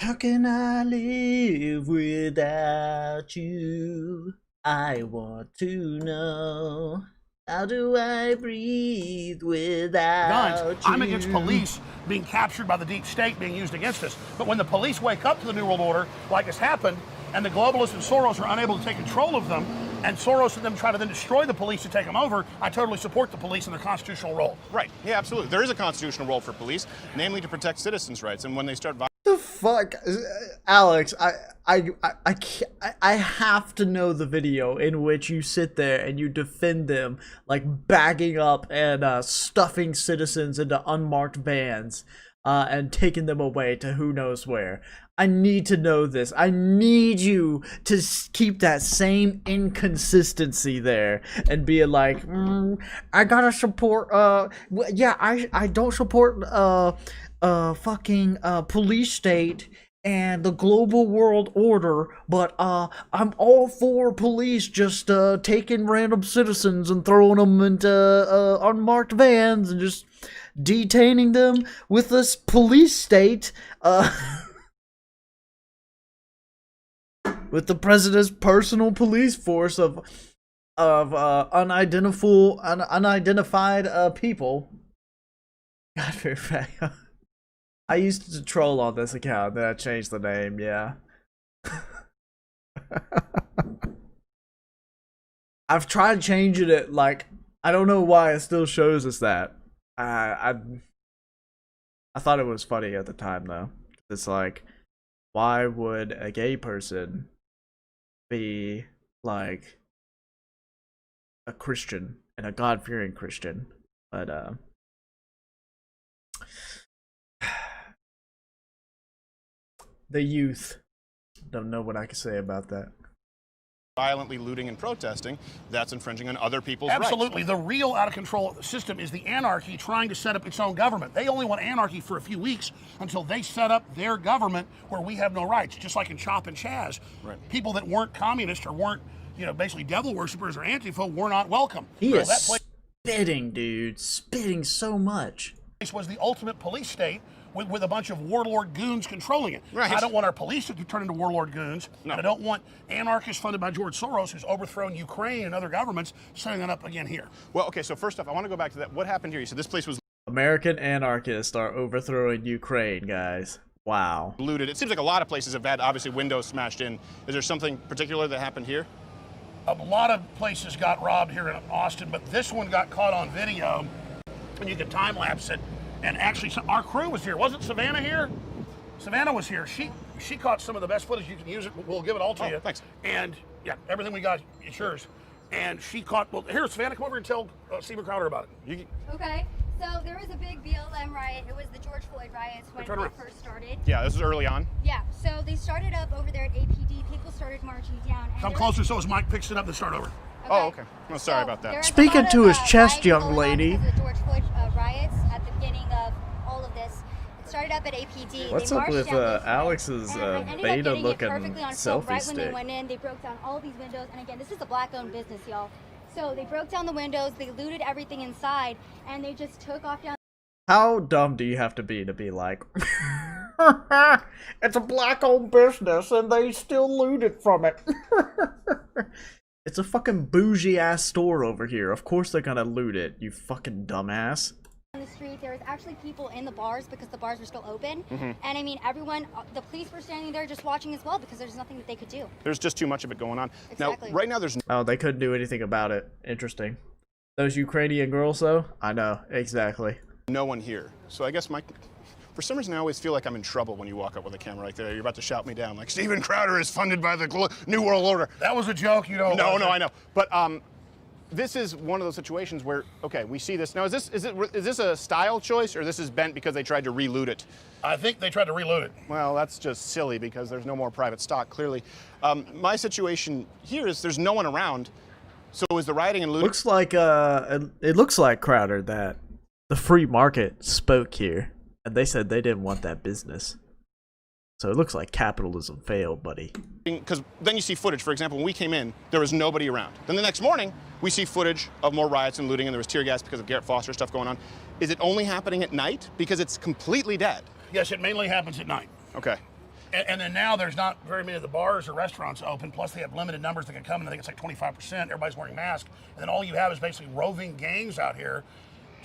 How can I live without you? I want to know. How do I breathe without you? I'm against police being captured by the deep state being used against us. But when the police wake up to the New World Order, like has happened, and the globalists and Soros are unable to take control of them, and Soros and them try to then destroy the police to take them over, I totally support the police and their constitutional role. Right. Yeah, absolutely. There is a constitutional role for police, namely to protect citizens' rights. And when they start The fuck, Alex? I have to know the video in which you sit there and you defend them, like bagging up and stuffing citizens into unmarked vans, and taking them away to who knows where. I need to know this. I need you to keep that same inconsistency there and be like, I gotta support. Yeah, I don't support fucking police state and the global world order, but I'm all for police just taking random citizens and throwing them into unmarked vans and just detaining them with this police state, with the president's personal police force of unidentified people. God, for a fact. I used to troll on this account, then I changed the name, yeah. I've tried changing it, like, I don't know why it still shows us that. I thought it was funny at the time, though. It's like, why would a gay person be, like, a Christian, and a God-fearing Christian? But, the youth. Don't know what I can say about that. violently looting and protesting, that's infringing on other people's rights. Absolutely. The real out of control system is the anarchy trying to set up its own government. They only want anarchy for a few weeks until they set up their government where we have no rights, just like in Chop and Chaz. Right. People that weren't communists or weren't, basically devil worshippers or Antifa were not welcome. He is spitting, dude. Spitting so much. This was the ultimate police state with a bunch of warlord goons controlling it. Right. I don't want our police to turn into warlord goons. No. And I don't want anarchists funded by George Soros, who's overthrown Ukraine and other governments, setting that up again here. Well, okay, so first off, I want to go back to that. What happened here? You said this place was American anarchists are overthrowing Ukraine, guys. Wow. looted. It seems like a lot of places have had, obviously, windows smashed in. Is there something particular that happened here? A lot of places got robbed here in Austin, but this one got caught on video, and you can time lapse it. And actually, our crew was here. Wasn't Savannah here? Savannah was here. She caught some of the best footage. You can use it. We'll give it all to you. Thanks. And yeah, everything we got is yours. And she caught. Well, here, Savannah, come over and tell Stephen Crowder about it. Okay. So there was a big BLM riot. It was the George Floyd riots when it first started. Yeah, this is early on. Yeah. So they started up over there at APD. People started marching down. And Come closer so as Mike picks it up and start over. Okay. Oh, okay. Well, sorry about that. Speaking to his chest, young lady. The George Floyd riots at the beginning of all of this. It started up at APD. What's They up marched with down this Alex's way, and I ended up beta getting it looking perfectly on film selfie right when they stick? went in. They broke down all these windows, and again, this is a black-owned business, y'all. So they broke down the windows, they looted everything inside, and they just took off down. How dumb do you have to be like, it's a black-owned business and they still looted from it? It's a fucking bougie-ass store over here. Of course they're gonna loot it, you fucking dumbass. On the street, there was actually people in the bars because the bars were still open. And I mean, everyone, the police were standing there just watching as well because there's nothing that they could do. There's just too much of it going on. Exactly. Now, right now, there's Oh, they couldn't do anything about it. Interesting. Those Ukrainian girls, though? I know, exactly. no one here. So I guess for some reason, I always feel like I'm in trouble when you walk up with a camera like that. You're about to shout me down, like, Stephen Crowder is funded by the New World Order. That was a joke, you know. No, I know. But this is one of those situations where, okay, we see this. Now, is this a style choice, or this is bent because they tried to reloot it? I think they tried to reload it. Well, that's just silly because there's no more private stock, clearly. My situation here is there's no one around. So is the rioting and looting? Looks like, it looks like, Crowder, that the free market spoke here, and they said they didn't want that business. So it looks like capitalism failed, buddy. Because then you see footage, for example, when we came in, there was nobody around. Then the next morning, we see footage of more riots and looting, and there was tear gas because of Garrett Foster stuff going on. Is it only happening at night? Because it's completely dead. Yes, it mainly happens at night. Okay. And then now there's not very many of the bars or restaurants open. Plus they have limited numbers that can come in. I think it's like 25%. Everybody's wearing masks. And then all you have is basically roving gangs out here.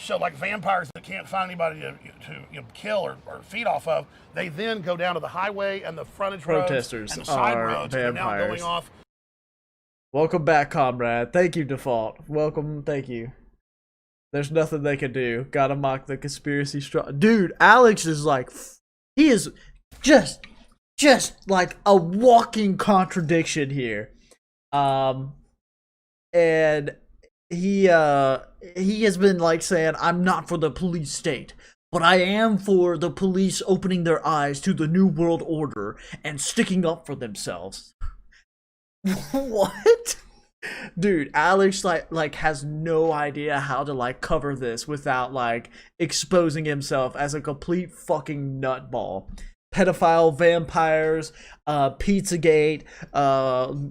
So like vampires that can't find anybody to kill or feed off of, they then go down to the highway and the frontage Protesters roads and the side are roads. And they're now vampires. going off. Welcome back, comrade. Thank you, Default. Welcome, thank you. There's nothing they can do. Gotta mock the conspiracy dude, Alex is like, he is just like a walking contradiction here. And he has been like saying, I'm not for the police state, but I am for the police opening their eyes to the new world order and sticking up for themselves. What? Dude, Alex like has no idea how to like cover this without like exposing himself as a complete fucking nutball. Pedophile, vampires, Pizzagate,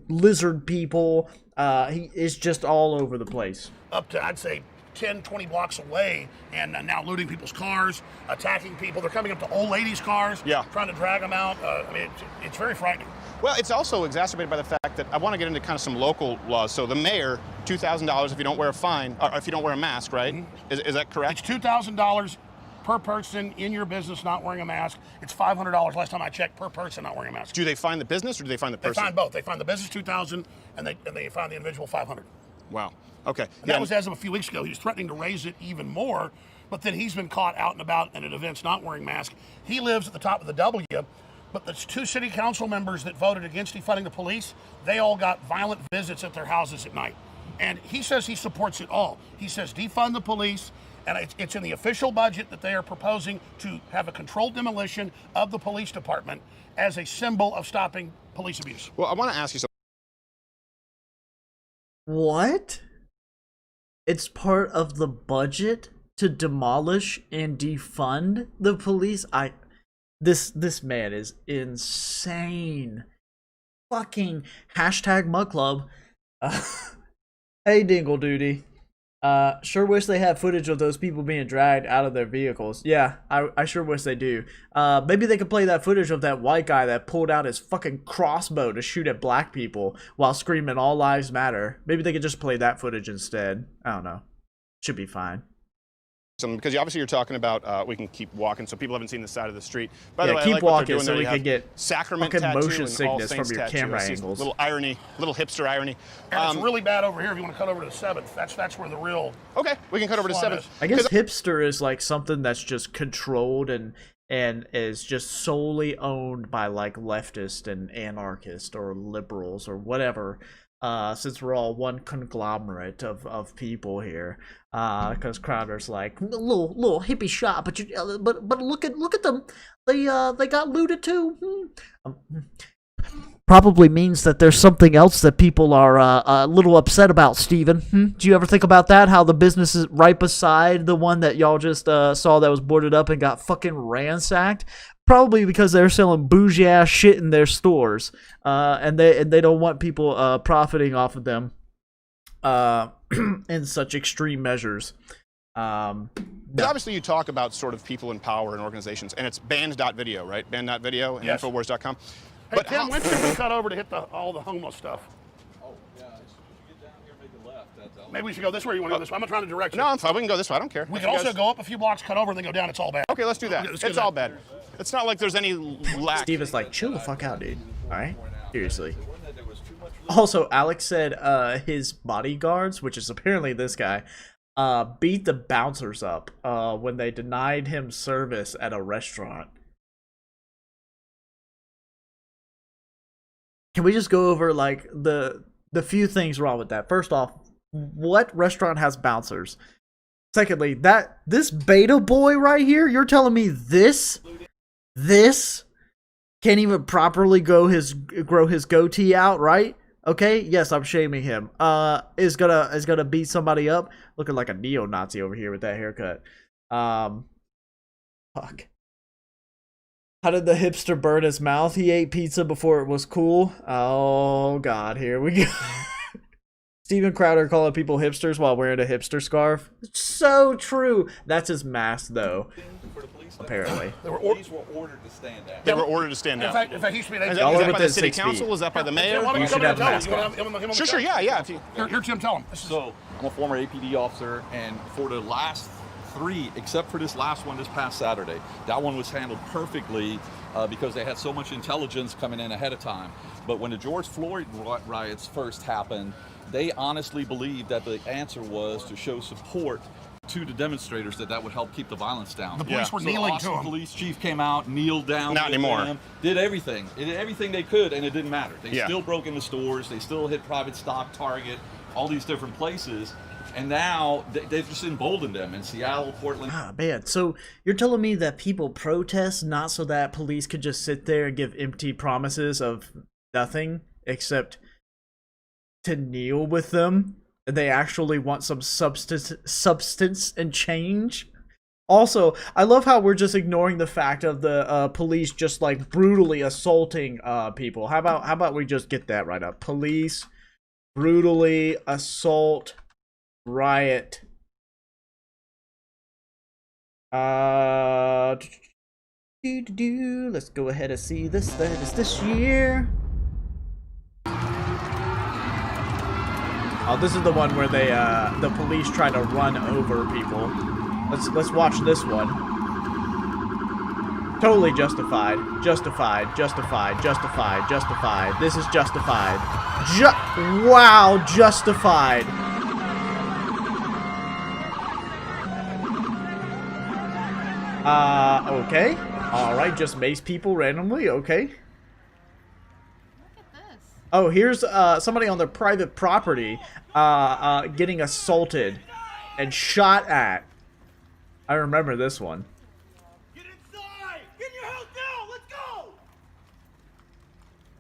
lizard people. He is just all over the place. Up to, I'd say, 10, 20 blocks away, and now looting people's cars, attacking people. They're coming up to old ladies' cars, trying to drag them out. I mean, it's very frightening. Well, it's also exacerbated by the fact that I want to get into kind of some local laws. So the mayor, $2,000 if you don't wear a fine, or if you don't wear a mask, right? Mm-hmm. Is that correct? It's $2,000 per person in your business not wearing a mask. It's $500 last time I checked per person not wearing a mask. Do they fine the business or do they fine the person? They fine both. They fine the business $2,000 and they fine the individual $500. Wow. Okay. And that was as of a few weeks ago. He was threatening to raise it even more, but then he's been caught out and about and at events not wearing masks. He lives at the top of the W, but the 2 city council members that voted against defunding the police, they all got violent visits at their houses at night. And he says he supports it all. He says defund the police, and it's in the official budget that they are proposing to have a controlled demolition of the police department as a symbol of stopping police abuse. Well, I want to ask you something. What? It's part of the budget to demolish and defund the police? This man is insane. Fucking hashtag mug club. Hey, Dingle Duty. Sure wish they had footage of those people being dragged out of their vehicles. Yeah, I sure wish they do. Maybe they could play that footage of that white guy that pulled out his fucking crossbow to shoot at black people while screaming all lives matter. Maybe they could just play that footage instead. I don't know. Should be fine. Because obviously you're talking about we can keep walking, so people haven't seen the side of the street. By the way, keep I like what walking they're doing so there. we You can have get sacrament fucking tattoo motion and sickness all from saints your tattoo. camera I see angles. Little irony, little hipster irony. And it's really bad over here if you want to cut over to the 7th. That's where the real... Okay, we can cut over to 7th. I guess hipster is like something that's just controlled and is just solely owned by like leftists and anarchists or liberals or whatever. Since we're all one conglomerate of people here, because Crowder's like little hippie shop, but look at them, they got looted too. Probably means that there's something else that people are a little upset about, Steven. Do you ever think about that? How the business is right beside the one that y'all just saw that was boarded up and got fucking ransacked? Probably because they're selling bougie ass shit in their stores, and they don't want people profiting off of them in such extreme measures. Obviously, you talk about sort of people in power and organizations, and it's band.video, right? Band.video and Infowars.com. Hey, But Tim, when should we cut over to hit all the homeless stuff? Oh, yeah. You get down here, make a left. That's all. Maybe we should go this way or you want to go this way? I'm trying to direct you. No, I'm fine. We can go this way. I don't care. We can also go up a few blocks, cut over, and then go down. It's all bad. Okay, let's do that. Let's do It's that. all bad. It's not like there's any lack. Steven's like, chill the fuck out, dude. Alright? Seriously. Also, Alex said his bodyguards, which is apparently this guy, beat the bouncers up when they denied him service at a restaurant. Can we just go over like the few things wrong with that? First off, what restaurant has bouncers? Secondly, this beta boy right here, you're telling me this can't even properly grow his goatee out, right? Okay, yes, I'm shaming him. Is gonna beat somebody up, looking like a neo-Nazi over here with that haircut. Fuck. How did the hipster burn his mouth? He ate pizza before it was cool. Oh God, here we go. Steven Crowder calling people hipsters while wearing a hipster scarf. So true. That's his mask, though. For the police apparently. They were Police were ordered to stand down. They were ordered to stand In down. fact, he should be. Is Y'all that are by the within city 6 council? feet. Is that by the mayor? Why don't You come should in have and a mask tell him? Sure, yeah. If you, Here, Jim, tell him. So I'm a former APD officer, and for the last 3, except for this last one this past Saturday, that one was handled perfectly because they had so much intelligence coming in ahead of time. But when the George Floyd riots first happened, they honestly believed that the answer was to show support to the demonstrators, that would help keep the violence down. The police were So kneeling Austin to him. police chief came out, kneeled down. Not with anymore. them, did everything. They did everything they could, and it didn't matter. They Yeah. still broke into stores. They still hit private stock, Target, all these different places. And now they've just emboldened them in Seattle, Portland. Ah, man. So you're telling me that people protest not so that police could just sit there and give empty promises of nothing except to kneel with them? And they actually want some substance and change? Also, I love how we're just ignoring the fact of the police just like brutally assaulting people. How about we just get that right up? Police brutally assault riot. Let's go ahead and see this. That is this year. Oh, this is the one where they the police try to run over people. Let's watch this one. Totally justified. Justified. Justified. Justified. Justified. This is justified. Wow, justified. Okay. Alright, just mace people randomly, okay. Oh, here's somebody on their private property getting assaulted and shot at. I remember this one. Get inside! Get in your house now! Let's go!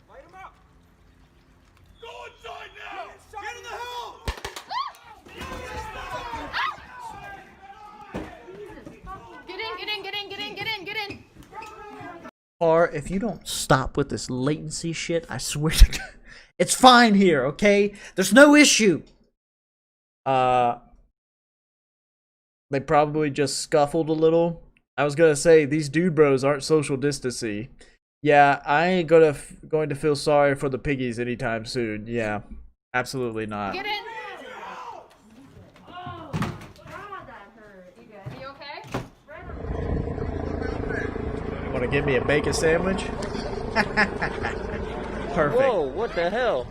Light him up! Go inside now! Get in the house! Get in. Or if you don't stop with this latency shit, I swear to God, it's fine here, okay? There's no issue. They probably just scuffled a little. I was gonna say these dude bros aren't social distancing. Yeah, I ain't going to feel sorry for the piggies anytime soon. Yeah, absolutely not. Get in. Oh, God, that hurt. You good? Are you okay? Want to give me a bacon sandwich? Perfect. Whoa, what the hell?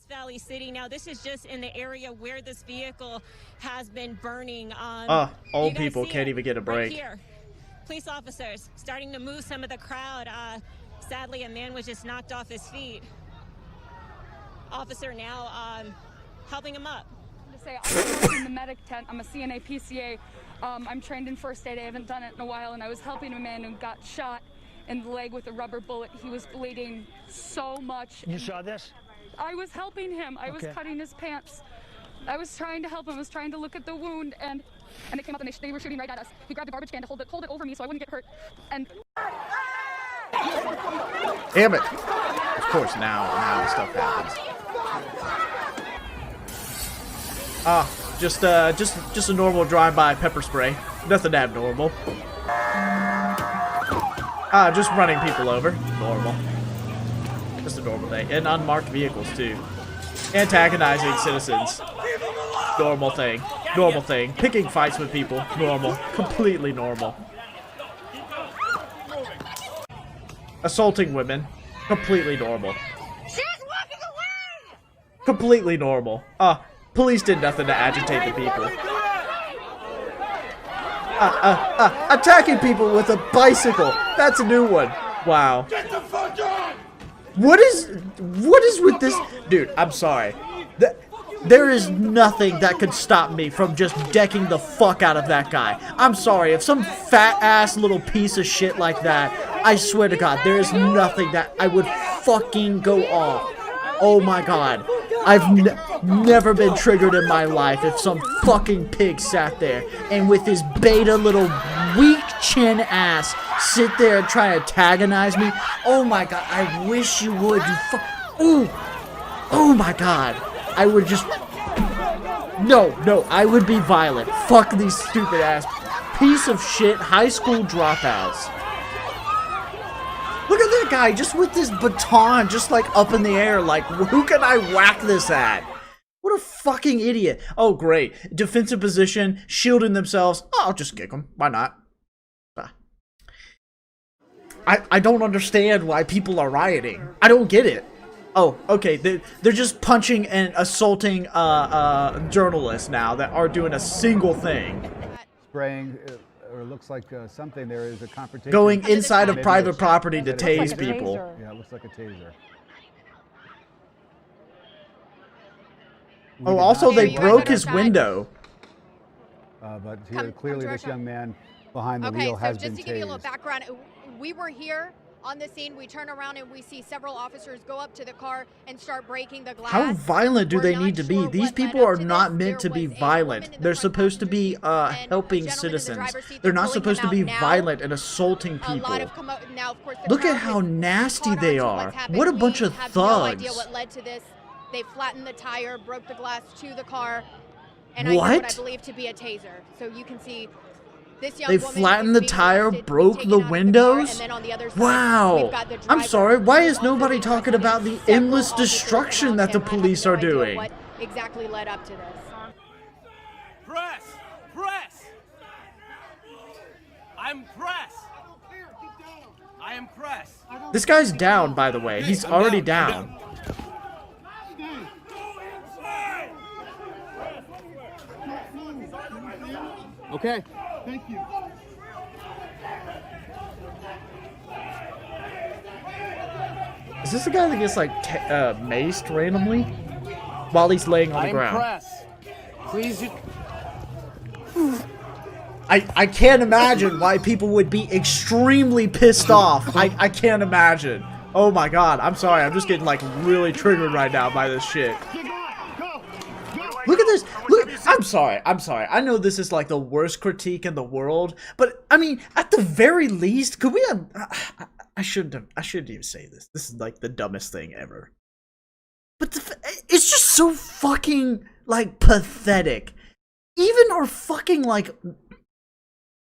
Valley City. Now, this is just in the area where this vehicle has been burning. Old people can't even get a break. Right here, police officers starting to move some of the crowd. Sadly, a man was just knocked off his feet. Officer now helping him up. To say I'm in the medic tent. I'm a CNA PCA. I'm trained in first aid. I haven't done it in a while, and I was helping a man who got shot in the leg with a rubber bullet. He was bleeding so much. You saw this? I was helping him. I was cutting his pants. I was trying to help him. I was trying to look at the wound, and they came up and they were shooting right at us. He grabbed a garbage can to hold it over me so I wouldn't get hurt. And Damn it! Of course, now stuff happens. Just a normal drive-by pepper spray. Nothing abnormal. Just running people over. Normal. Just a normal thing. And unmarked vehicles, too. Antagonizing citizens. Normal thing. Normal thing. Picking fights with people. Normal. Completely normal. Assaulting women. Completely normal. She's walking away! Completely normal. Police did nothing to agitate the people. Attacking people with a bicycle. That's a new one. Wow. Get the fuck on! What is with this? Dude, I'm sorry. There is nothing that could stop me from just decking the fuck out of that guy. I'm sorry. If some fat ass little piece of shit like that, I swear to God, there is nothing that I would fucking go off. Oh my God. I've never been triggered in my life if some fucking pig sat there and with his beta little weak chin ass sit there and try to antagonize me. Oh my god, I wish you would. Ooh. Oh my god. I would just... No, I would be violent. Fuck these stupid ass piece of shit high school dropouts. Look at that guy just with this baton just like up in the air. Like, who can I whack this at? What a fucking idiot. Oh, great. Defensive position, shielding themselves. Oh, I'll just kick them. Why not? I don't understand why people are rioting. I don't get it. Oh, okay. They're just punching and assaulting journalists now that are doing a single thing. Spraying, or looks like something. There is a confrontation. Going inside of private property to tase people. Yeah, it looks like a taser. Oh, also they broke his window. But here, clearly this young man behind the wheel has been tased. Just to give you a little background, we were here on the scene. We turn around and we see several officers go up to the car and start breaking the glass. How violent do they need to be? These people are not meant to be violent. They're supposed to be helping citizens. They're not supposed to be violent and assaulting people. Look at how nasty they are. What a bunch of thugs. No idea what led to this. They flattened the tire, broke the glass to the car, and I used what I believe to be a taser. So you can see this young woman. They flattened the tire, broke the windows? Wow. I'm sorry, why is nobody talking about the endless destruction that the police are doing? What exactly led up to this? Press! Press! I'm press! I am press. This guy's down, by the way. He's already down. Okay. Thank you. Is this the guy that gets like maced randomly while he's laying on the ground? Press. Please. I can't imagine why people would be extremely pissed off. I can't imagine. Oh my god, I'm sorry. I'm just getting like really triggered right now by this shit. Look at this. Look, I'm sorry. I know this is like the worst critique in the world, but I mean, at the very least, could we have... I shouldn't even say this. This is like the dumbest thing ever. But it's just so fucking like pathetic. Even our fucking like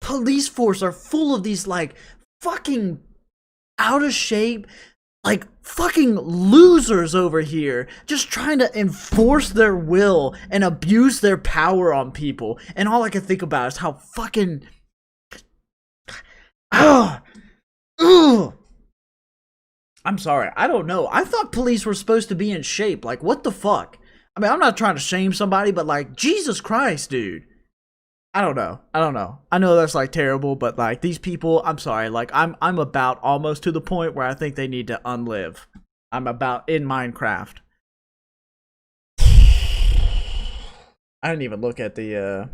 police force are full of these like fucking out of shape, like fucking losers over here, just trying to enforce their will and abuse their power on people. And all I can think about is how fucking I'm sorry, I don't know. I thought police were supposed to be in shape. Like, what the fuck? I mean, I'm not trying to shame somebody, but like, Jesus Christ, dude. I don't know. I know that's like terrible, but like these people, I'm sorry, like I'm about almost to the point where I think they need to unlive. I'm about in Minecraft. I didn't even look at the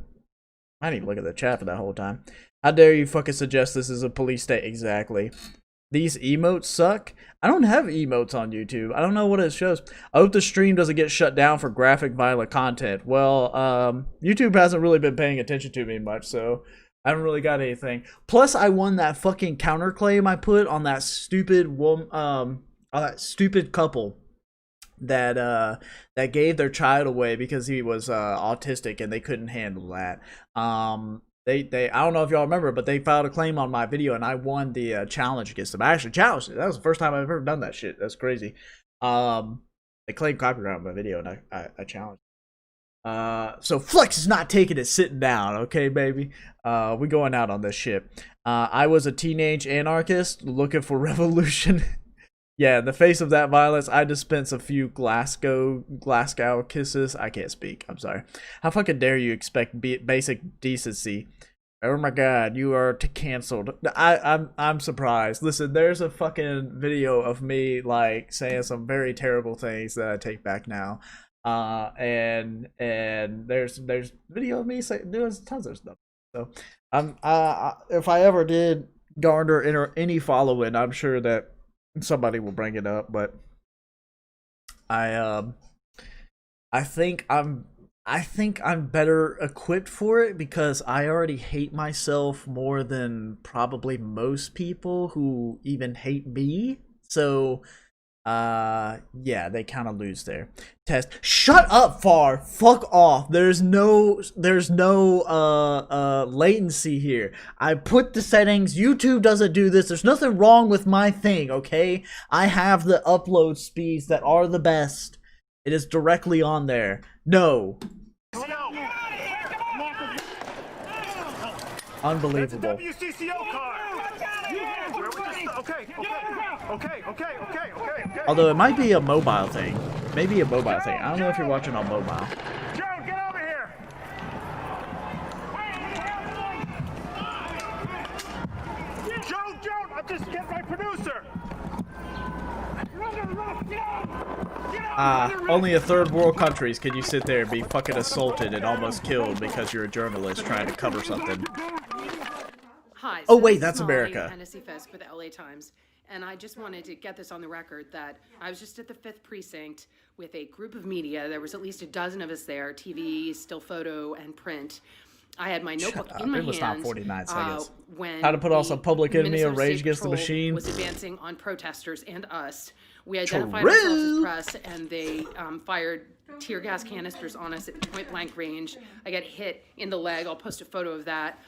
chat for that whole time. How dare you fucking suggest this is a police state? Exactly. These emotes suck. I don't have emotes on YouTube. I don't know what it shows. I hope the stream doesn't get shut down for graphic violent content. Well, YouTube hasn't really been paying attention to me much, so I haven't really got anything. Plus, I won that fucking counterclaim I put on that stupid couple that gave their child away because he was autistic and they couldn't handle that. They I don't know if y'all remember, but they filed a claim on my video and I won the challenge against them. I actually challenged it. That was the first time I've ever done that shit. That's crazy. They claimed copyright on my video and I challenged. So Flex is not taking it sitting down, okay, baby? We going out on this shit. I was a teenage anarchist looking for revolution. Yeah, in the face of that violence, I dispense a few Glasgow kisses. I can't speak. I'm sorry. How fucking dare you expect basic decency? Oh my god, you are canceled. I'm surprised. Listen, there's a fucking video of me like saying some very terrible things that I take back now. And there's video of me doing tons of stuff. So if I ever did garner any following, I'm sure that somebody will bring it up, but I think I'm I think I'm better equipped for it because I already hate myself more than probably most people who even hate me. So, yeah, they kind of lose there. Test. Shut up, Far. Fuck off. There's no latency here. I put the settings. YouTube doesn't do this. There's nothing wrong with my thing, okay? I have the upload speeds that are the best. It is directly on there. No. Unbelievable. WCCO car. Okay. Although it might be a mobile thing. Maybe a mobile thing. I don't know if you're watching on mobile. Joe, get over here. Joe, I'm just getting my producer. Only a third world countries can you sit there and be fucking assaulted and almost killed because you're a journalist trying to cover something. Hi. Oh wait, that's America. Hennessy Fisk for the LA Times. And I just wanted to get this on the record that I was just at the 5th Precinct with a group of media. There was at least a dozen of us there, TV, still photo, and print. I had my notebook in my It was hand. not 49 seconds. When How to put also Public Enemy of Rage Against the Machine. Was advancing on protesters and us. We identified ourselves as press, and they fired tear gas canisters on us at point blank range. I got hit in the leg. I'll post a photo of that.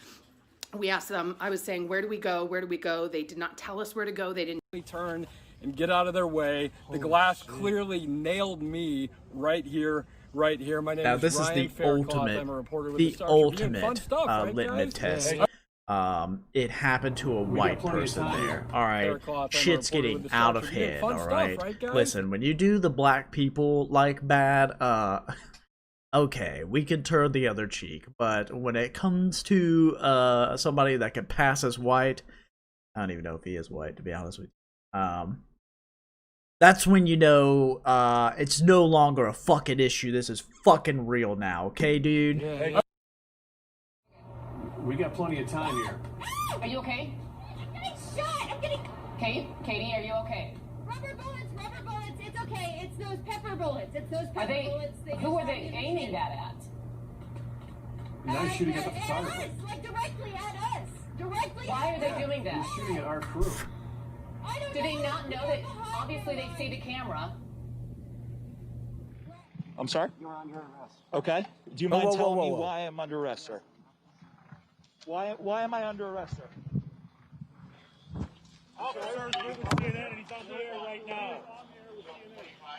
We asked them, I was saying, where do we go? Where do we go? They did not tell us where to go. They didn't turn and get out of their way. The glass clearly nailed me right here. My name Now is this Ryan is the Faircloth. I'm a reporter with the Star Tribune. Fun ultimate stuff, right, litmus guys? test. It happened to a white person there. Alright, shit's getting out of hand, alright? Listen, when you do the black people like bad, okay, we can turn the other cheek, but when it comes to somebody that can pass as white, I don't even know if he is white, to be honest with you. That's when you know it's no longer a fucking issue. This is fucking real now, okay, dude? Yeah. We got plenty of time here. Are you okay? I'm getting shot. I'm getting. Katie, are you okay? Rubber bullets. It's okay. It's those pepper bullets. Bullets. Who are they aiming that at? Nice shooting at the photographer. Us, like directly at us. Why are they doing that? He's shooting at our crew. Do they not know that? Obviously, they see the camera. I'm sorry? You're under arrest. Okay. Do you mind telling me why I'm under arrest, sir? Why am I under arrest, sir? Officer's with CNN and he's on the air right now.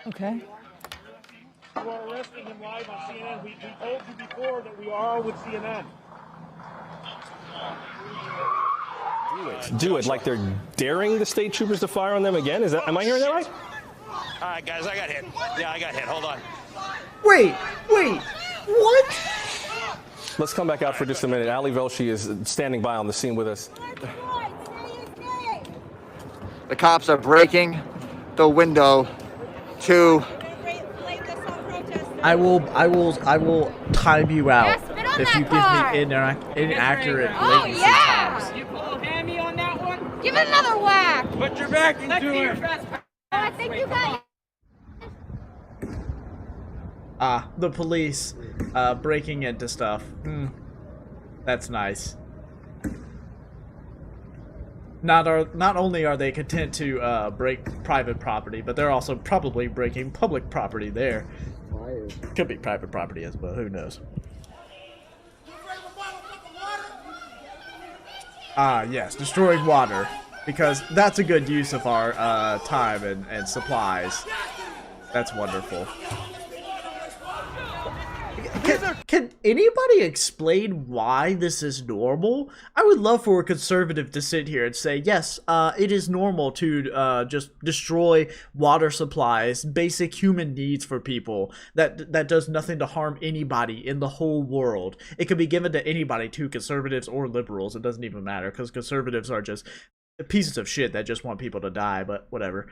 Okay. You are arresting him live on CNN. We told you before that we are with CNN. Do it like they're daring the state troopers to fire on them again? Am I hearing that right? All right, guys, I got hit. Yeah, I got hit. Hold on. Wait, what? Let's come back out for just a minute. Ali Velshi is standing by on the scene with us. The cops are breaking the window to. I will time you out if you give me inaccurate latency times. You pull a hammy on that one? Give it another whack. Put your back into it. I think you got. The police breaking into stuff. That's nice. Not only are they content to break private property, but they're also probably breaking public property there. Could be private property as well, who knows. Yes, destroying water. Because that's a good use of our time and supplies. That's wonderful. Can anybody explain why this is normal? I would love for a conservative to sit here and say, yes, it is normal to just destroy water supplies, basic human needs for people, that does nothing to harm anybody in the whole world. It could be given to anybody, too, conservatives or liberals. It doesn't even matter, because conservatives are just pieces of shit that just want people to die, but whatever.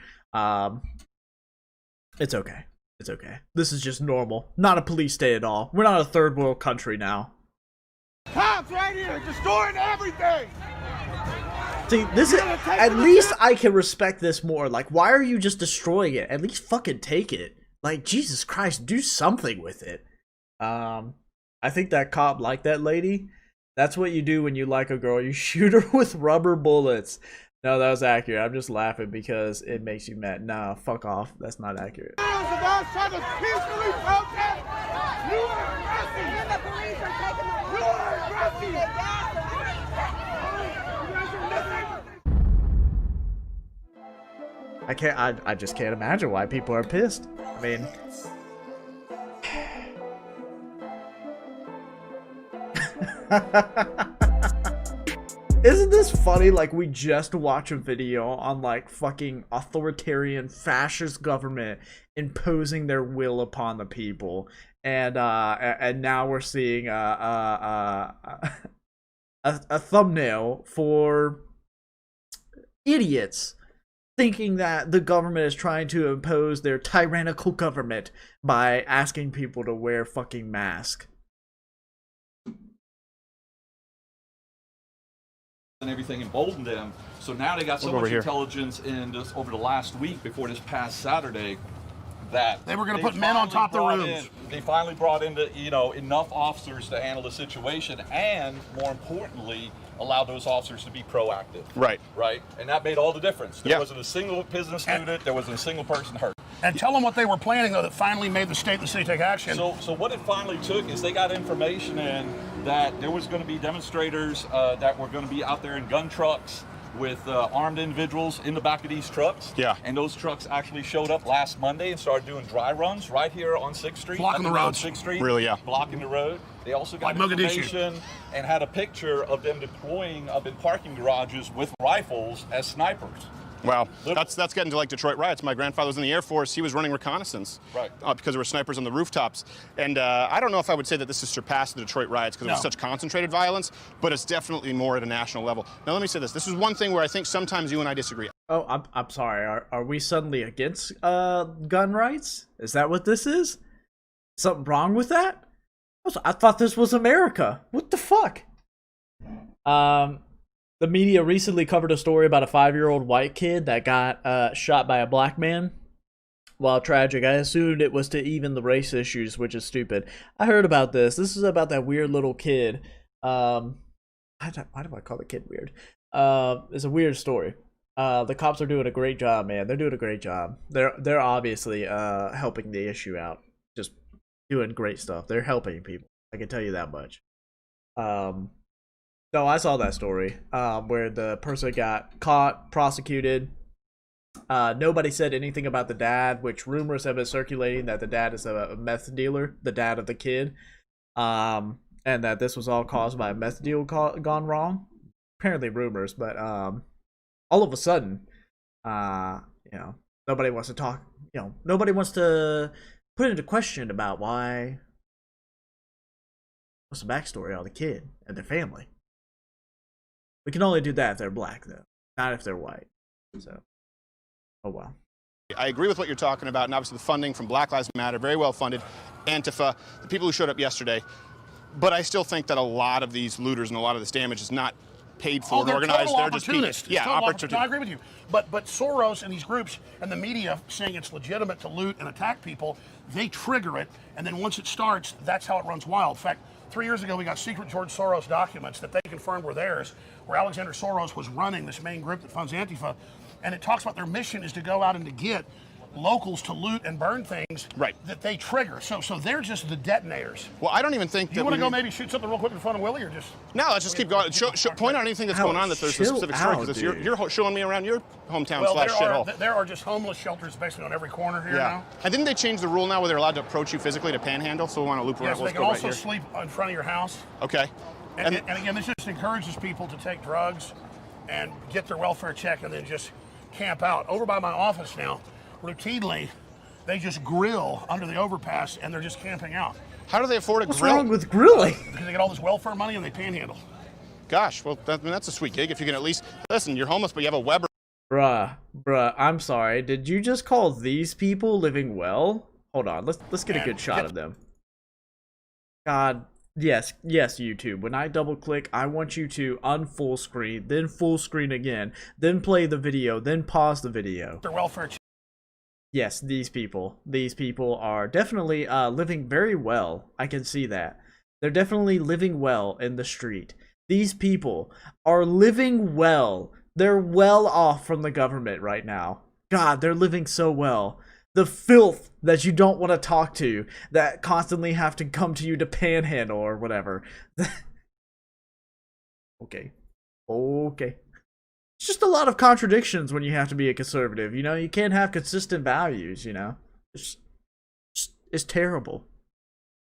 It's okay. It's okay. This is just normal. Not a police state at all. We're not a third world country now. Cops right here, destroying everything! See, this is, at least I can respect this more. Like, why are you just destroying it? At least fucking take it. Like, Jesus Christ, do something with it. I think that cop liked that lady. That's what you do when you like a girl. You shoot her with rubber bullets. No, that was accurate. I'm just laughing because it makes you mad. Nah, fuck off. That's not accurate. I just can't imagine why people are pissed. I mean, isn't this funny? Like, we just watch a video on like fucking authoritarian fascist government imposing their will upon the people, and now we're seeing a thumbnail for idiots thinking that the government is trying to impose their tyrannical government by asking people to wear fucking masks. And everything emboldened them. So now they got so much intelligence in this over the last week before this past Saturday that they were going to put men on top of the rooms. They finally brought in enough officers to handle the situation, and more importantly, allow those officers to be proactive. Right. Right. And that made all the difference. There wasn't a single business student. There wasn't a single person hurt. And tell them what they were planning, though, that finally made the state and the city take action. So what it finally took is they got information in that there was going to be demonstrators that were going to be out there in gun trucks with armed individuals in the back of these trucks. Yeah. And those trucks actually showed up last Monday and started doing dry runs right here on 6th Street. Blocking the road. 6th Street. Really, yeah. Blocking the road. They also got information and had a picture of them deploying up in parking garages with rifles as snipers. Wow, that's getting to like Detroit riots. My grandfather was in the Air Force. He was running reconnaissance, right? Because there were snipers on the rooftops. And I don't know if I would say that this has surpassed the Detroit riots because it was such concentrated violence, but it's definitely more at a national level. Now, let me say this. This is one thing where I think sometimes you and I disagree. Oh, I'm sorry. Are we suddenly against gun rights? Is that what this is? Something wrong with that? I thought this was America. What the fuck? The media recently covered a story about a 5-year-old white kid that got shot by a black man. While tragic, I assumed it was to even the race issues, which is stupid. I heard about this. This is about that weird little kid. Why do I call the kid weird? It's a weird story. The cops are doing a great job, man. They're doing a great job. They're obviously helping the issue out. Just doing great stuff. They're helping people. I can tell you that much. So I saw that story where the person got caught, prosecuted. Nobody said anything about the dad, which rumors have been circulating that the dad is a meth dealer, the dad of the kid, and that this was all caused by a meth deal gone wrong. Apparently rumors, but all of a sudden, nobody wants to talk. Nobody wants to put into question about what's the backstory on the kid and their family. We can only do that if they're black, though, not if they're white. So, oh well. I agree with what you're talking about, and obviously the funding from Black Lives Matter, very well funded, Antifa, the people who showed up yesterday. But I still think that a lot of these looters and a lot of this damage is not paid for and organized. They're just opportunists. Opportunists. I agree with you. But Soros and these groups and the media saying it's legitimate to loot and attack people, they trigger it, and then once it starts, that's how it runs wild. In fact, 3 years ago, we got secret George Soros documents that they confirmed were theirs, where Alexander Soros was running this main group that funds Antifa, and it talks about their mission is to go out and to get locals to loot and burn things that they trigger. So they're just the detonators. Well, I don't even think that you want to go maybe shoot something real quick in front of Willie, or just... No, let's just keep going. Point out anything that's going on that there's a specific story, because you're showing me around your hometown /shithole. There are just homeless shelters basically on every corner here now. And didn't they change the rule now where they're allowed to approach you physically to panhandle? So we want to loop around. Yes, they can also sleep in front of your house. Okay. And again, this just encourages people to take drugs and get their welfare check and then just camp out. Over by my office now, routinely, they just grill under the overpass and they're just camping out. How do they afford a grill? What's wrong with grilling? Because they get all this welfare money and they panhandle. Gosh, well, that's a sweet gig. If you can at least, listen, you're homeless, but you have a Weber. Bruh, I'm sorry. Did you just call these people living well? Hold on, let's get a good shot of them. God, yes, YouTube. When I double click, I want you to unfull screen, then full screen again, then play the video, then pause the video. Their welfare check. Yes, these people are definitely living very well. I can see that. They're definitely living well in the street. These people are living well. They're well off from the government right now. God, they're living so well. The filth that you don't want to talk to, that constantly have to come to you to panhandle or whatever. Okay. It's just a lot of contradictions when you have to be a conservative. You know, you can't have consistent values, you know. It's terrible.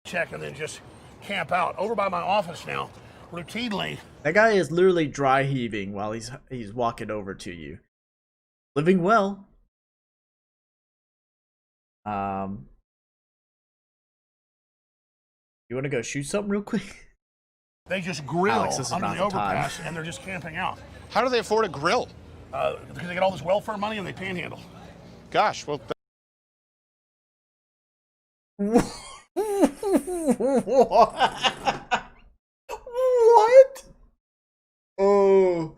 Check and then just camp out. Over by my office now, routinely. That guy is literally dry heaving while he's walking over to you. Living well. You want to go shoot something real quick? They just grill Alex, under the overpass and they're just camping out. How do they afford a grill? Because they get all this welfare money and they panhandle. Gosh, well. What? Oh,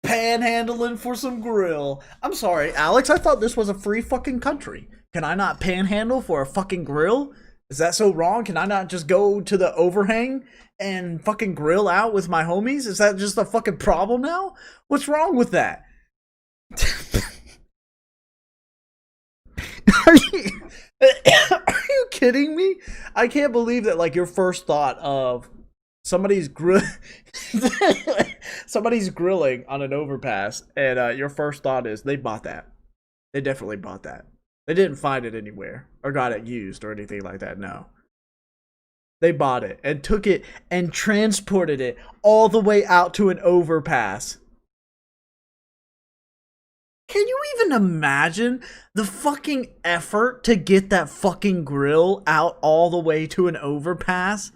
panhandling for some grill. I'm sorry, Alex. I thought this was a free fucking country. Can I not panhandle for a fucking grill? Is that so wrong? Can I not just go to the overhang and fucking grill out with my homies? Is that just a fucking problem now? What's wrong with that? Are you kidding me? I can't believe that, like, your first thought of somebody's grilling on an overpass, and your first thought is they bought that. They definitely bought that. They didn't find it anywhere or got it used or anything like that. No. They bought it and took it and transported it all the way out to an overpass. Can you even imagine the fucking effort to get that fucking grill out all the way to an overpass?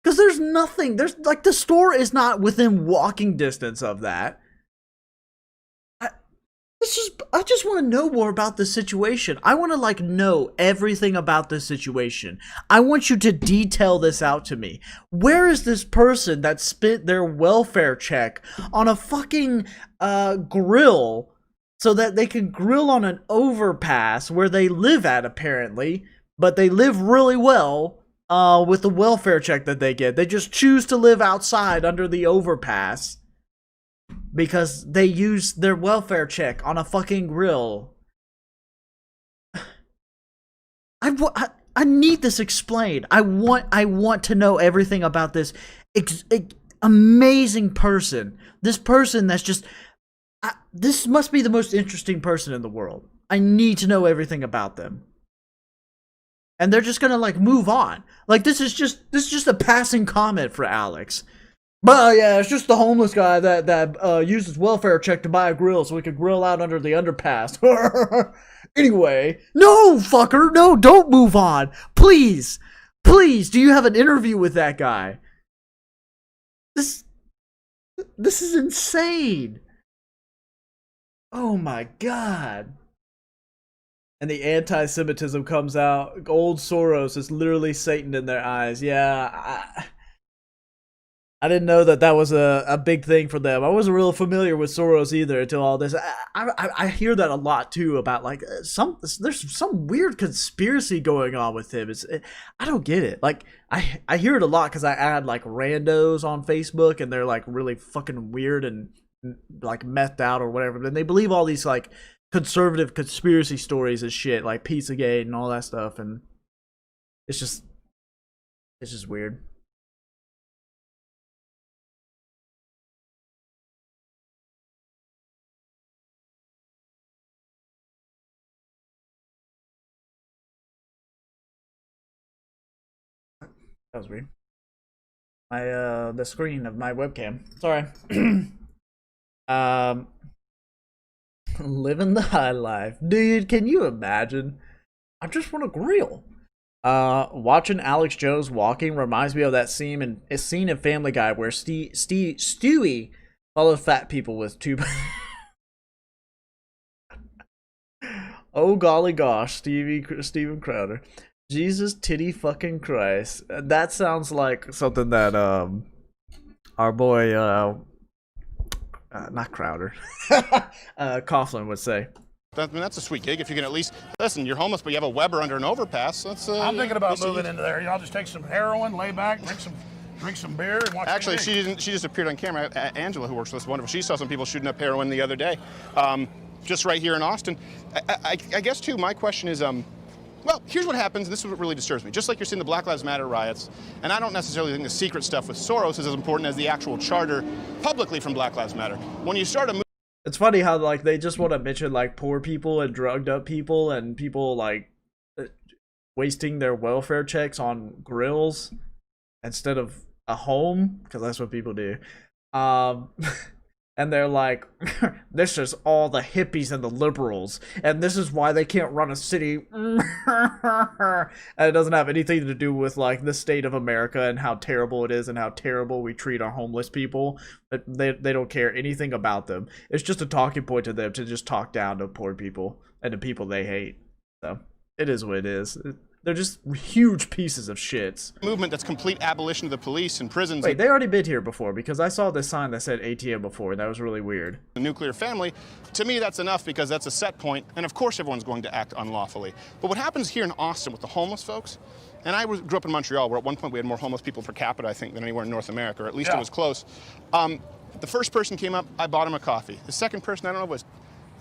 Because there's nothing, like, the store is not within walking distance of that. I just want to know more about the situation. I want to, like, know everything about this situation. I want you to detail this out to me. Where is this person that spent their welfare check on a fucking grill so that they can grill on an overpass where they live at, apparently, but they live really well with the welfare check that they get. They just choose to live outside under the overpass because they use their welfare check on a fucking grill. I need this explained. I want to know everything about this amazing person. This person that's just... this must be the most interesting person in the world. I need to know everything about them. And they're just gonna, like, move on. Like, this is just a passing comment for Alex. But yeah, it's just the homeless guy that uses welfare check to buy a grill so we could grill out under the underpass. Anyway, no, fucker, no, don't move on. Please, do you have an interview with that guy? This is insane. Oh my god. And the anti-Semitism comes out. Old Soros is literally Satan in their eyes. Yeah, I didn't know that was a big thing for them. I wasn't real familiar with Soros either until all this. I hear that a lot too about, like, there's some weird conspiracy going on with him. I don't get it. Like, I hear it a lot because I add, like, randos on Facebook and they're, like, really fucking weird and, like, methed out or whatever. And they believe all these, like, conservative conspiracy stories and shit, like Pizzagate and all that stuff, and it's just weird. That was weird. The screen of my webcam. Sorry. Living the high life. Dude, can you imagine? I just want to grill. Watching Alex Jones walking reminds me of that scene in Family Guy where Stewie follows fat people with two... Oh golly gosh, Steven Crowder. Jesus titty fucking Christ. That sounds like something that our boy not Crowder Coughlin would say. That's a sweet gig. If you can at least listen, you're homeless, but you have a Weber under an overpass. That's. I'm thinking about moving into there. I'll just take some heroin, lay back, drink some beer, and watch. Actually, she just appeared on camera. Angela, who works with us, wonderful. She saw some people shooting up heroin the other day, just right here in Austin. I guess too. My question is, well, here's what happens. This is what really disturbs me. Just like you're seeing the Black Lives Matter riots, and I don't necessarily think the secret stuff with Soros is as important as the actual charter publicly from Black Lives Matter. When you start a movement. It's funny how like they just want to mention like poor people and drugged up people and people like wasting their welfare checks on grills instead of a home, because that's what people do. And they're like, this is all the hippies and the liberals, and this is why they can't run a city. And it doesn't have anything to do with like the state of America and how terrible it is and how terrible we treat our homeless people. They don't care anything about them. It's just a talking point to them to just talk down to poor people and the people they hate. So it is what it is. They're just huge pieces of shits. Movement that's complete abolition of the police and prisons. Wait, they already been here before, because I saw this sign that said ATM before, and that was really weird. The nuclear family, to me that's enough, because that's a set point, and of course everyone's going to act unlawfully. But what happens here in Austin with the homeless folks, and I grew up in Montreal, where at one point we had more homeless people per capita, I think, than anywhere in North America, or at least it was close. The first person came up, I bought him a coffee. The second person, I don't know, was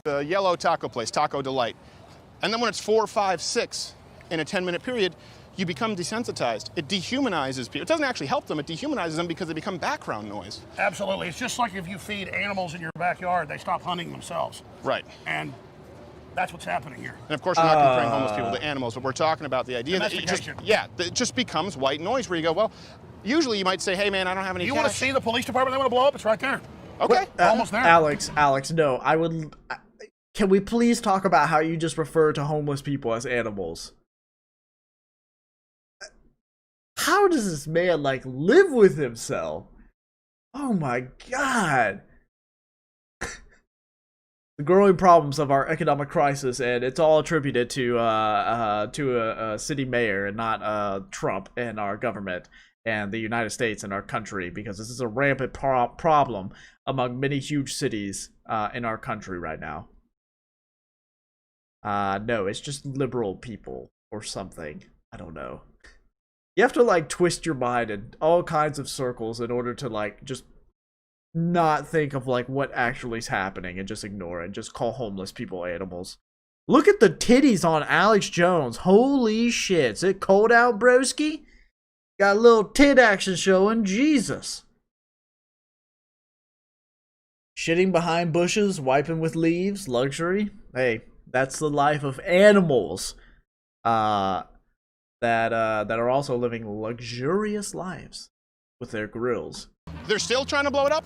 the yellow taco place, Taco Delight. And then when it's 4, 5, 6, in a 10-minute period, you become desensitized. It dehumanizes people. It doesn't actually help them, it dehumanizes them because they become background noise. Absolutely. It's just like if you feed animals in your backyard, they stop hunting themselves. Right. And that's what's happening here. And of course, we're not comparing homeless people to animals, but we're talking about the idea that it just becomes white noise where you go, well, usually you might say, hey man, I don't have any cash. Want to see the police department they want to blow up? It's right there. Okay. Almost there. Alex, no. Can we please talk about how you just refer to homeless people as animals? How does this man like live with himself? Oh my god. The growing problems of our economic crisis, and it's all attributed to a city mayor and not Trump and our government and the United States and our country, because this is a rampant problem among many huge cities in our country right now. No, it's just liberal people or something. I don't know. You have to like twist your mind in all kinds of circles in order to like just not think of like what actually is happening and just ignore it and just call homeless people animals. Look at the titties on Alex Jones. Holy shit. Is it cold out, broski? Got a little tit action showing. Jesus. Shitting behind bushes, wiping with leaves, luxury. Hey, that's the life of animals. That are also living luxurious lives with their grills. They're still trying to blow it up?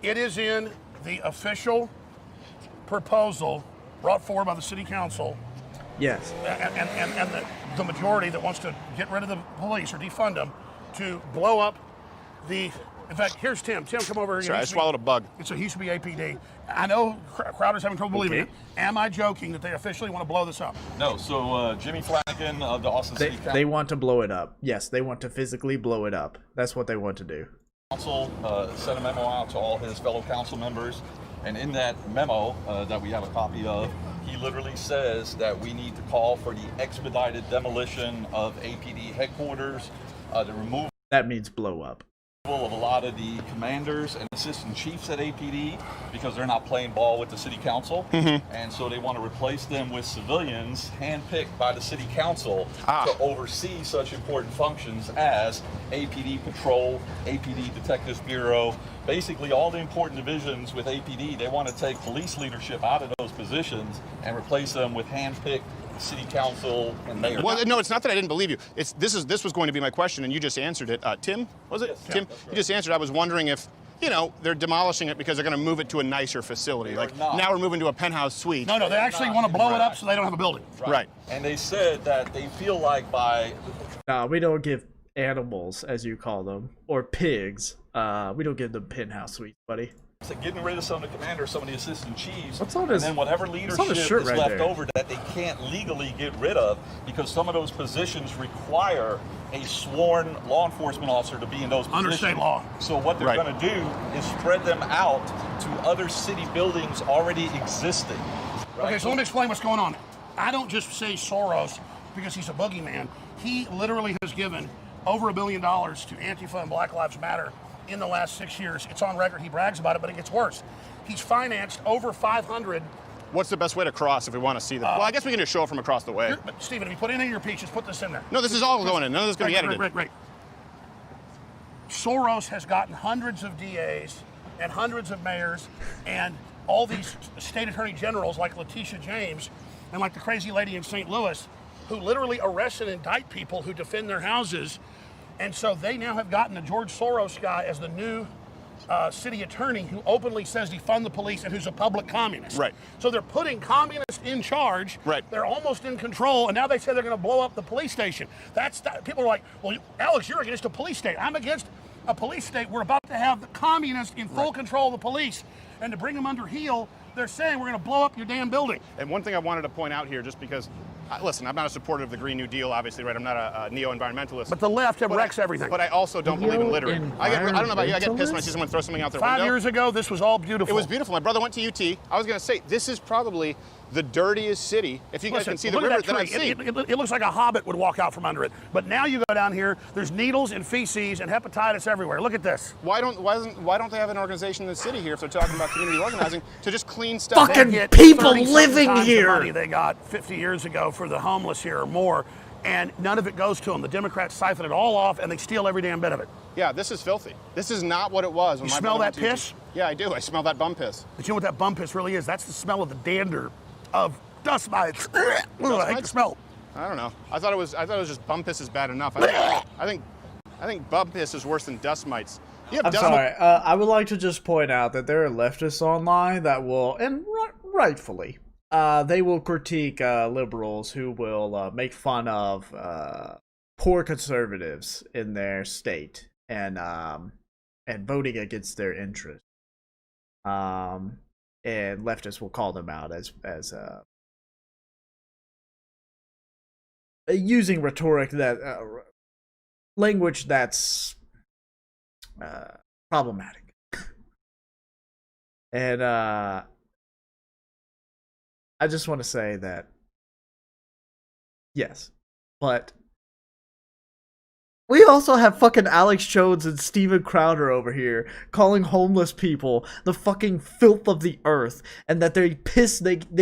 It is in the official proposal brought forward by the city council. Yes. And the majority that wants to get rid of the police or defund them to blow up the... In fact, here's Tim. Tim, come over here. Sorry, I swallowed a bug. He used to be APD. I know Crowder's having trouble believing it. Am I joking that they officially want to blow this up? No, so Jimmy Flanagan of the Austin City Council. They want to blow it up. Yes, they want to physically blow it up. That's what they want to do. Council sent a memo out to all his fellow council members, and in that memo that we have a copy of, he literally says that we need to call for the expedited demolition of APD headquarters, the removal. That means blow up. Of a lot of the commanders and assistant chiefs at APD, because they're not playing ball with the city council, and so they want to replace them with civilians handpicked by the city council to oversee such important functions as APD patrol, APD detectives bureau, basically all the important divisions with APD. They want to take police leadership out of those positions and replace them with handpicked city council and mayor. Well, no, it's not that I didn't believe you. This was going to be my question, and you just answered it. Tim, was it? Yes, Tim, you just answered. I was wondering if, they're demolishing it because they're going to move it to a nicer facility. Like now we're moving to a penthouse suite. No, they actually want to blow it up so they don't have a building. Right. And they said that they feel like by... No, we don't give animals, as you call them, or pigs. We don't give them penthouse suites, buddy. So getting rid of some of the commanders, some of the assistant chiefs, and then whatever leadership is left over that they can't legally get rid of, because some of those positions require a sworn law enforcement officer to be in those positions. Under state law. So what they're going to do is spread them out to other city buildings already existing. Right? Okay, so let me explain what's going on. I don't just say Soros because he's a boogeyman. He literally has given over $1 billion to Antifa and Black Lives Matter in the last 6 years. It's on record. He brags about it, but it gets worse. He's financed over 500. What's the best way to cross if we want to see them? Well, I guess we can just show it from across the way. But Stephen, if you put any of your peaches, put this in there. No, this is all going in. None of this is going to be edited. Right. Soros has gotten hundreds of DAs and hundreds of mayors and all these state attorney generals like Letitia James and like the crazy lady in St. Louis who literally arrest and indict people who defend their houses. And so they now have gotten a George Soros guy as the new city attorney who openly says defund the police and who's a public communist. Right. So they're putting communists in charge. Right. They're almost in control, and now they say they're going to blow up the police station. People are like, well, Alex, you're against a police state. I'm against a police state. We're about to have the communists in full control of the police, and to bring them under heel, they're saying we're going to blow up your damn building. And one thing I wanted to point out here, just because, listen, I'm not a supporter of the Green New Deal, obviously, right? I'm not a neo-environmentalist. But the left wrecks everything. But I also don't believe in littering. I don't know about you, I get pissed when I see someone throw something out their window. 5 years ago, this was all beautiful. It was beautiful. My brother went to UT. I was going to say, this is probably the dirtiest city, if you guys can see the river that I've seen. It looks like a hobbit would walk out from under it. But now you go down here, there's needles and feces and hepatitis everywhere. Look at this. Why don't they have an organization in the city here, if they're talking about community organizing, to just clean stuff up? Fucking people living here. The money they got 50 years ago for the homeless here or more, and none of it goes to them. The Democrats siphon it all off, and they steal every damn bit of it. Yeah, this is filthy. This is not what it was. You smell that piss? Yeah, I do. I smell that bum piss. But you know what that bum piss really is? That's the smell of the dander of dust mites. I hate the smell. I don't know. I thought it was just bum piss is bad enough. I think bum piss is worse than dust mites. I'm sorry. I would like to just point out that there are leftists online that will, and rightfully, they will critique liberals who will make fun of poor conservatives in their state and voting against their interests. And leftists will call them out as using rhetoric that language that's problematic. And I just want to say that yes, but we also have fucking Alex Jones and Steven Crowder over here calling homeless people the fucking filth of the earth, and that they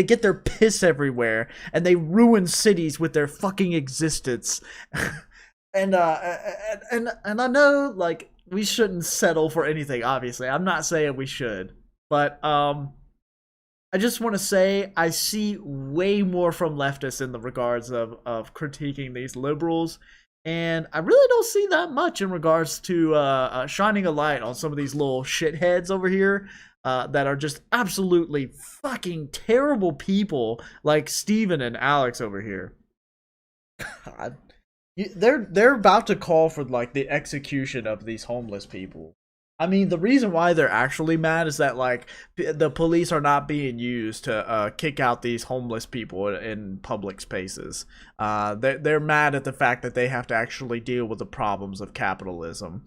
get their piss everywhere, and they ruin cities with their fucking existence. and I know, like, we shouldn't settle for anything, obviously. I'm not saying we should, but I just want to say I see way more from leftists in the regards of critiquing these liberals. And I really don't see that much in regards to shining a light on some of these little shitheads over here that are just absolutely fucking terrible people, like Steven and Alex over here. God. They're about to call for like the execution of these homeless people. I mean, the reason why they're actually mad is that, like, the police are not being used to kick out these homeless people in public spaces. They're mad at the fact that they have to actually deal with the problems of capitalism.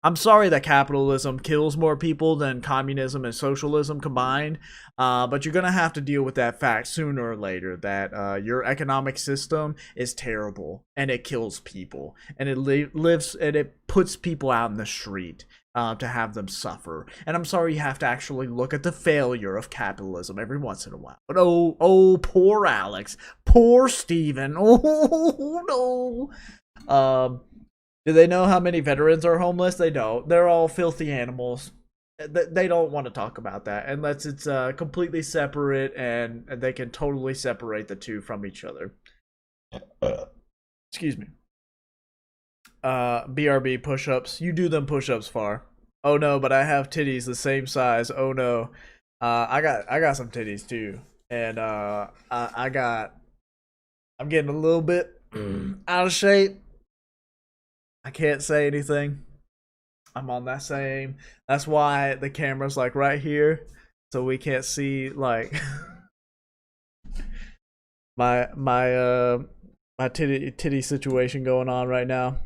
I'm sorry that capitalism kills more people than communism and socialism combined, but you're going to have to deal with that fact sooner or later, that your economic system is terrible, and it kills people, and it puts people out in the street. To have them suffer. And I'm sorry you have to actually look at the failure of capitalism every once in a while. But oh, poor Alex. Poor Steven. Oh, no. Do they know how many veterans are homeless? They don't. They're all filthy animals. They don't want to talk about that unless it's completely separate, and they can totally separate the two from each other. Excuse me. BRB push-ups. You do them push-ups far. Oh no, but I have titties the same size. Oh no. I got some titties too. And I'm getting a little bit out of shape. I can't say anything. I'm on that same. That's why the camera's like right here, so we can't see like my titty situation going on right now.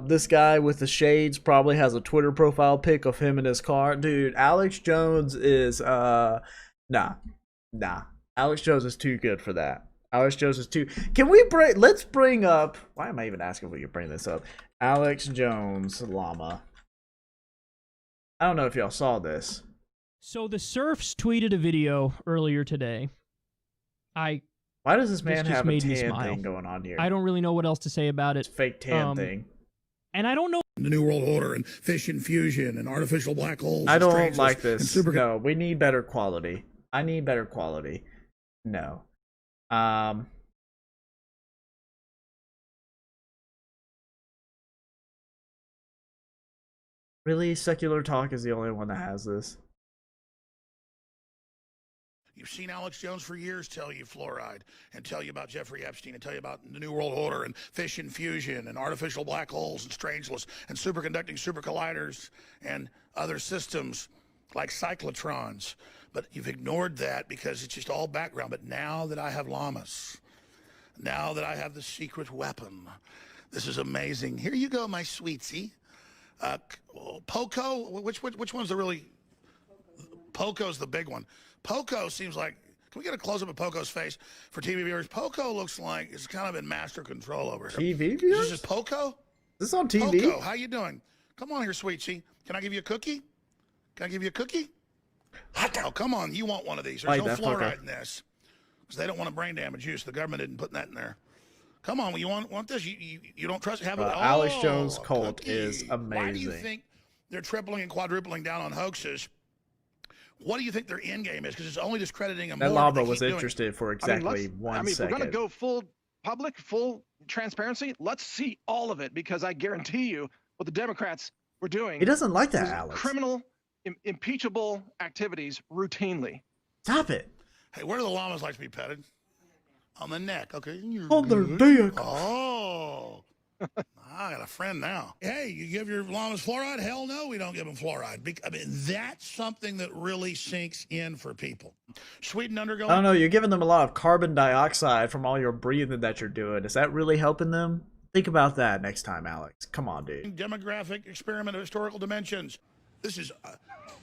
This guy with the shades probably has a Twitter profile pic of him in his car. Dude, Alex Jones is nah. Alex Jones is too good for that. Alex Jones is too. Can we bring? Let's bring up. Why am I even asking if we can bring this up? Alex Jones llama. I don't know if y'all saw this. So the Surfs tweeted a video earlier today. Why does this man have a made me tan smile. thing going on here? I don't really know what else to say about it. It's fake tan thing. And I don't know. The New World Order and fission fusion and artificial black holes. I don't like this. No, we need better quality. I need better quality. No. Really? Secular Talk is the only one that has this. You've seen Alex Jones for years tell you fluoride and tell you about Jeffrey Epstein and tell you about the New World Order and fission fusion and artificial black holes and strangeless and superconducting supercolliders and other systems like cyclotrons. But you've ignored that because it's just all background. But now that I have llamas, now that I have the secret weapon, this is amazing. Here you go, my sweetie. Poco, which one's the really... Poco's the big one. Poco seems like, can we get a close-up of Poco's face for TV viewers? Poco looks like it's kind of in master control over here. TV viewers? Is this Poco? Is this on TV? Poco, how you doing? Come on here, sweetie. Can I give you a cookie? Can I give you a cookie? Oh, come on. You want one of these. There's no fluoride in this. Because they don't want to brain damage you, so the government didn't put that in there. Come on, you want this? You don't trust it? Have it. Alex Jones cult is amazing. Why do you think they're tripling and quadrupling down on hoaxes? What do you think their end game is? Because it's only discrediting them more. That llama was interested for exactly 1 second. If we're going to go full public, full transparency, let's see all of it, because I guarantee you what the Democrats were doing. He doesn't like that, Alex. Criminal, impeachable activities routinely. Stop it. Hey, where do the llamas like to be petted? On the neck, okay? On their dick. Oh. I got a friend now. Hey, you give your llamas fluoride? Hell no, we don't give them fluoride. I mean, that's something that really sinks in for people. Sweden undergoing... I don't know, you're giving them a lot of carbon dioxide from all your breathing that you're doing. Is that really helping them? Think about that next time, Alex. Come on, dude. Demographic experiment of historical dimensions. This is...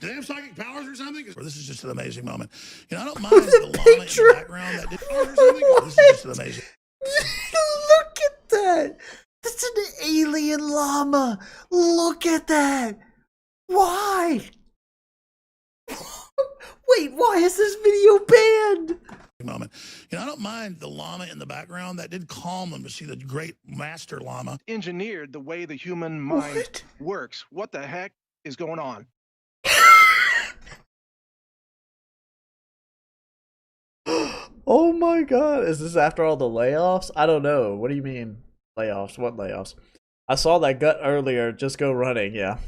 do they have psychic powers or something? Or this is just an amazing moment. You know, I don't mind the llama in the background that did or something. This is just an amazing... Look at that! That's an alien llama! Look at that! Why? Wait, why is this video banned? Moment. You know, I don't mind the llama in the background. That did calm them to see the great master llama. Engineered the way the human mind works. What the heck is going on? Oh my god, is this after all the layoffs? I don't know. What do you mean layoffs? What layoffs? I saw that gut earlier. Just go running, yeah.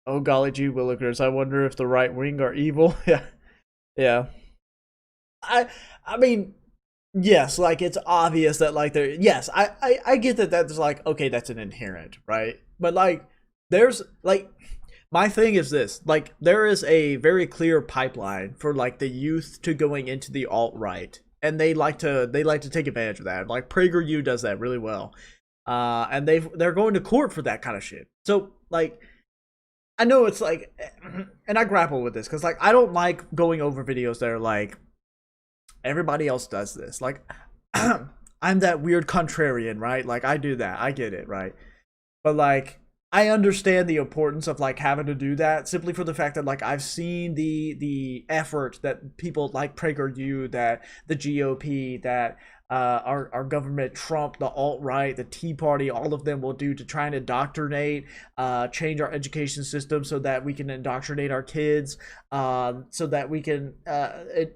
Oh golly gee willikers, I wonder if the right wing are evil. Yeah. Yeah. I mean, yes, like it's obvious that like they're, yes, I get that that's like, okay, that's an inherent, right? But like there's like, my thing is this, like there is a very clear pipeline for like the youth to going into the alt-right, and they like to take advantage of that. Like PragerU does that really well. And they're going to court for that kind of shit. So like, I know it's like, and I grapple with this because like I don't like going over videos that are like, everybody else does this. Like, I'm that weird contrarian, right? Like I do that. I get it, right? But like, I understand the importance of like having to do that simply for the fact that like I've seen the effort that people like PragerU, that the GOP, that our government, Trump, the alt-right, the Tea Party, all of them will do to try and indoctrinate, change our education system so that we can indoctrinate our kids, so that we can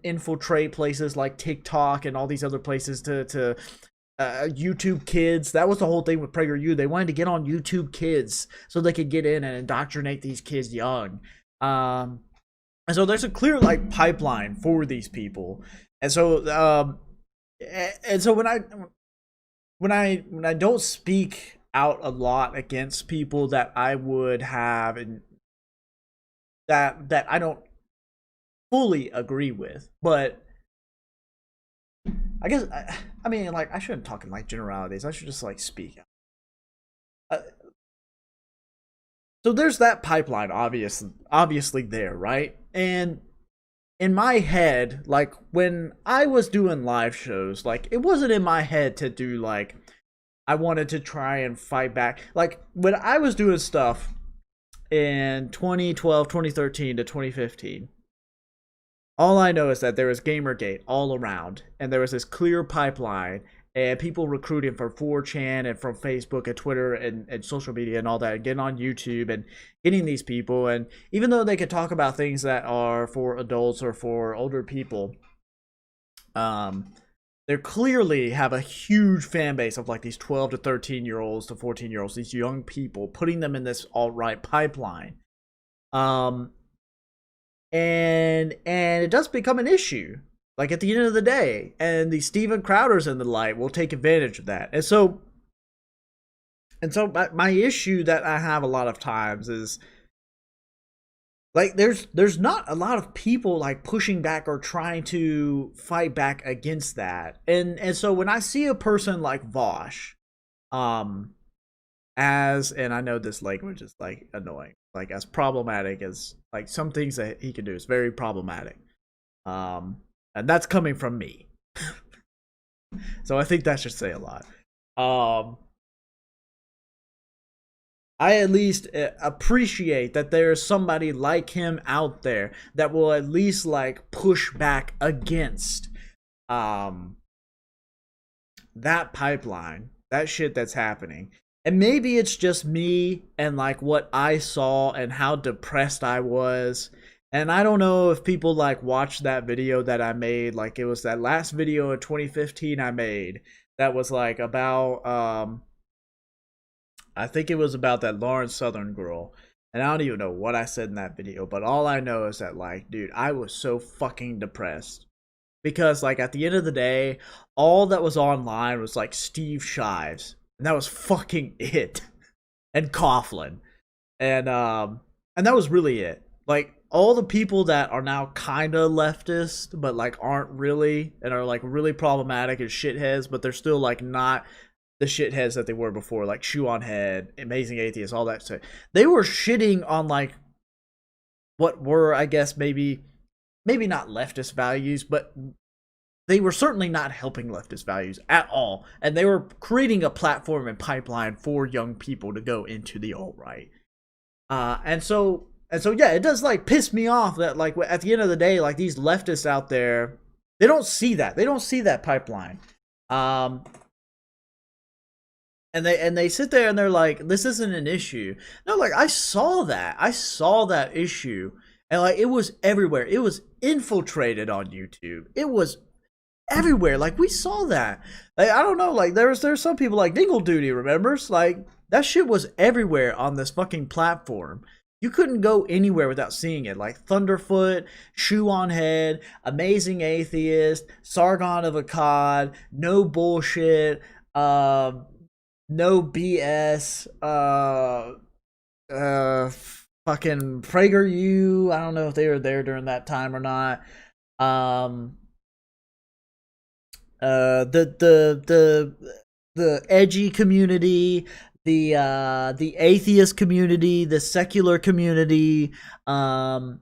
infiltrate places like TikTok and all these other places to YouTube Kids. That was the whole thing with PragerU. They wanted to get on YouTube Kids so they could get in and indoctrinate these kids young. And so there's a clear like pipeline for these people. And so when I don't speak out a lot against people that I would have and that I don't fully agree with, but I guess I mean like I shouldn't talk in like generalities. I should just like speak. So there's that pipeline obviously there, right? And in my head, like when I was doing live shows, like it wasn't in my head to do like I wanted to try and fight back. Like when I was doing stuff in 2012, 2013 to 2015, all I know is that there was Gamergate all around, and there was this clear pipeline, and people recruiting from 4chan and from Facebook and Twitter and social media and all that, and getting on YouTube and getting these people. And even though they could talk about things that are for adults or for older people, they clearly have a huge fan base of like these 12 to 13-year-olds to 14-year-olds, these young people, putting them in this alt-right pipeline. And it does become an issue, like at the end of the day, and the Steven Crowders and the like will take advantage of that. And so my issue that I have a lot of times is like there's not a lot of people like pushing back or trying to fight back against that. And so when I see a person like Vosh, and I know this language is like annoying, like as problematic as like some things that he can do is very problematic, and that's coming from me. So I think that should say a lot. I at least appreciate that there's somebody like him out there that will at least like push back against that pipeline, that shit that's happening. And maybe it's just me and like what I saw and how depressed I was. And I don't know if people like watched that video that I made. Like it was that last video in 2015 I made that was like about I think it was about that Lawrence Southern girl. And I don't even know what I said in that video, but all I know is that like, dude, I was so fucking depressed. Because like at the end of the day, all that was online was like Steve Shives. And that was fucking it. And Coughlin. And that was really it. Like all the people that are now kind of leftist, but like aren't really, and are like really problematic as shitheads, but they're still like not the shitheads that they were before, like Shoe on Head, Amazing Atheists, all that stuff. They were shitting on like what were, I guess, maybe not leftist values, but they were certainly not helping leftist values at all. And they were creating a platform and pipeline for young people to go into the alt-right. And so yeah, it does like piss me off that like at the end of the day, like these leftists out there, they don't see that. They don't see that pipeline. And they sit there and they're like, this isn't an issue. No, like I saw that issue, and like it was everywhere. It was infiltrated on YouTube. It was everywhere. Like we saw that. Like I don't know, like there's some people like Dingle Duty remembers, like that shit was everywhere on this fucking platform. You couldn't go anywhere without seeing it. Like Thunderfoot, Shoe on Head, Amazing Atheist, Sargon of Akkad, No Bullshit, No BS, fucking PragerU. I don't know if they were there during that time or not. The edgy community, the atheist community, the secular community, the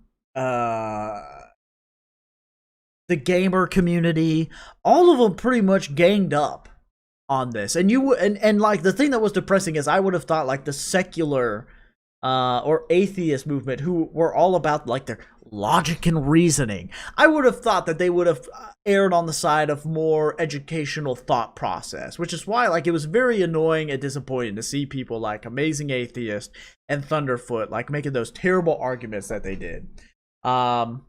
gamer community, all of them pretty much ganged up on this. And like the thing that was depressing is I would have thought like the secular or atheist movement, who were all about like their logic and reasoning, I would have thought that they would have erred on the side of more educational thought process, which is why like it was very annoying and disappointing to see people like Amazing Atheist and Thunderfoot like making those terrible arguments that they did. Oh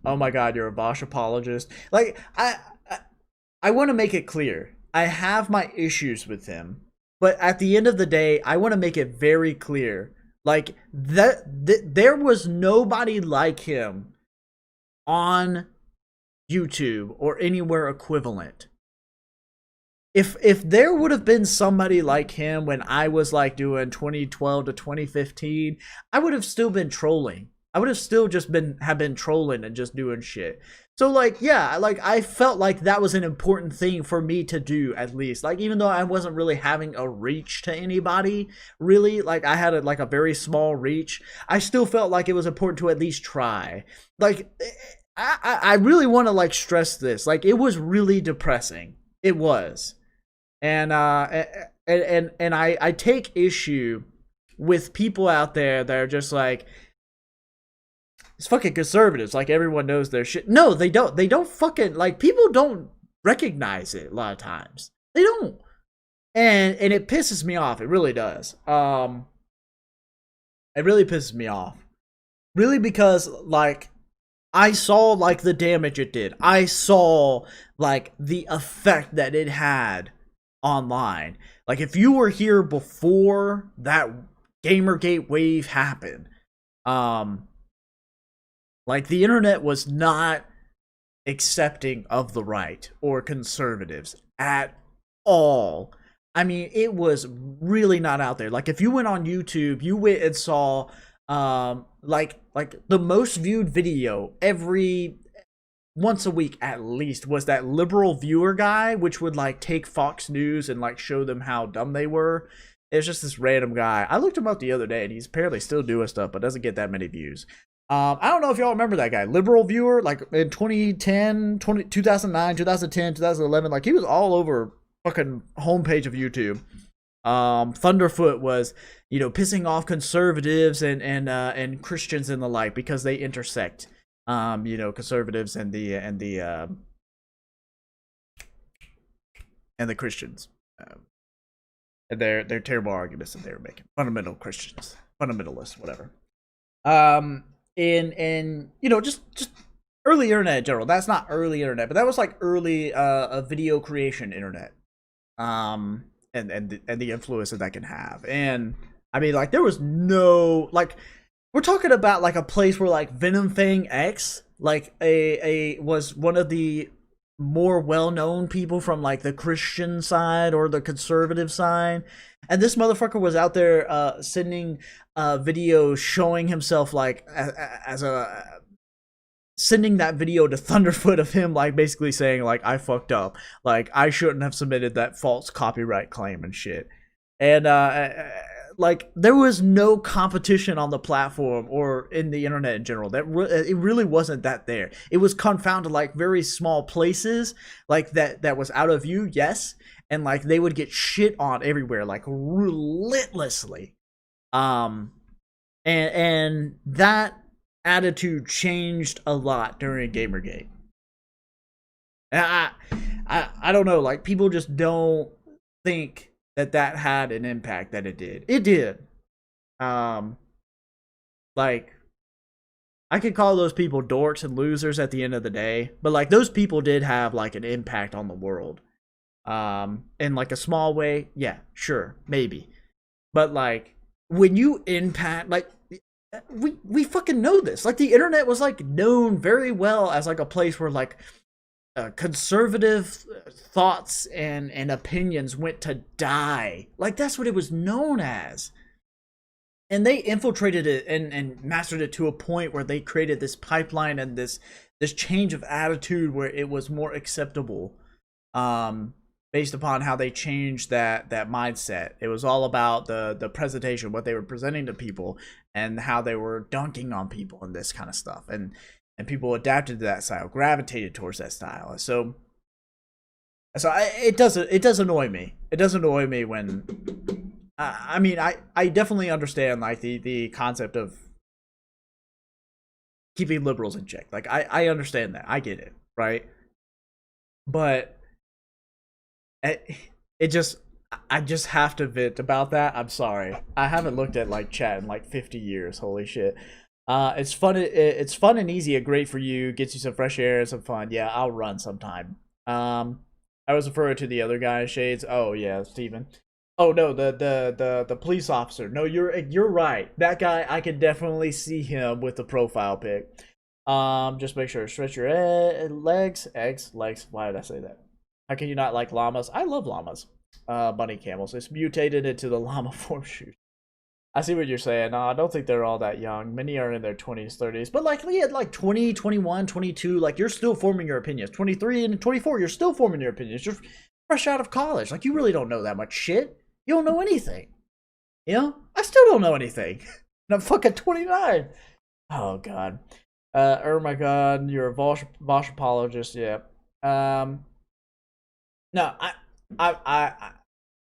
my god, you're a Bosch apologist. Like I want to make it clear, I have my issues with him, but at the end of the day, I want to make it very clear, like that there was nobody like him on YouTube or anywhere equivalent. If there would have been somebody like him when I was like doing 2012 to 2015, I would have still been trolling. I would have still just been trolling and just doing shit. So like, yeah, like I felt like that was an important thing for me to do, at least. Like even though I wasn't really having a reach to anybody, really, like I had a very small reach, I still felt like it was important to at least try. Like I really want to like stress this. Like, it was really depressing. It was. And I take issue with people out there that are just like, it's fucking conservatives. Like, everyone knows their shit. No, they don't. They don't fucking, like, people don't recognize it a lot of times. They don't. And it pisses me off. It really does. It really pisses me off. Really, because, like, I saw, like, the damage it did. I saw, like, the effect that it had online. Like, if you were here before that Gamergate wave happened, like, the internet was not accepting of the right or conservatives at all. I mean, it was really not out there. Like, if you went on YouTube, you went and saw like the most viewed video every once a week at least was that liberal viewer guy, which would like take Fox News and like show them how dumb they were. It's just this random guy. I looked him up the other day, and he's apparently still doing stuff, but doesn't get that many views. I don't know if y'all remember that guy, liberal viewer, like in 2010, 2009, 2010, 2011. Like, he was all over fucking homepage of YouTube. Thunderfoot was, you know, pissing off conservatives and Christians and the like because they intersect. You know, conservatives and the Christians. And their terrible arguments that they were making. Fundamental Christians, fundamentalists, whatever. And you know, just early internet in general. That's not early internet, but that was like early video creation internet. And the influence that can have. And I mean, like, there was no, like, we're talking about like a place where like Venom Fang X, like was one of the more well-known people from like the Christian side or the conservative side, and this motherfucker was out there sending videos showing himself like sending that video to Thunderfoot of him like basically saying like, I fucked up, like I shouldn't have submitted that false copyright claim and shit. And like, there was no competition on the platform or in the internet in general. That it really wasn't that there. It was confounded like very small places like that was out of view, yes, and like they would get shit on everywhere like relentlessly. And that attitude changed a lot during Gamergate. And I don't know, like, people just don't think that had an impact that it did. It did. Like, I could call those people dorks and losers at the end of the day, but like, those people did have like an impact on the world. In like a small way, yeah, sure, maybe. But like, when you impact, like, we fucking know this. Like, the internet was like known very well as like a place where like conservative thoughts and opinions went to die. Like, that's what it was known as. And they infiltrated it and mastered it to a point where they created this pipeline and this change of attitude where it was more acceptable, based upon how they changed that mindset. It was all about the presentation, what they were presenting to people, and how they were dunking on people and this kind of stuff. And people adapted to that style, gravitated towards that style. So it does annoy me. It does annoy me when, I mean, I definitely understand like the concept of keeping liberals in check. Like, I understand that. I get it, right? But I just have to vent about that. I'm sorry. I haven't looked at like chat in like 50 years. Holy shit. It's fun. It's fun and easy. Great for you. Gets you some fresh air and some fun. Yeah, I'll run sometime. I was referring to the other guy, Shades. Oh yeah, Steven. Oh no, the police officer. No, you're right. That guy, I could definitely see him with the profile pic. Just make sure to stretch your legs. Legs. Why did I say that? How can you not like llamas? I love llamas. Bunny camels. It's mutated into the llama form shoot. I see what you're saying. No, I don't think they're all that young. Many are in their 20s, 30s. But like, we had like 20, 21, 22. Like, you're still forming your opinions. 23 and 24, you're still forming your opinions. You're fresh out of college. Like, you really don't know that much shit. You don't know anything. You know? I still don't know anything. And I'm fucking 29. Oh, God. Oh my god, you're a Vosh apologist. Yeah. No,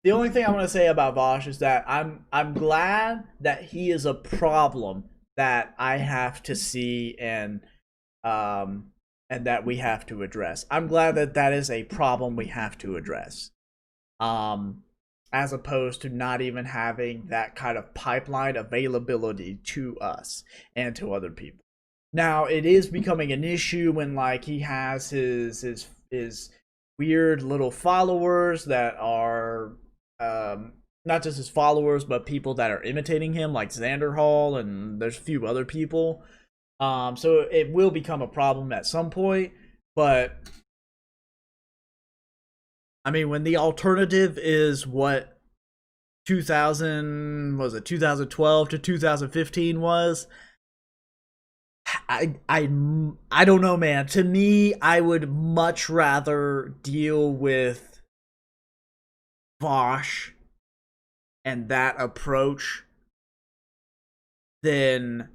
the only thing I want to say about Vosh is that I'm glad that he is a problem that I have to see and that we have to address. I'm glad that that is a problem we have to address. As opposed to not even having that kind of pipeline availability to us and to other people. Now it is becoming an issue when like he has his weird little followers that are not just his followers but people that are imitating him, like Xander Hall, and there's a few other people. So it will become a problem at some point, but I mean, when the alternative is what 2012 to 2015 was, I don't know, man. To me, I would much rather deal with Vosh and that approach than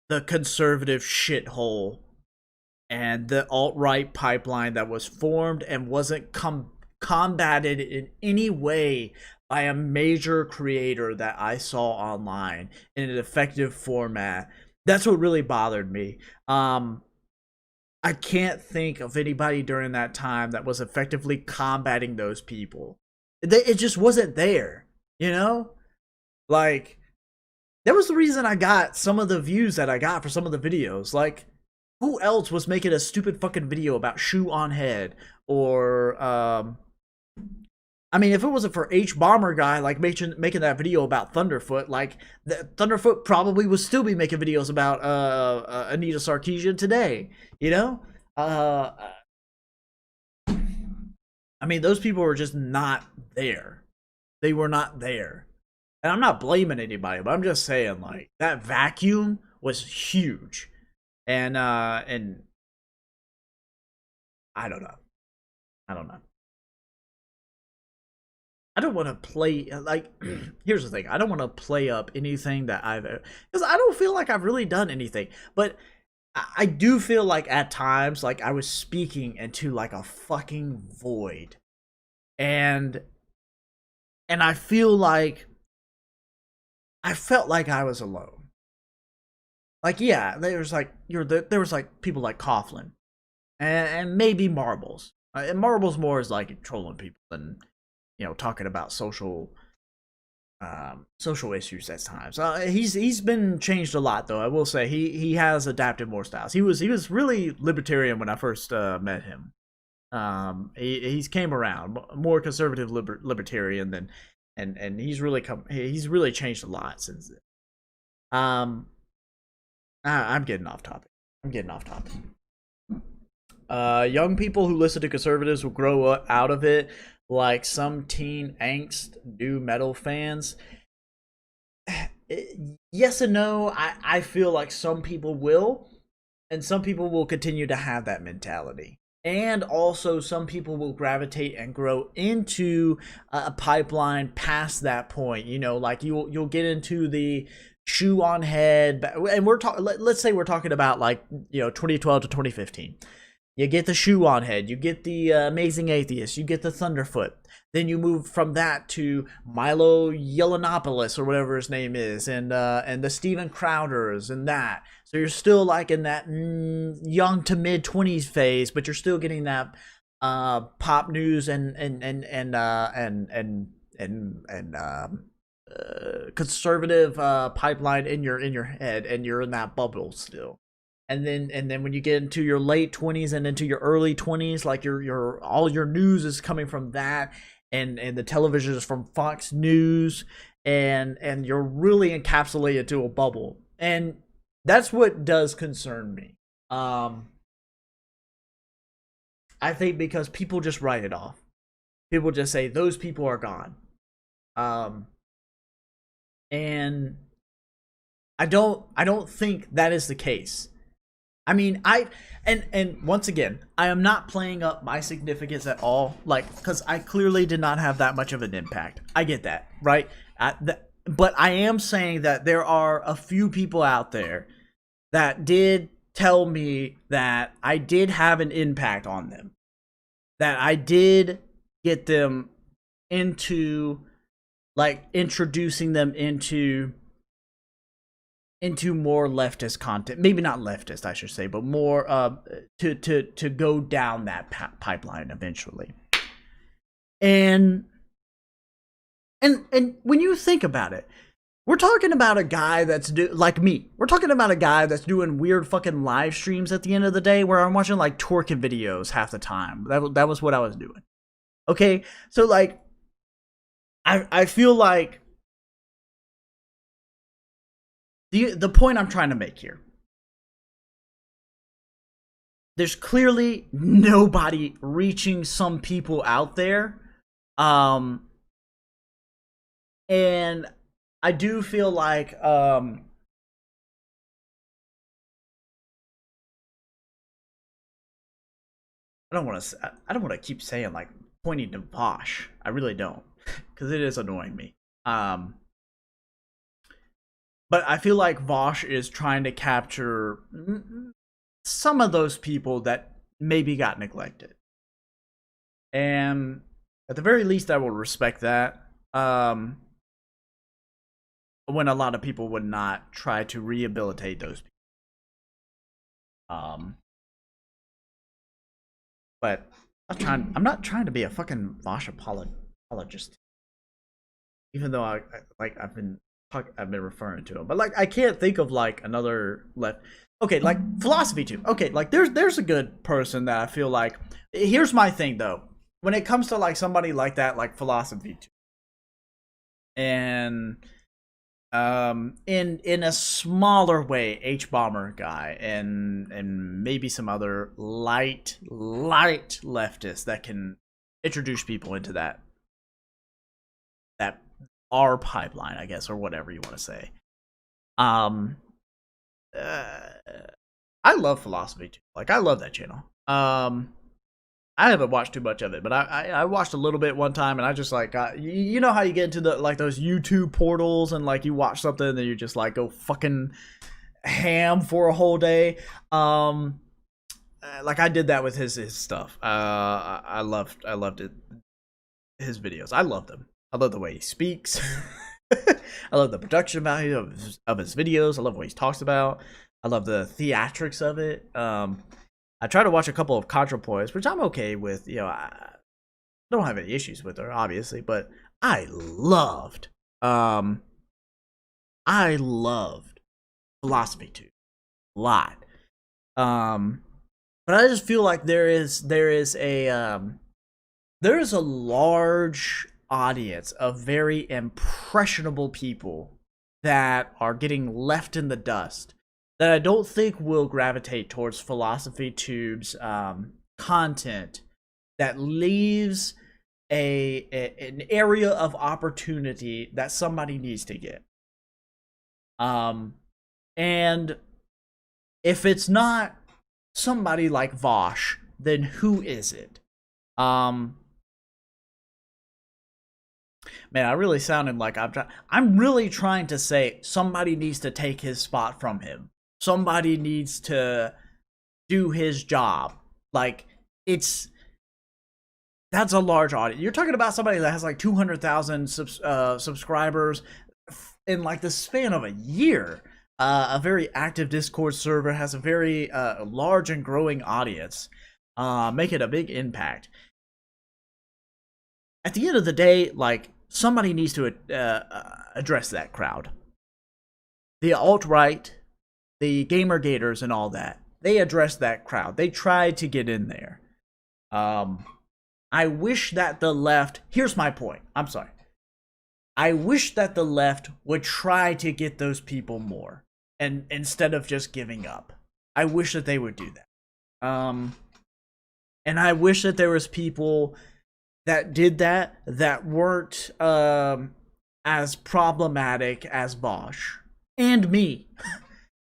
the conservative shithole and the alt-right pipeline that was formed and wasn't combated in any way by a major creator that I saw online in an effective format. That's what really bothered me. I can't think of anybody during that time that was effectively combating those people. It just wasn't there, you know? Like, that was the reason I got some of the views that I got for some of the videos. Like, who else was making a stupid fucking video about shoe on head? Or, I mean, if it wasn't for H Bomber guy like making that video about Thunderfoot, like Thunderfoot probably would still be making videos about Anita Sarkeesian today, you know? I mean, those people were just not there. They were not there. And I'm not blaming anybody, but I'm just saying, like, that vacuum was huge. And I don't know. I don't want to play, like, here's the thing. I don't want to play up anything that because I don't feel like I've really done anything. But I do feel like at times, like, I was speaking into, like, a fucking void. And I feel like I felt like I was alone. Like, yeah, there was like people like Coughlin and maybe Marbles. And Marbles more is like trolling people than, you know, talking about social issues at times. He's been changed a lot, though. I will say he has adapted more styles. He was really libertarian when I first met him. He's came around, more conservative libertarian than, and he's really changed a lot since then. I'm getting off topic. Young people who listen to conservatives will grow out of it like some teen angst new metal fans. Yes and no. I feel like some people will, and some people will continue to have that mentality. And also some people will gravitate and grow into a pipeline past that point. You know, like you'll get into the shoe on head, and let's say we're talking about, like, you know, 2012 to 2015. You get the shoe on head, you get the Amazing Atheist, you get the Thunderfoot. Then you move from that to Milo Yiannopoulos or whatever his name is, and the Steven Crowders and that. So you're still like in that young to mid 20s phase, but you're still getting that pop news and conservative pipeline in your head, and you're in that bubble still. And then when you get into your late 20s and into your early 20s, like your all your news is coming from that, and the television is from Fox News, and you're really encapsulated to a bubble. And that's what does concern me. I think because people just write it off. People just say those people are gone. And I don't think that is the case. I mean, and once again, I am not playing up my significance at all, like, because I clearly did not have that much of an impact. I get that, right? But I am saying that there are a few people out there that did tell me that I did have an impact on them, that I did get them into, like, introducing them into more leftist content. Maybe not leftist, I should say, but more to go down that pipeline eventually. And when you think about it, we're talking about a guy that's like me. We're talking about a guy that's doing weird fucking live streams at the end of the day where I'm watching like twerking videos half the time. That was what I was doing. Okay, so like, I feel like the point I'm trying to make here. There's clearly nobody reaching some people out there. And I do feel like I don't want to keep saying like pointing to Vosh. I really don't, because it is annoying me. But I feel like Vosh is trying to capture some of those people that maybe got neglected. And at the very least, I will respect that. When a lot of people would not try to rehabilitate those people. But I'm not trying to be a fucking Vosh apologist. Even though I've been referring to him, but like I can't think of like another left. Okay, like philosophy too. Okay, like there's a good person that I feel like. Here's my thing though. When it comes to like somebody like that, like philosophy too, and in a smaller way, H Bomber guy and maybe some other light leftists that can introduce people into that R pipeline, I guess, or whatever you want to say. I love philosophy too. Like I love that channel. I haven't watched too much of it, but I watched a little bit one time, and I just like you know how you get into the like those YouTube portals and like you watch something and then you just like go fucking ham for a whole day. Like I did that with his stuff. I loved it. His videos. I love them. I love the way he speaks. I love the production value of his videos. I love what he talks about. I love the theatrics of it. I try to watch a couple of ContraPoints, which I'm okay with. You know, I don't have any issues with her, obviously, but I loved philosophy too, a lot. But I just feel like there is a large audience of very impressionable people that are getting left in the dust that I don't think will gravitate towards philosophy tube's content that leaves an area of opportunity that somebody needs to get. And if it's not somebody like Vosh, then who is it? Man, I really sounded like I'm really trying to say somebody needs to take his spot from him. Somebody needs to do his job. Like, that's a large audience. You're talking about somebody that has like 200,000 subscribers in like the span of a year. A very active Discord server, has a very large and growing audience, making a big impact. At the end of the day, like, somebody needs to address that crowd. The alt-right, the Gamergators and all that, they addressed that crowd. They tried to get in there. I wish that the left... Here's my point. I'm sorry. I wish that the left would try to get those people more, and instead of just giving up. I wish that they would do that. And I wish that there was people that did that weren't as problematic as Bosch and me.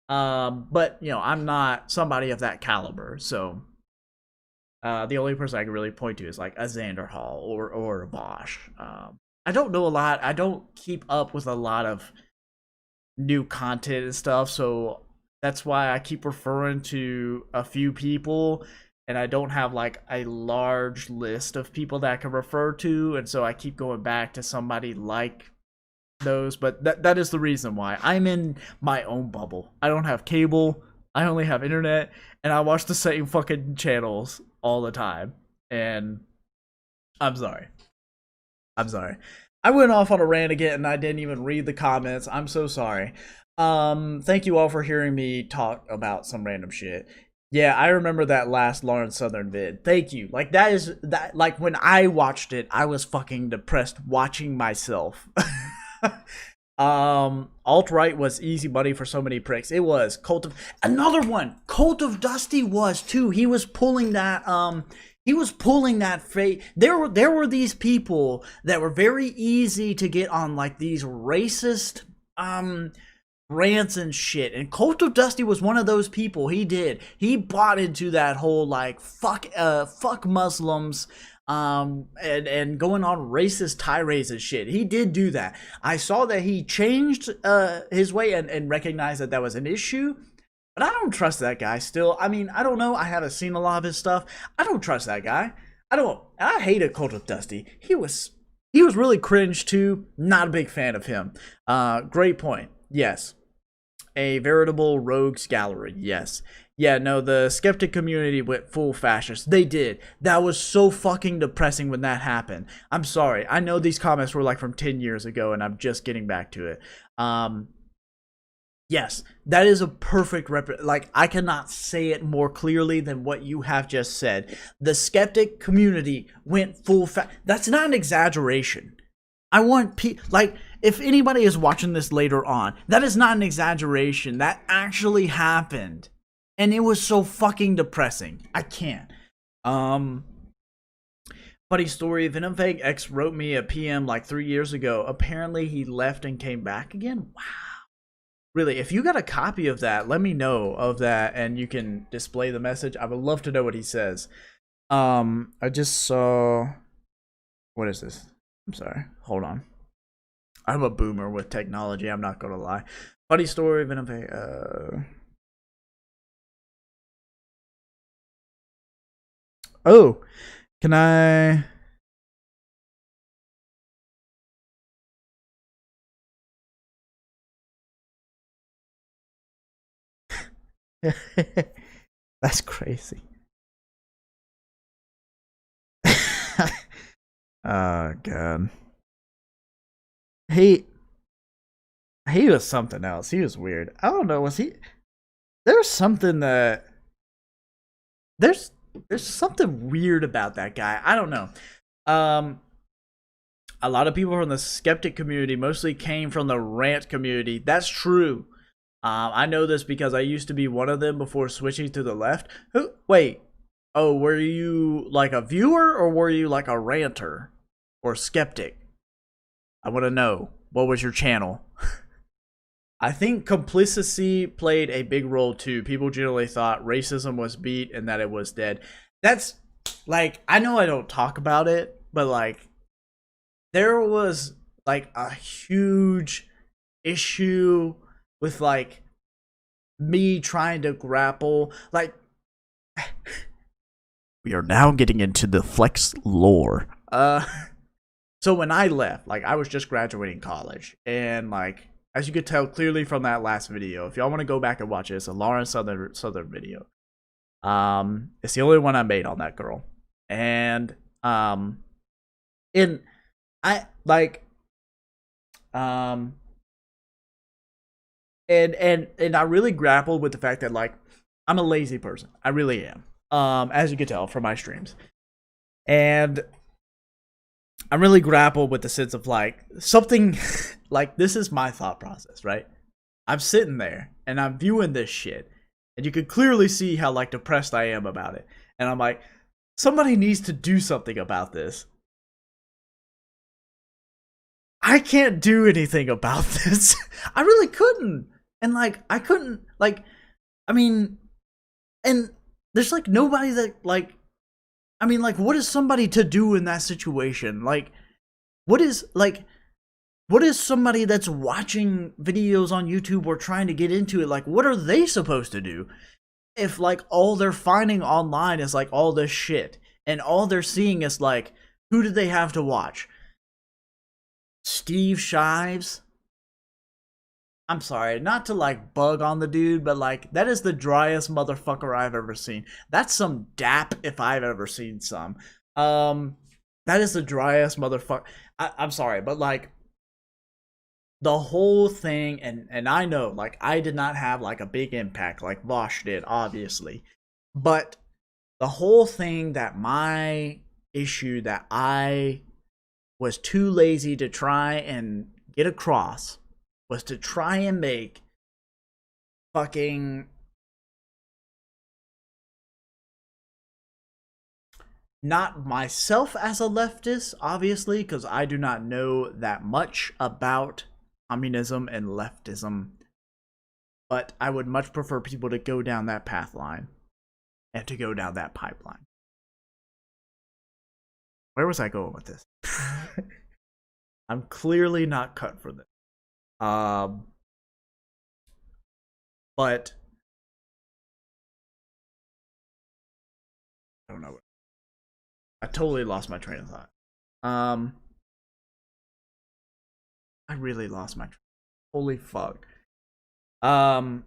But you know, I'm not somebody of that caliber, so the only person I can really point to is like a Xander Hall or a Bosch. I don't know a lot. I don't keep up with a lot of new content and stuff, so That's why I keep referring to a few people, and I don't have like a large list of people that I can refer to, and so I keep going back to somebody like those. But that is the reason why I'm in my own bubble. I don't have cable. I only have internet, and I watch the same fucking channels all the time. And I'm sorry. I went off on a rant again, and I didn't even read the comments. I'm so sorry. Thank you all for hearing me talk about some random shit. Yeah, I remember that last Lawrence Southern vid. Thank you. Like, like, when I watched it, I was fucking depressed watching myself. Alt-right was easy money for so many pricks. It was. Another one! Cult of Dusty was, too. He was pulling that, there were these people that were very easy to get on, like, these racist, rants and shit, and Cult of Dusty was one of those people. He bought into that whole like fuck Muslims and going on racist tirades and shit. He did do that. I saw that he changed his way and recognized that was an issue, but I don't trust that guy still. I mean, I don't know, I haven't seen a lot of his stuff. I don't trust that guy. I hated Cult of Dusty. He was really cringe too. Not a big fan of him. Great point. Yes. A veritable rogues gallery. Yes. Yeah, no, the skeptic community went full fascist. They did. That was so fucking depressing when that happened. I'm sorry. I know these comments were like from 10 years ago and I'm just getting back to it. Yes, that is a perfect like, I cannot say it more clearly than what you have just said. The skeptic community went full that's not an exaggeration. I want like, if anybody is watching this later on, that is not an exaggeration. That actually happened. And it was so fucking depressing. I can't. Funny story, Venomfake X wrote me a PM like 3 years ago. Apparently he left and came back again. Wow. Really, if you got a copy of that, let me know of that and you can display the message. I would love to know what he says. I just saw, what is this? I'm sorry. Hold on. I'm a boomer with technology. I'm not gonna lie. Funny story. Oh, can I? That's crazy. Oh god. He was something else. He was weird. I don't know, was he? There's something that there's something weird about that guy. I don't know. A lot of people from the skeptic community mostly came from the rant community. That's true. I know this because I used to be one of them before switching to the left. Wait. Oh, were you like a viewer or were you like a ranter or skeptic? I want to know. What was your channel? I think complicity played a big role too. People generally thought racism was beat and that it was dead. That's like, I know I don't talk about it, but like, there was like a huge issue with like me trying to grapple. Like, we are now getting into the Flex lore. So when I left, like, I was just graduating college, and like, as you could tell clearly from that last video, if y'all want to go back and watch it, it's a Lawrence Southern video. It's the only one I made on that girl, and and I really grappled with the fact that like, I'm a lazy person. I really am. As you could tell from my streams, and I really grappled with the sense of like something like, this is my thought process, right? I'm sitting there and I'm viewing this shit, and you can clearly see how like depressed I am about it. And I'm like, somebody needs to do something about this. I can't do anything about this. I really couldn't. And like, I couldn't, like, I mean, and there's like nobody that like, I mean, like, what is somebody to do in that situation? Like, what is, like, what is somebody that's watching videos on YouTube or trying to get into it, like, what are they supposed to do? If, like, all they're finding online is, like, all this shit, and all they're seeing is, like, who do they have to watch? Steve Shives? I'm sorry, not to, like, bug on the dude, but, like, that is the driest motherfucker I've ever seen. That's some dap if I've ever seen some. That is the driest motherfucker. I'm sorry, but, like, the whole thing, and I know, like, I did not have, like, a big impact like Vosh did, obviously. But the whole thing that my issue that I was too lazy to try and get across was to try and make fucking not myself as a leftist, obviously, because I do not know that much about communism and leftism, but I would much prefer people to go down that path line and to go down that pipeline. Where was I going with this? I'm clearly not cut for this. But I don't know. I totally lost my train of thought. I really lost my train. Holy fuck. Yeah.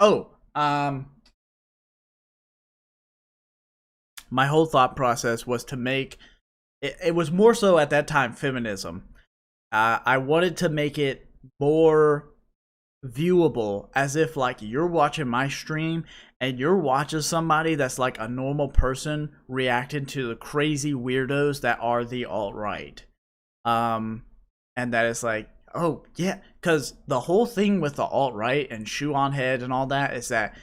Oh, my whole thought process was to make it was more so at that time feminism. I wanted to make it more viewable, as if like you're watching my stream and you're watching somebody that's like a normal person reacting to the crazy weirdos that are the alt-right. And that is like, oh yeah, because the whole thing with the alt-right and shoe on head and all that is that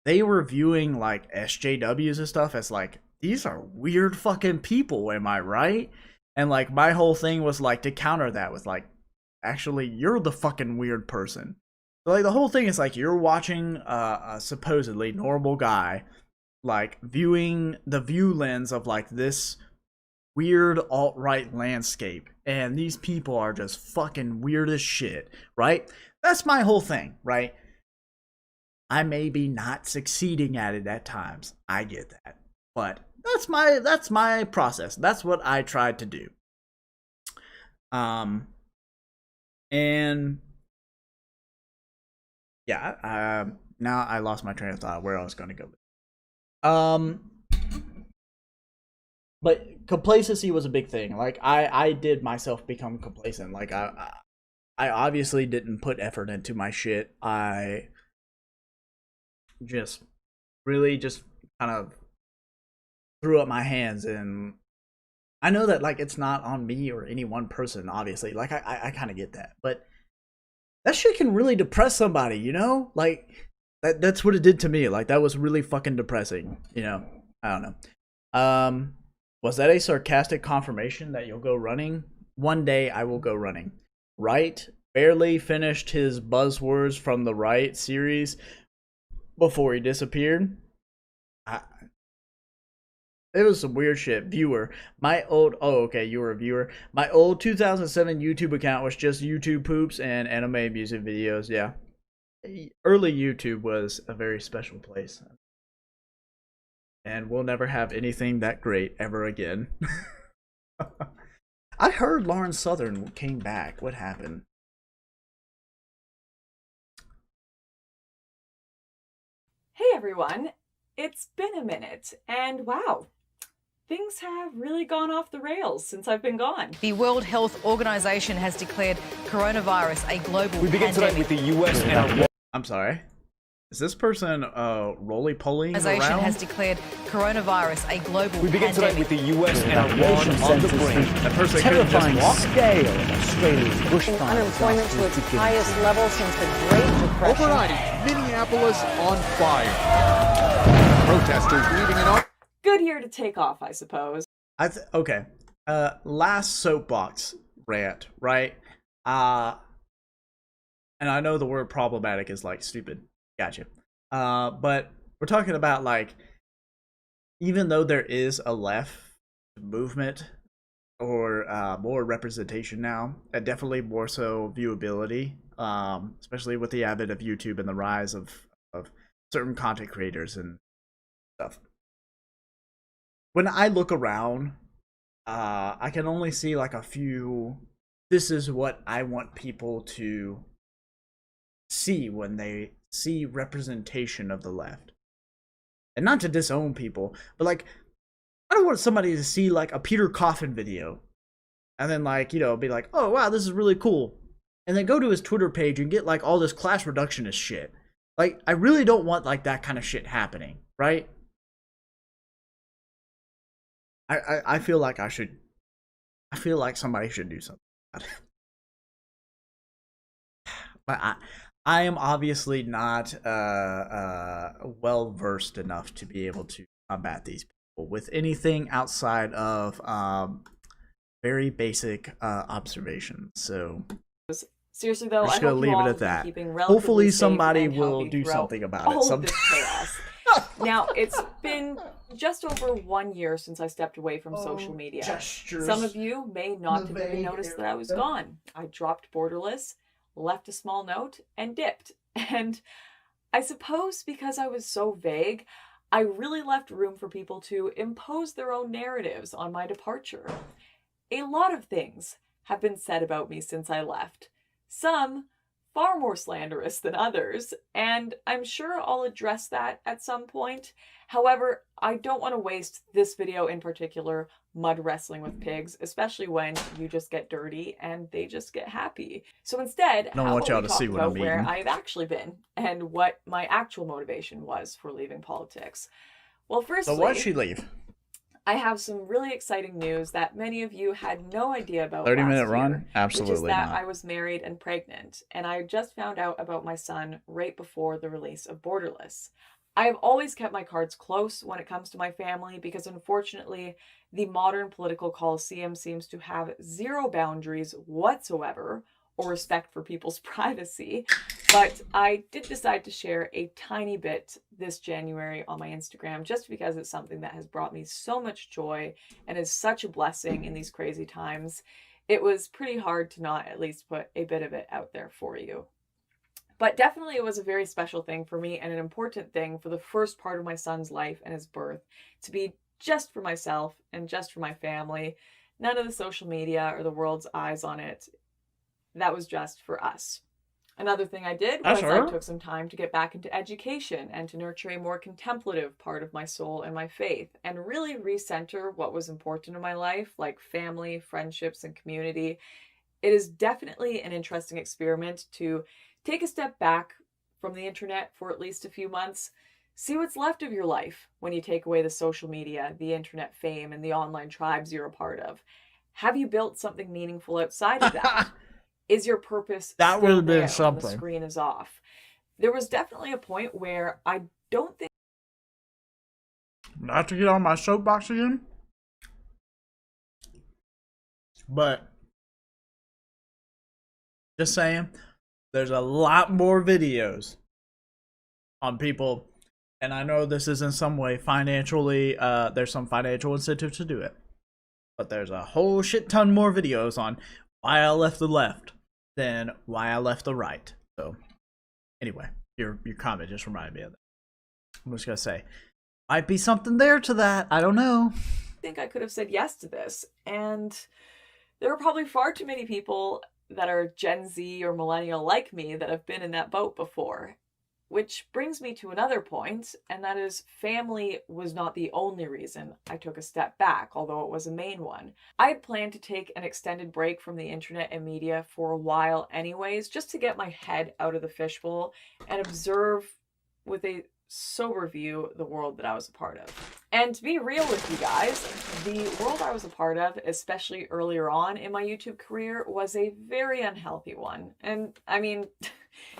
they were viewing like SJWs and stuff as like, these are weird fucking people, am I right? And like my whole thing was like to counter that with like, actually you're the fucking weird person. So like the whole thing is like you're watching a supposedly normal guy like viewing the view lens of like this weird alt-right landscape, and these people are just fucking weird as shit, right? That's my whole thing, right? I may be not succeeding at it at times. I get that. But that's my process. That's what I tried to do. And yeah, now I lost my train of thought where I was going to go. But complacency was a big thing. Like I did myself become complacent. Like I obviously didn't put effort into my shit. I just really just kind of threw up my hands, and I know that like it's not on me or any one person, obviously. Like I kind of get that, but that shit can really depress somebody, you know? Like that's what it did to me. Like that was really fucking depressing, you know? I don't know. Was that a sarcastic confirmation that you'll go running? One day I will go running. Right? Barely finished his buzzwords from the Right series before he disappeared. It was some weird shit. Viewer. Oh, okay, you were a viewer. My old 2007 YouTube account was just YouTube poops and anime music videos, yeah. Early YouTube was a very special place. And we'll never have anything that great ever again. I heard Lauren Southern came back. What happened? Hey everyone, it's been a minute, and wow, things have really gone off the rails since I've been gone. The World Health Organization has declared coronavirus a global We begin pandemic. tonight with the U.S. and I'm sorry. Is this person roly-polying Organization around? has declared coronavirus a global We begin tonight pandemic. with the U.S. and Iran on the brink. That person couldn't terrifying just walk? scale of Australia's bushfire Unemployment to its disasters highest begins. level since the Great Depression. Overnight, Minneapolis on fire. Protesters leaving an Good year to take off, I suppose. Okay. Last soapbox rant, right? And I know the word problematic is like stupid. Gotcha. But we're talking about like, even though there is a left movement or more representation now, and definitely more so viewability, especially with the advent of YouTube and the rise of certain content creators and stuff. When I look around, I can only see like a few. This is what I want people to see when they see representation of the left. And not to disown people, but like, I don't want somebody to see like a Peter Coffin video and then like, you know, be like, oh wow, this is really cool. And then go to his Twitter page and get like all this class reductionist shit. Like, I really don't want like that kind of shit happening, right? I feel like I feel like somebody should do something about it. But I am obviously not well versed enough to be able to combat these people with anything outside of very basic observations. So seriously though, I'm just I gonna hope leave you all it have at been that. keeping relatively Hopefully safe somebody and will healthy do throughout something about it all of this sometime. chaos. Now, it's been just over 1 year since I stepped away from social media. gestures. Some of you may not have even noticed that I was gone. I dropped Borderless, left a small note, and dipped. And I suppose because I was so vague, I really left room for people to impose their own narratives on my departure. A lot of things have been said about me since I left. Some far more slanderous than others, and I'm sure I'll address that at some point. However, I don't want to waste this video in particular mud wrestling with pigs, especially when you just get dirty and they just get happy. So instead, I don't want y'all to see what I'm where eating. I've actually been and what my actual motivation was for leaving politics. Well, firstly, So why'd she leave? I have some really exciting news that many of you had no idea about 30-minute last run? year, Absolutely which is that not. I was married and pregnant, and I just found out about my son right before the release of Borderless. I have always kept my cards close when it comes to my family because unfortunately, the modern political coliseum seems to have zero boundaries whatsoever or respect for people's privacy. But I did decide to share a tiny bit this January on my Instagram just because it's something that has brought me so much joy and is such a blessing in these crazy times. It was pretty hard to not at least put a bit of it out there for you. But definitely it was a very special thing for me and an important thing for the first part of my son's life and his birth to be just for myself and just for my family. None of the social media or the world's eyes on it. That was just for us. Another thing I did was I took some time to get back into education and to nurture a more contemplative part of my soul and my faith and really recenter what was important in my life, like family, friendships, and community. It is definitely an interesting experiment to take a step back from the internet for at least a few months. See what's left of your life when you take away the social media, the internet fame, and the online tribes you're a part of. Have you built something meaningful outside of that? Is your purpose That would have been when something. the screen is off? There was definitely a point where I don't think. Not to get on my soapbox again, but just saying, there's a lot more videos on people, and I know this is in some way financially, there's some financial incentive to do it, but there's a whole shit ton more videos on why I left the left than why I left the right. So anyway, your comment just reminded me of that. I'm just gonna say, might be something there to that. I don't know. I think I could have said yes to this, and there are probably far too many people that are Gen Z or millennial like me that have been in that boat before. Which brings me to another point, and that is family was not the only reason I took a step back, although it was a main one. I had planned to take an extended break from the internet and media for a while anyways, just to get my head out of the fishbowl and observe with a sober view the world that I was a part of. And to be real with you guys, the world I was a part of, especially earlier on in my YouTube career, was a very unhealthy one. And I mean,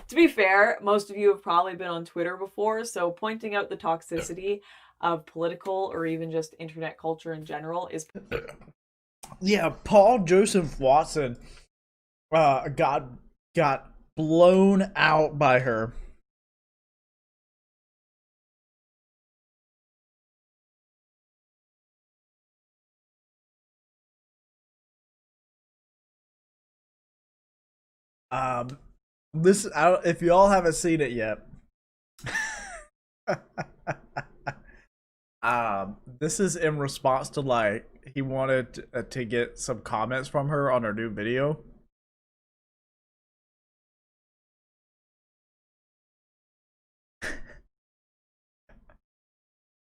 to be fair, most of you have probably been on Twitter before, so pointing out the toxicity of political or even just internet culture in general is... Yeah, Paul Joseph Watson got blown out by her. This if y'all haven't seen it yet, this is in response to like he wanted to get some comments from her on her new video.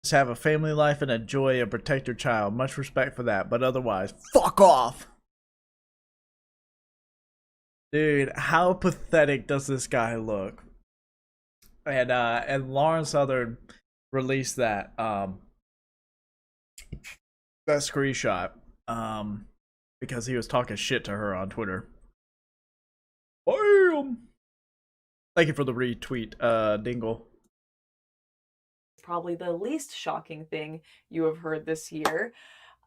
Just have a family life and enjoy and protect your child. Much respect for that, but otherwise, fuck off. Dude, how pathetic does this guy look? And Lauren Southern released that that screenshot because he was talking shit to her on Twitter. Bam! Thank you for the retweet, Dingle. Probably the least shocking thing you have heard this year.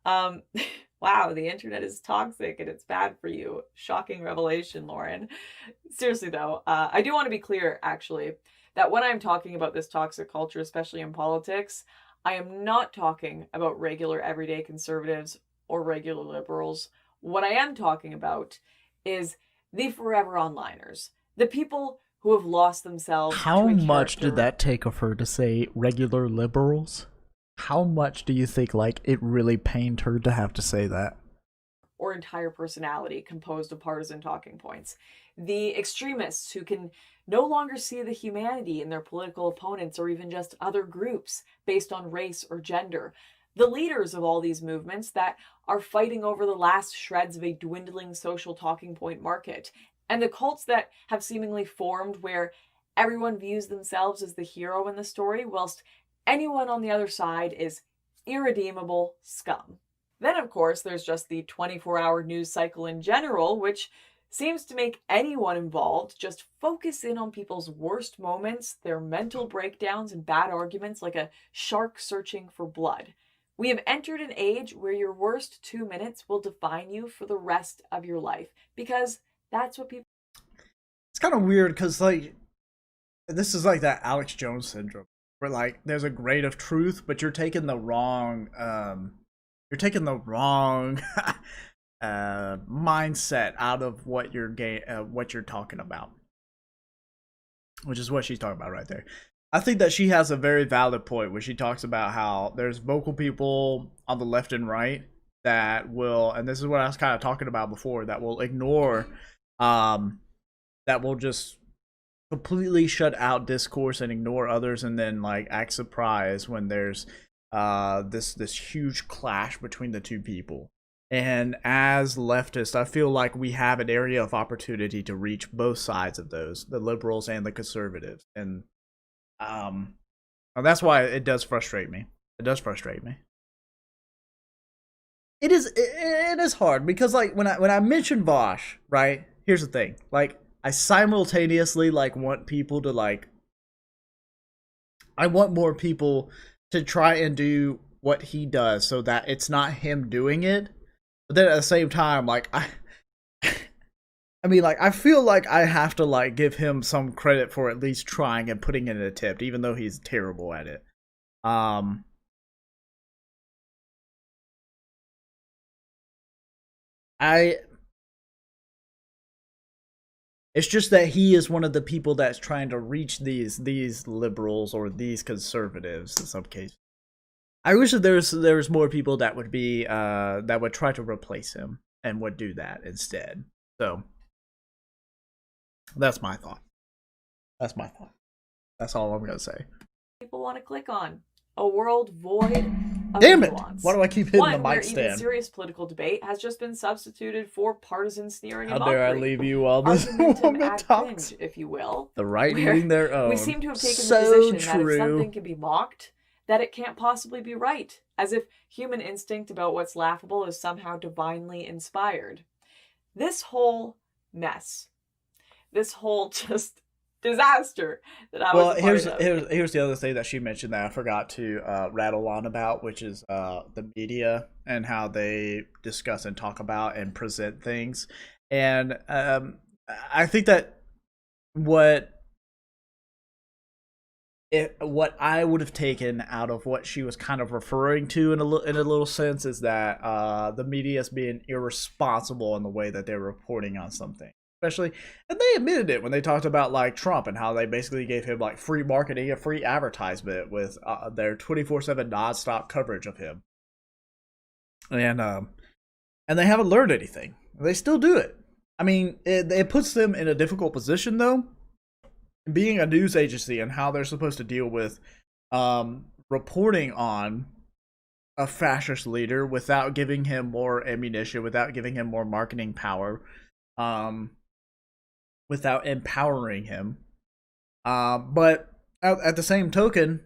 Wow, the internet is toxic and it's bad for you. Shocking revelation, Lauren. Seriously though, I do want to be clear actually that when I'm talking about this toxic culture, especially in politics, I am not talking about regular everyday conservatives or regular liberals. What I am talking about is the forever onliners, the people who have lost themselves. How much did that take of her to say regular liberals? How much do you think like it really pained her to have to say that? Or entire personality composed of partisan talking points. The extremists who can no longer see the humanity in their political opponents or even just other groups based on race or gender. The leaders of all these movements that are fighting over the last shreds of a dwindling social talking point market. And the cults that have seemingly formed where everyone views themselves as the hero in the story, whilst anyone on the other side is irredeemable scum. Then, of course, there's just the 24-hour news cycle in general, which seems to make anyone involved just focus in on people's worst moments, their mental breakdowns and bad arguments like a shark searching for blood. We have entered an age where your worst 2 minutes will define you for the rest of your life, because that's what people... It's kind of weird because, like, this is like that Alex Jones syndrome, where, like, there's a grade of truth, but you're taking the wrong, mindset out of what you're talking about, which is what she's talking about right there. I think that she has a very valid point where she talks about how there's vocal people on the left and right that will, and this is what I was kind of talking about before, that will ignore, that will just completely shut out discourse and ignore others, and then like act surprised when there's this huge clash between the two people. And as leftists, I feel like we have an area of opportunity to reach both sides of those, the liberals and the conservatives. And that's why it does frustrate me. It does frustrate me. It is hard because, like, when I mention Vosh, right? Here's the thing. Like, I simultaneously like want people to like, I want more people to try and do what he does so that it's not him doing it. But then at the same time, like, I mean, like, I feel like I have to, like, give him some credit for at least trying and putting in an attempt, even though he's terrible at it. It's just that he is one of the people that's trying to reach these liberals or these conservatives in some cases. I wish that there was more people that would be that would try to replace him and would do that instead. So that's my thought. That's my thought. That's all I'm gonna say. People want to click on a world void of Damn it! nuance. Why do I keep hitting One the mic where stand? even serious political debate has just been substituted for partisan sneering and How mockery. dare I leave you while this Argumentum woman ad talks? cringe, if you will. The right where wing their own. We seem to have taken So the position that if true. something can be mocked, that it can't possibly be right, as if human instinct about what's laughable is somehow divinely inspired. This whole mess, this whole just disaster that I was a part of. Here's the other thing that she mentioned that I forgot to rattle on about, which is the media and how they discuss and talk about and present things. And I think that what I would have taken out of what she was kind of referring to in a little sense is that the media is being irresponsible in the way that they're reporting on something. especially, and they admitted it when they talked about like Trump and how they basically gave him like free marketing, a free advertisement with their 24/7 nonstop coverage of him, and they haven't learned anything. They still do it. I mean, it puts them in a difficult position though, being a news agency and how they're supposed to deal with reporting on a fascist leader without giving him more ammunition, without giving him more marketing power, without empowering him. But at the same token,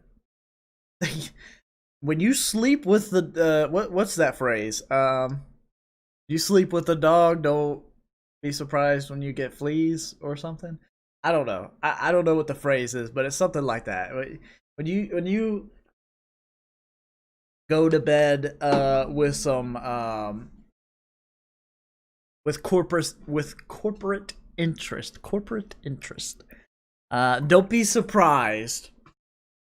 when you sleep with the what's that phrase? You sleep with the dog, don't be surprised when you get fleas or something. I don't know. I don't know what the phrase is, but it's something like that. When you go to bed with some with corporate interest, don't be surprised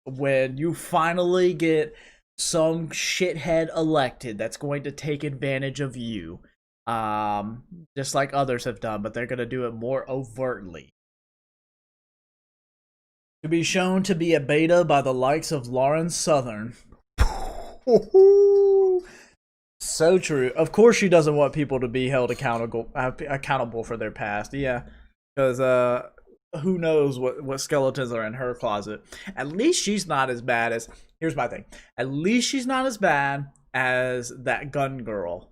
when you finally get some shithead elected that's going to take advantage of you, just like others have done, but they're going to do it more overtly. To be shown to be a beta by the likes of Lauren Southern. So true. Of course she doesn't want people to be held accountable for their past. Yeah, because who knows what skeletons are in her closet. At least she's not as bad as... Here's my thing. At least she's not as bad as that gun girl.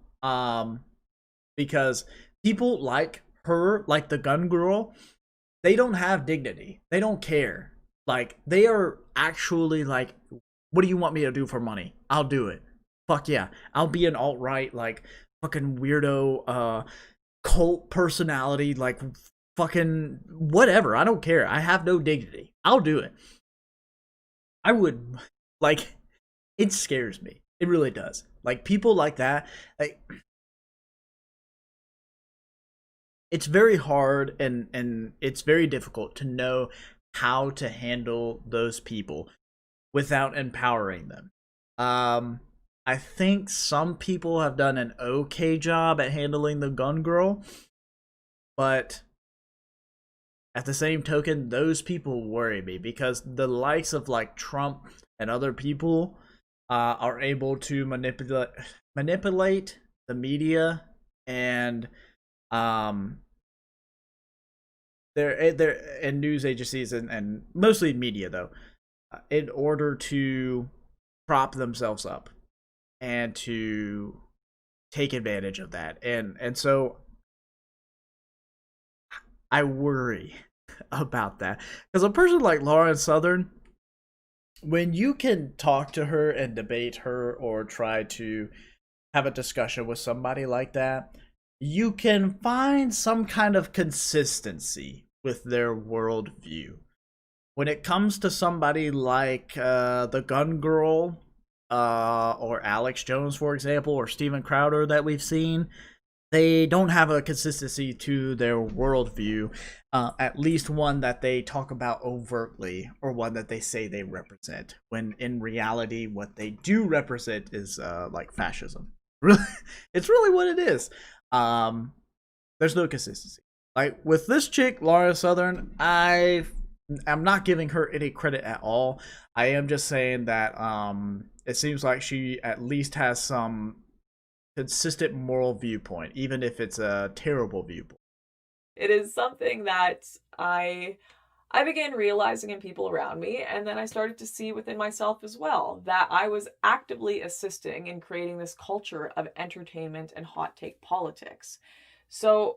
Because people like her, like the gun girl, they don't have dignity. They don't care. Like, they are actually like, what do you want me to do for money? I'll do it. Fuck yeah. I'll be an alt-right, like, fucking weirdo, cult personality, like, fucking whatever. I don't care. I have no dignity. I'll do it. I would, like, it scares me. It really does. Like, people like that, like, it's very hard and it's very difficult to know how to handle those people without empowering them. I think some people have done an okay job at handling the gun girl, but at the same token, those people worry me because the likes of like Trump and other people are able to manipulate the media and they're in news agencies and mostly media though, in order to prop themselves up and to take advantage of that, and so I worry about that because a person like Lauren Southern, when you can talk to her and debate her or try to have a discussion with somebody like that, you can find some kind of consistency with their worldview. When it comes to somebody like the gun girl or Alex Jones, for example, or Steven Crowder that we've seen, they don't have a consistency to their worldview, at least one that they talk about overtly or one that they say they represent, when in reality what they do represent is like fascism. Really, it's really what it is. There's no consistency. Like with this chick, Laura Southern, I'm not giving her any credit at all. I am just saying that it seems like she at least has some consistent moral viewpoint, even if it's a terrible viewpoint. It is something that I began realizing in people around me, and then I started to see within myself as well, that I was actively assisting in creating this culture of entertainment and hot take politics. So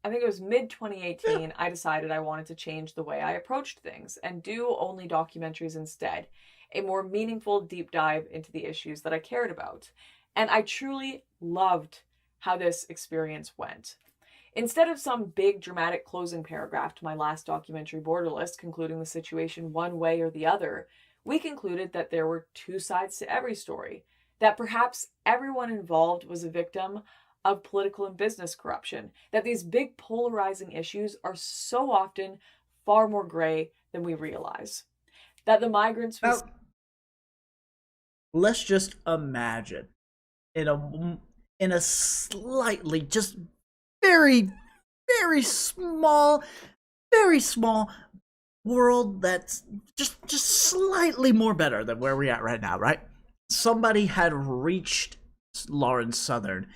I think it was mid-2018, I decided I wanted to change the way I approached things and do only documentaries instead, a more meaningful deep dive into the issues that I cared about. And I truly loved how this experience went. Instead of some big dramatic closing paragraph to my last documentary, Borderless, concluding the situation one way or the other, we concluded that there were two sides to every story, that perhaps everyone involved was a victim of political and business corruption, that these big polarizing issues are so often far more gray than we realize, that the migrants... Let's just imagine in a slightly, just very, very small, very small world that's just slightly more better than where we're at right now, right? Somebody had reached Lauren Southern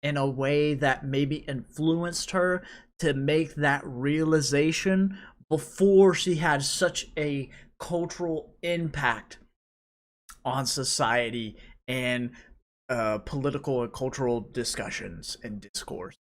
in a way that maybe influenced her to make that realization before she had such a cultural impact on society and political and cultural discussions and discourse.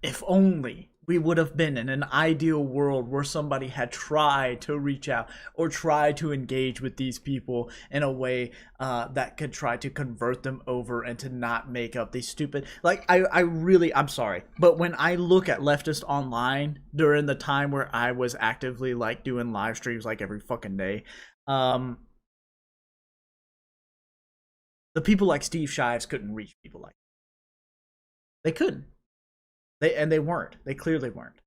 If only we would have been in an ideal world where somebody had tried to reach out or try to engage with these people in a way that could try to convert them over and to not make up these stupid, like, I'm sorry, but when I look at leftist online during the time where I was actively like doing live streams like every fucking day, the people like Steve Shives couldn't reach people like that. They couldn't. They weren't. They clearly weren't.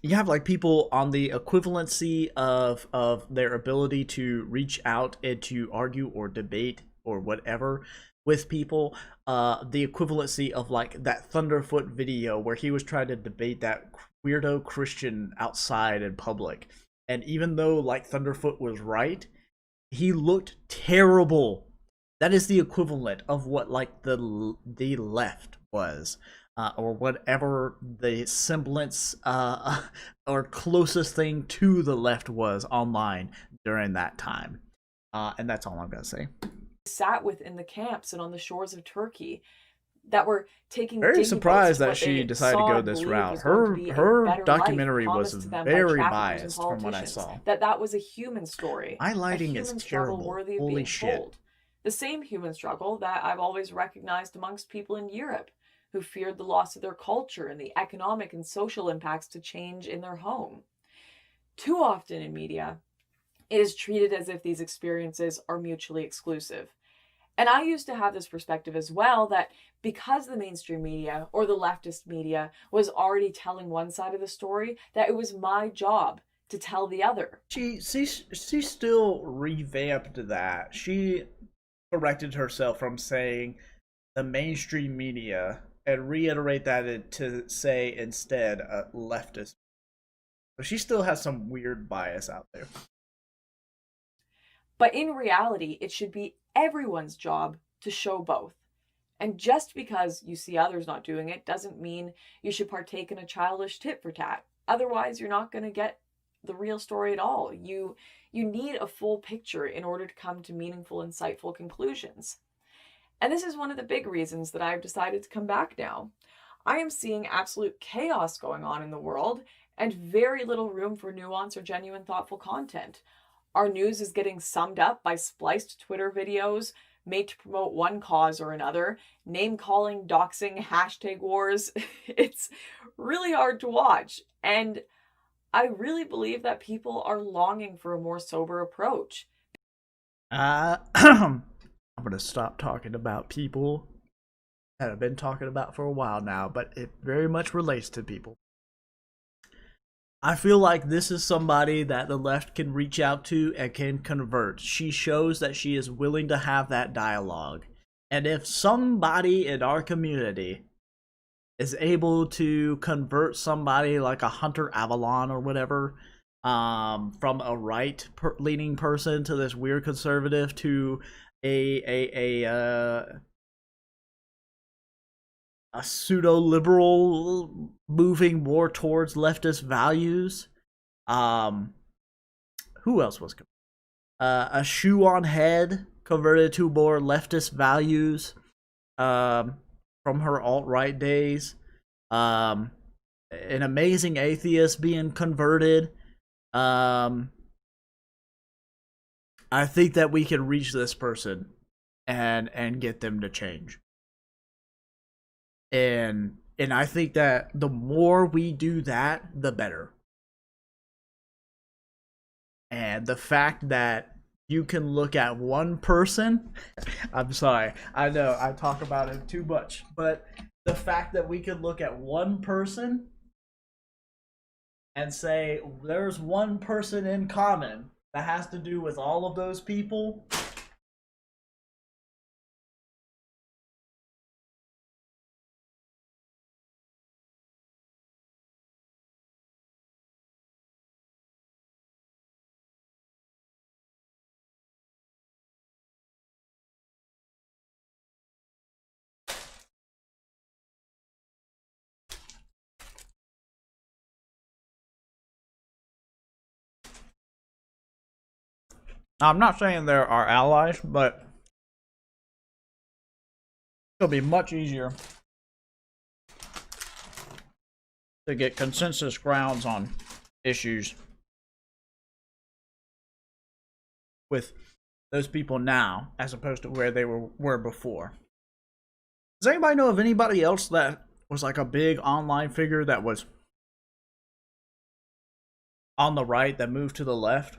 You have like people on the equivalency of their ability to reach out and to argue or debate or whatever with people. The equivalency of like that Thunderfoot video where he was trying to debate that weirdo Christian outside in public. And even though like Thunderfoot was right, he looked terrible. That is the equivalent of what like the left was, or whatever the semblance or closest thing to the left was online during that time. And that's all I'm gonna say. Sat with in the camps and on the shores of Turkey that were taking very surprised that she decided to go this route. Her documentary was very biased from what I saw. That was a human story. Highlighting is terrible. Holy shit. Told. The same human struggle that I've always recognized amongst people in Europe who feared the loss of their culture and the economic and social impacts to change in their home. Too often in media, it is treated as if these experiences are mutually exclusive. And I used to have this perspective as well, that because the mainstream media or the leftist media was already telling one side of the story, that it was my job to tell the other. She still revamped that. She corrected herself from saying the mainstream media and reiterate that to say instead a leftist. So she still has some weird bias out there. But in reality, it should be everyone's job to show both. And just because you see others not doing it doesn't mean you should partake in a childish tit for tat. Otherwise, you're not going to get the real story at all. You need a full picture in order to come to meaningful, insightful conclusions. And this is one of the big reasons that I've decided to come back now. I am seeing absolute chaos going on in the world and very little room for nuance or genuine, thoughtful content. Our news is getting summed up by spliced Twitter videos made to promote one cause or another, name-calling, doxing, hashtag wars. It's really hard to watch. And I really believe that people are longing for a more sober approach. I'm going to stop talking about people that I've been talking about for a while now, but it very much relates to people. I feel like this is somebody that the left can reach out to and can convert. She shows that she is willing to have that dialogue. And if somebody in our community is able to convert somebody like a Hunter Avalon or whatever, from a right-leaning person to this weird conservative to a pseudo-liberal moving more towards leftist values. Who else was a shoe on head converted to more leftist values from her alt-right days. An amazing atheist being converted. I think that we can reach this person and get them to change. And I think that the more we do that, the better. And the fact that you can look at one person, I'm sorry, I know I talk about it too much, but the fact that we can look at one person and say there's one person in common that has to do with all of those people, I'm not saying they're our allies, but it'll be much easier to get consensus grounds on issues with those people now as opposed to where they were before. Does anybody know of anybody else that was like a big online figure that was on the right that moved to the left?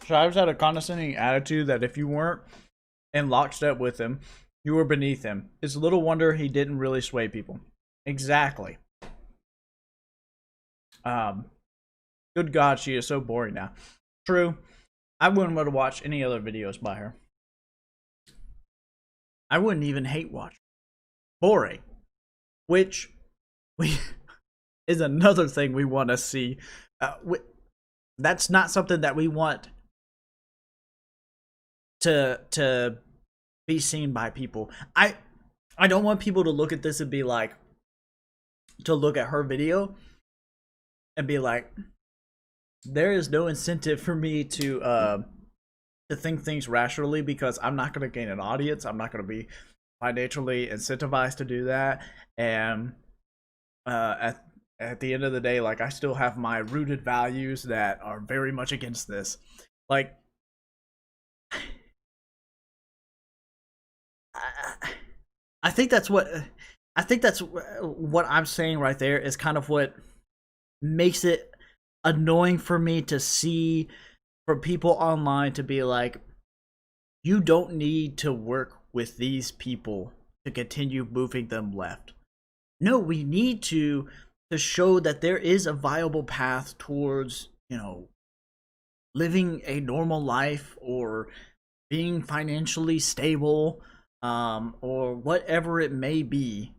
Shives had a condescending attitude that if you weren't in lockstep with him, you were beneath him. It's little wonder he didn't really sway people. Exactly. Good God, she is so boring now. True. I wouldn't want to watch any other videos by her. I wouldn't even hate watch. Boring. Which is another thing we want to see. That's not something that we want to be seen by people. I don't want people to look at this and be like, to look at her video and be like, there is no incentive for me to think things rationally because I'm not going to gain an audience. I'm not going to be financially incentivized to do that. And at the end of the day, like, I still have my rooted values that are very much against this. Like, I think that's what I'm saying right there is kind of what makes it annoying for me to see, for people online to be like, you don't need to work with these people to continue moving them left. No, we need to show that there is a viable path towards, living a normal life or being financially stable, or whatever it may be,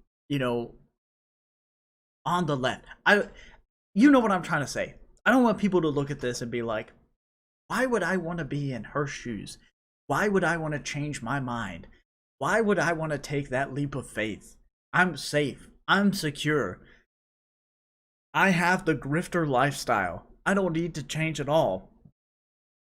on the left. You know what I'm trying to say. I don't want people to look at this and be like, why would I want to be in her shoes? Why would I want to change my mind? Why would I want to take that leap of faith? I'm safe. I'm secure. I have the grifter lifestyle. I don't need to change at all.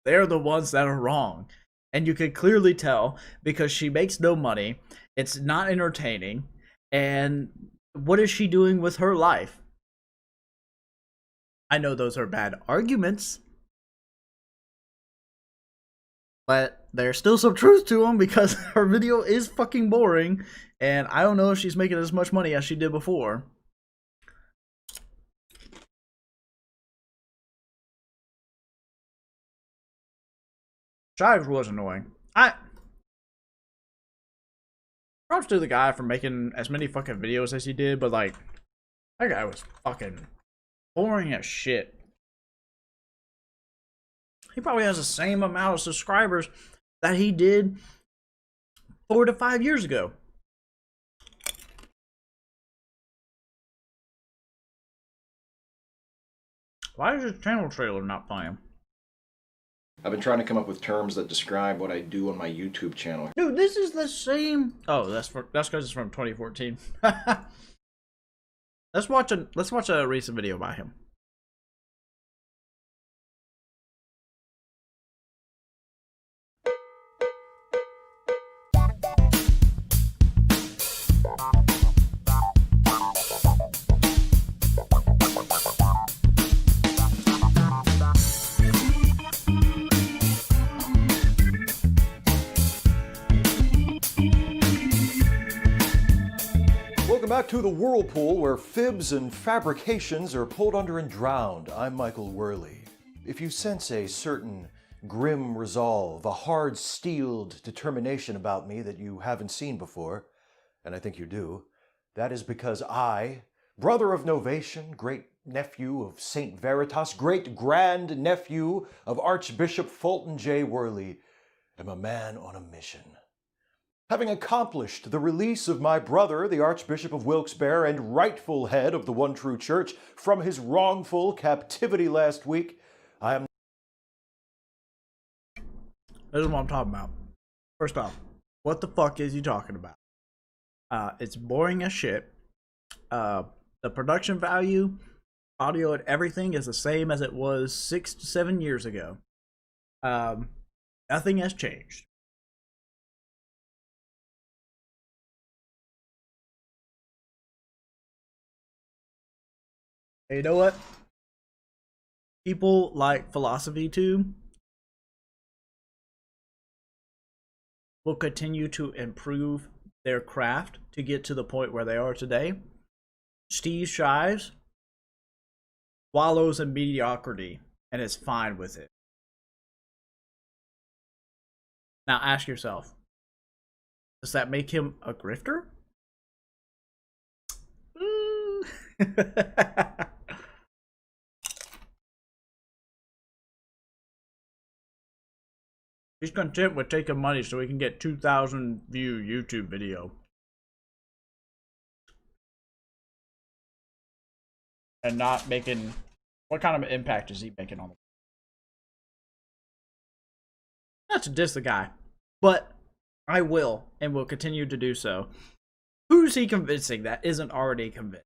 They're the ones that are wrong. And you can clearly tell because she makes no money. It's not entertaining. And what is she doing with her life? I know those are bad arguments, but there's still some truth to them because her video is fucking boring. And I don't know if she's making as much money as she did before. Chives was annoying. Props to the guy for making as many fucking videos as he did, but like, that guy was fucking boring as shit. He probably has the same amount of subscribers that he did 4 to 5 years ago. Why is his channel trailer not playing? I've been trying to come up with terms that describe what I do on my YouTube channel. Dude, this is the same. Oh, that's because it's from 2014. Let's watch a recent video by him. Welcome back to the whirlpool where fibs and fabrications are pulled under and drowned. I'm Michael Worley. If you sense a certain grim resolve, a hard-steeled determination about me that you haven't seen before, and I think you do, that is because I, brother of Novation, great-nephew of Saint Veritas, great-grand-nephew of Archbishop Fulton J. Worley, am a man on a mission. Having accomplished the release of my brother, the Archbishop of Wilkes-Barre and rightful head of the One True Church, from his wrongful captivity last week, I am... This is what I'm talking about. First off, what the fuck is he talking about? It's boring as shit. The production value, audio, and everything is the same as it was 6 to 7 years ago. Nothing has changed. You know what? People like philosophy too will continue to improve their craft to get to the point where they are today. Steve Shives wallows in mediocrity and is fine with it. Now ask yourself, does that make him a grifter? He's content with taking money so he can get 2,000 view YouTube video. And not making... What kind of impact is he making on the... Not to diss the guy, but I will, and will continue to do so. Who's he convincing that isn't already convinced?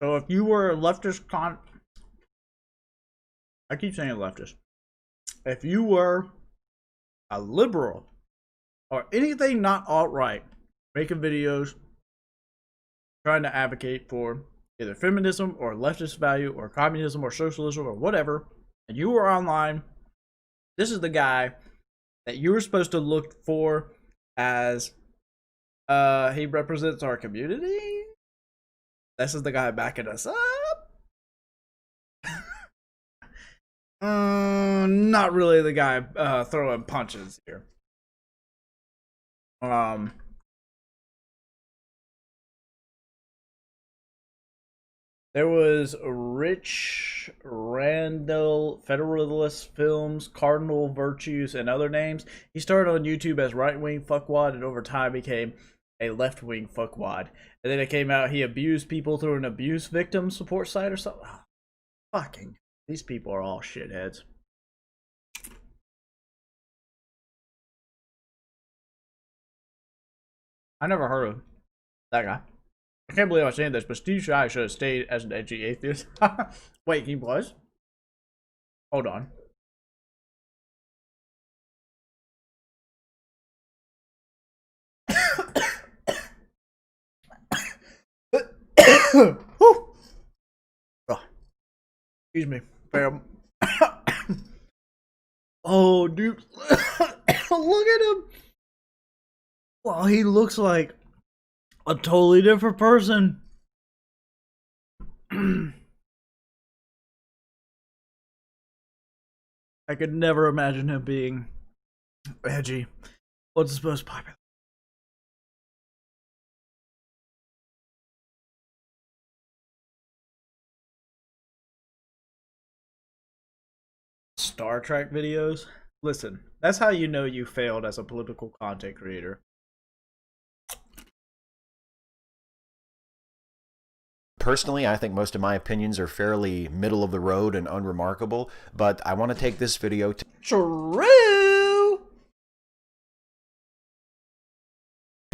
So if you were a leftist I keep saying leftist. If you were a liberal or anything not alt-right, making videos trying to advocate for either feminism or leftist value or communism or socialism or whatever, and you were online, this is the guy that you were supposed to look for as he represents our community. This is the guy backing us up. Not really the guy throwing punches here. There was Rich Randall, Federalist Films, Cardinal Virtues, and other names. He started on YouTube as right-wing fuckwad and over time became a left-wing fuckwad. And then it came out he abused people through an abuse victim support site or something. Oh, fucking, these people are all shitheads. I never heard of that guy. I can't believe I'm saying this, but Steve Shives should have stayed as an edgy atheist. Wait, he was? Hold on. Oh, excuse me, fam. Oh, dude. Look at him. Wow, he looks like a totally different person. I could never imagine him being edgy. What's his most popular? Star Trek videos? Listen, that's how you know you failed as a political content creator. Personally, I think most of my opinions are fairly middle of the road and unremarkable, but I want to take this video to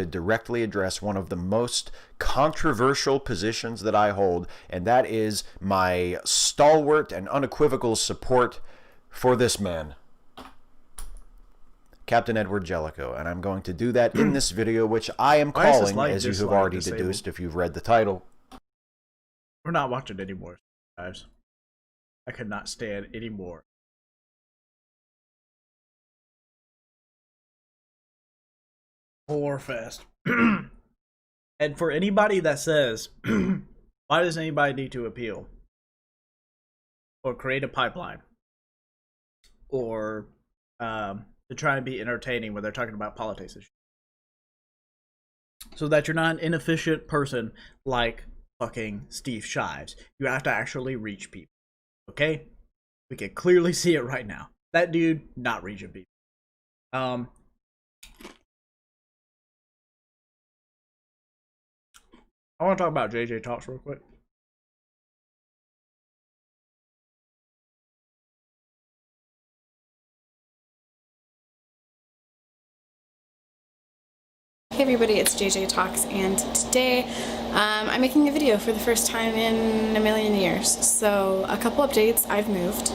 directly address one of the most controversial positions that I hold, and that is my stalwart and unequivocal support for this man, Captain Edward Jellicoe, and I'm going to do that in this video, which I am calling, as you have already deduced if you've read the title. We're not watching anymore, guys. I could not stand anymore. Fest. And for anybody that says, why does anybody need to appeal? Or create a pipeline? Or to try and be entertaining when they're talking about politics issues. So that you're not an inefficient person like fucking Steve Shives. You have to actually reach people. Okay? We can clearly see it right now. That dude not reaching people. I want to talk about JJ Talks real quick. Hey everybody, it's JJ Talks, and today I'm making a video for the first time in a million years. So a couple updates. I've moved.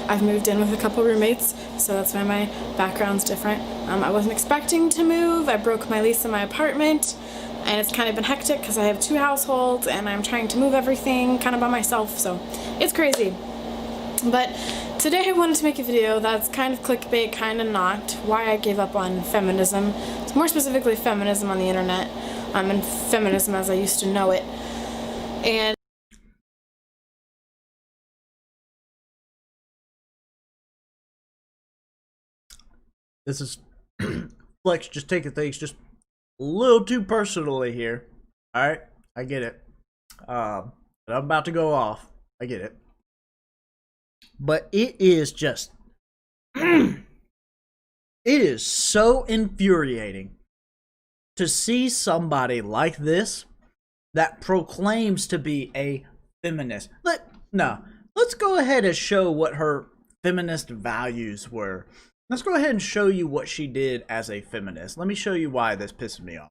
I've moved in with a couple roommates, so that's why my background's different. I wasn't expecting to move. I broke my lease in my apartment, and it's kind of been hectic because I have 2 households and I'm trying to move everything kind of by myself, so it's crazy. But today I wanted to make a video that's kind of clickbait, kind of not, why I gave up on feminism. It's more specifically feminism on the internet, and feminism as I used to know it. And this is Flex just taking things just a little too personally here. Alright, I get it. But I'm about to go off. I get it. But it is just it is so infuriating to see somebody like this that proclaims to be a feminist. Let's go ahead and show what her feminist values were. Let's go ahead and show you what she did as a feminist. Let me show you why this pisses me off.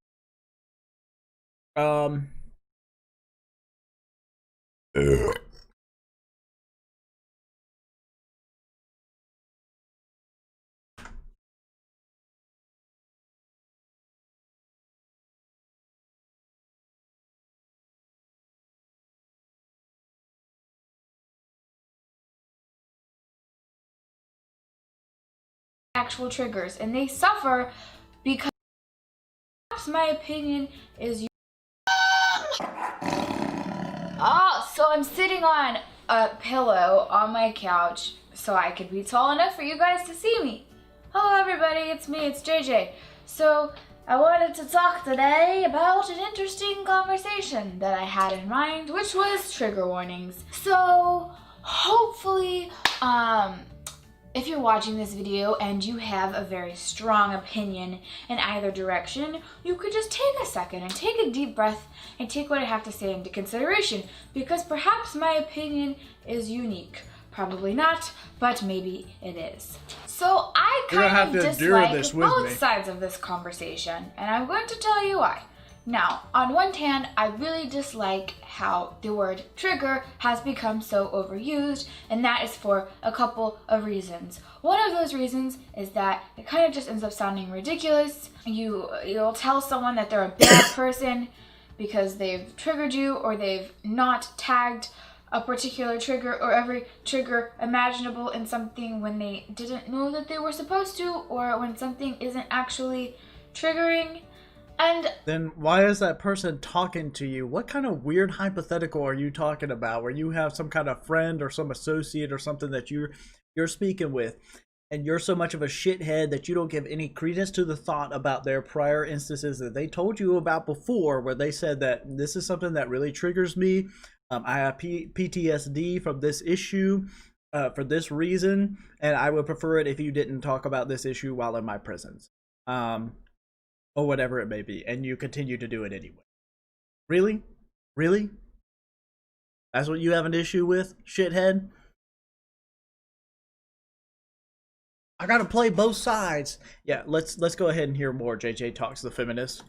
Actual triggers, and they suffer because perhaps my opinion is so I'm sitting on a pillow on my couch so I could be tall enough for you guys to see me. Hello everybody, it's me, it's JJ. So I wanted to talk today about an interesting conversation that I had in mind, which was trigger warnings. So hopefully if you're watching this video and you have a very strong opinion in either direction, you could just take a second and take a deep breath and take what I have to say into consideration, because perhaps my opinion is unique. Probably not, but maybe it is. So I kind of dislike both sides of this conversation, and I'm going to tell you why. Now, on one hand, I really dislike how the word trigger has become so overused, and that is for a couple of reasons. One of those reasons is that it kind of just ends up sounding ridiculous. You'll tell someone that they're a bad person because they've triggered you, or they've not tagged a particular trigger or every trigger imaginable in something when they didn't know that they were supposed to, or when something isn't actually triggering. And then why is that person talking to you? What kind of weird hypothetical are you talking about, where you have some kind of friend or some associate or something that you're speaking with, and you're so much of a shithead that you don't give any credence to the thought about their prior instances that they told you about before, where they said that this is something that really triggers me. I have PTSD from this issue for this reason, and I would prefer it if you didn't talk about this issue while in my presence. Or whatever it may be, and you continue to do it anyway. Really? Really? That's what you have an issue with, shithead? I gotta play both sides. Yeah, let's go ahead and hear more JJ Talks, the feminist.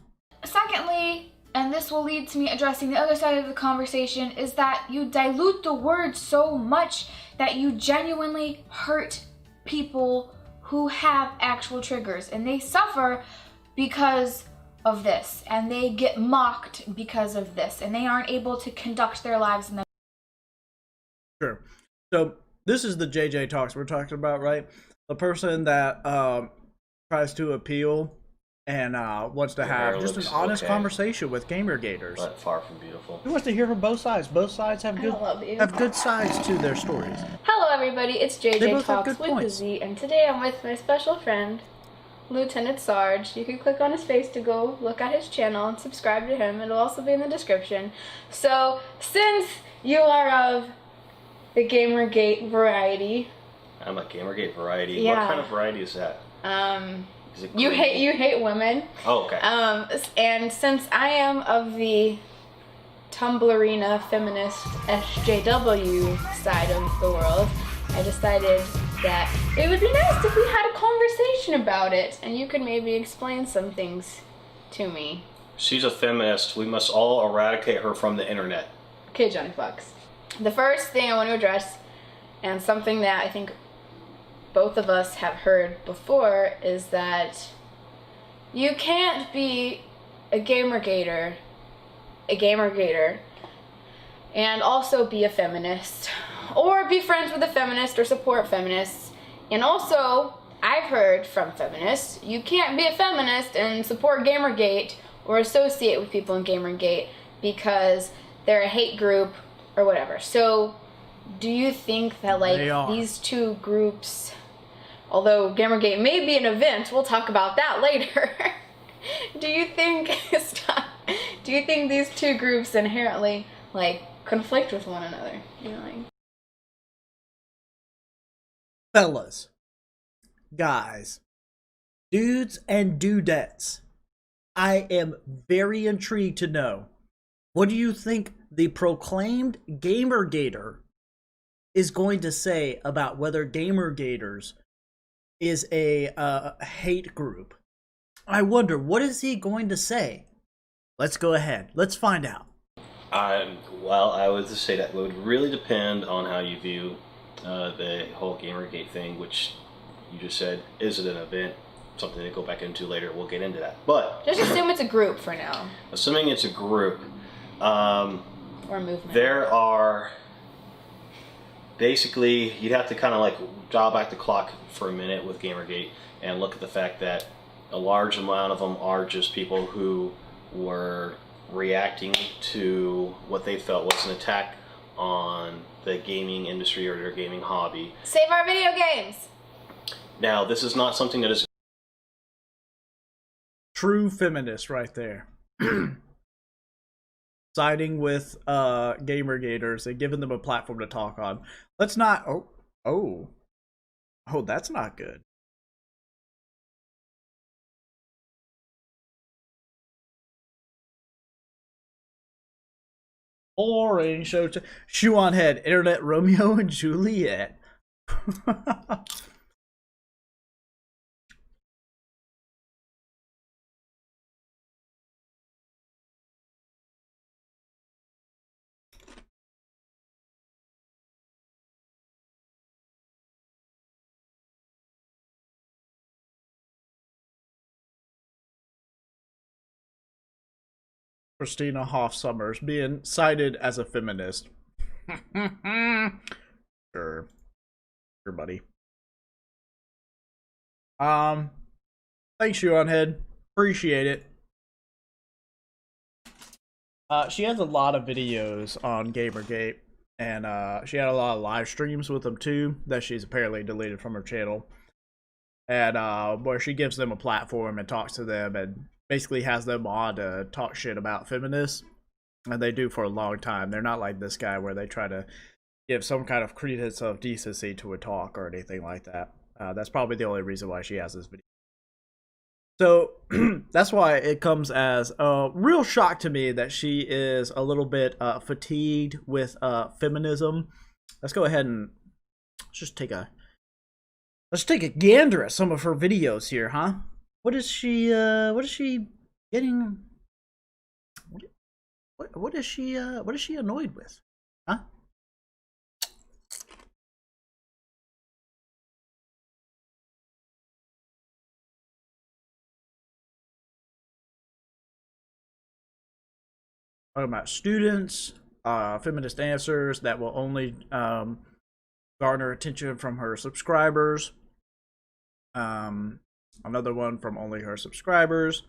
Secondly, and this will lead to me addressing the other side of the conversation, is that you dilute the word so much that you genuinely hurt people who have actual triggers, and they suffer because of this, and they get mocked because of this, and they aren't able to conduct their lives in the Sure. So this is the JJ Talks we're talking about, right? The person that tries to appeal and wants to have just an honest conversation with gamergaters. But far from beautiful. He wants to hear from both sides. Both sides have good sides to their stories. Hello everybody, it's JJ Talks with a Z, and today I'm with my special friend, Lieutenant Sarge. You can click on his face to go look at his channel and subscribe to him. It'll also be in the description. So, since you are of the Gamergate variety. I'm a Gamergate variety. Yeah. What kind of variety is that? Is it you hate women. Oh, okay. And since I am of the Tumblrina feminist SJW side of the world, I decided that it would be nice if we had a conversation about it, and you could maybe explain some things to me. She's a feminist. We must all eradicate her from the internet. Okay, Johnny Fox. The first thing I want to address, and something that I think both of us have heard before, is that you can't be a gamer-gator, and also be a feminist, or be friends with a feminist or support feminists. And also, I've heard from feminists, you can't be a feminist and support Gamergate or associate with people in Gamergate because they're a hate group or whatever. So, do you think that like these two groups, although Gamergate may be an event, we'll talk about that later. Do you think these two groups inherently like conflict with one another? You know, like... Fellas, guys, dudes and dudettes, I am very intrigued to know, what do you think the proclaimed Gamergator is going to say about whether Gamergators is a hate group? I wonder, what is he going to say? Let's go ahead. Let's find out. Well, I would just say that would really depend on how you view the whole Gamergate thing, which you just said, is it an event? Something to go back into later. We'll get into that. But just assume it's a group for now. Assuming it's a group. Or movement. There are... Basically, you'd have to kind of like dial back the clock for a minute with Gamergate and look at the fact that a large amount of them are just people who were reacting to what they felt was an attack on the gaming industry or their gaming hobby. Save our video games! Now, this is not something that is... True feminist right there. Siding with Gamergators and giving them a platform to talk on. Let's not... Oh, that's not good. Boring show. Shoe on head. Internet Romeo and Juliet. Christina Hoff Summers being cited as a feminist. Sure, buddy. Thanks, you on head. Appreciate it. She has a lot of videos on Gamergate, and she had a lot of live streams with them too that she's apparently deleted from her channel, and where she gives them a platform and talks to them and basically has them on to talk shit about feminists, and they do for a long time. They're not like this guy where they try to give some kind of credence of decency to a talk or anything like that. That's probably the only reason why she has this video. So that's why it comes as a real shock to me that she is a little bit fatigued with feminism. Let's go ahead and take a gander at some of her videos here, huh? What is she getting? What is she annoyed with? Huh? Talking about students, feminist answers that will only garner attention from her subscribers. Another one from only her subscribers.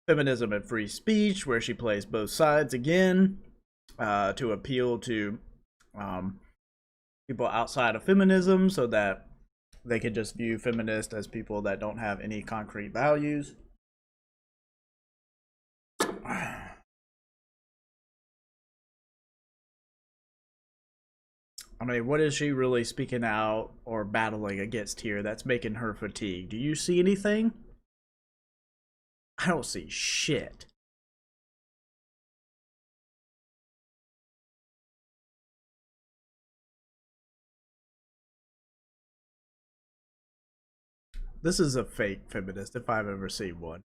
Feminism and free speech, where she plays both sides again to appeal to people outside of feminism so that they can just view feminists as people that don't have any concrete values. I mean, what is she really speaking out or battling against here that's making her fatigued? Do you see anything? I don't see shit. This is a fake feminist if I've ever seen one.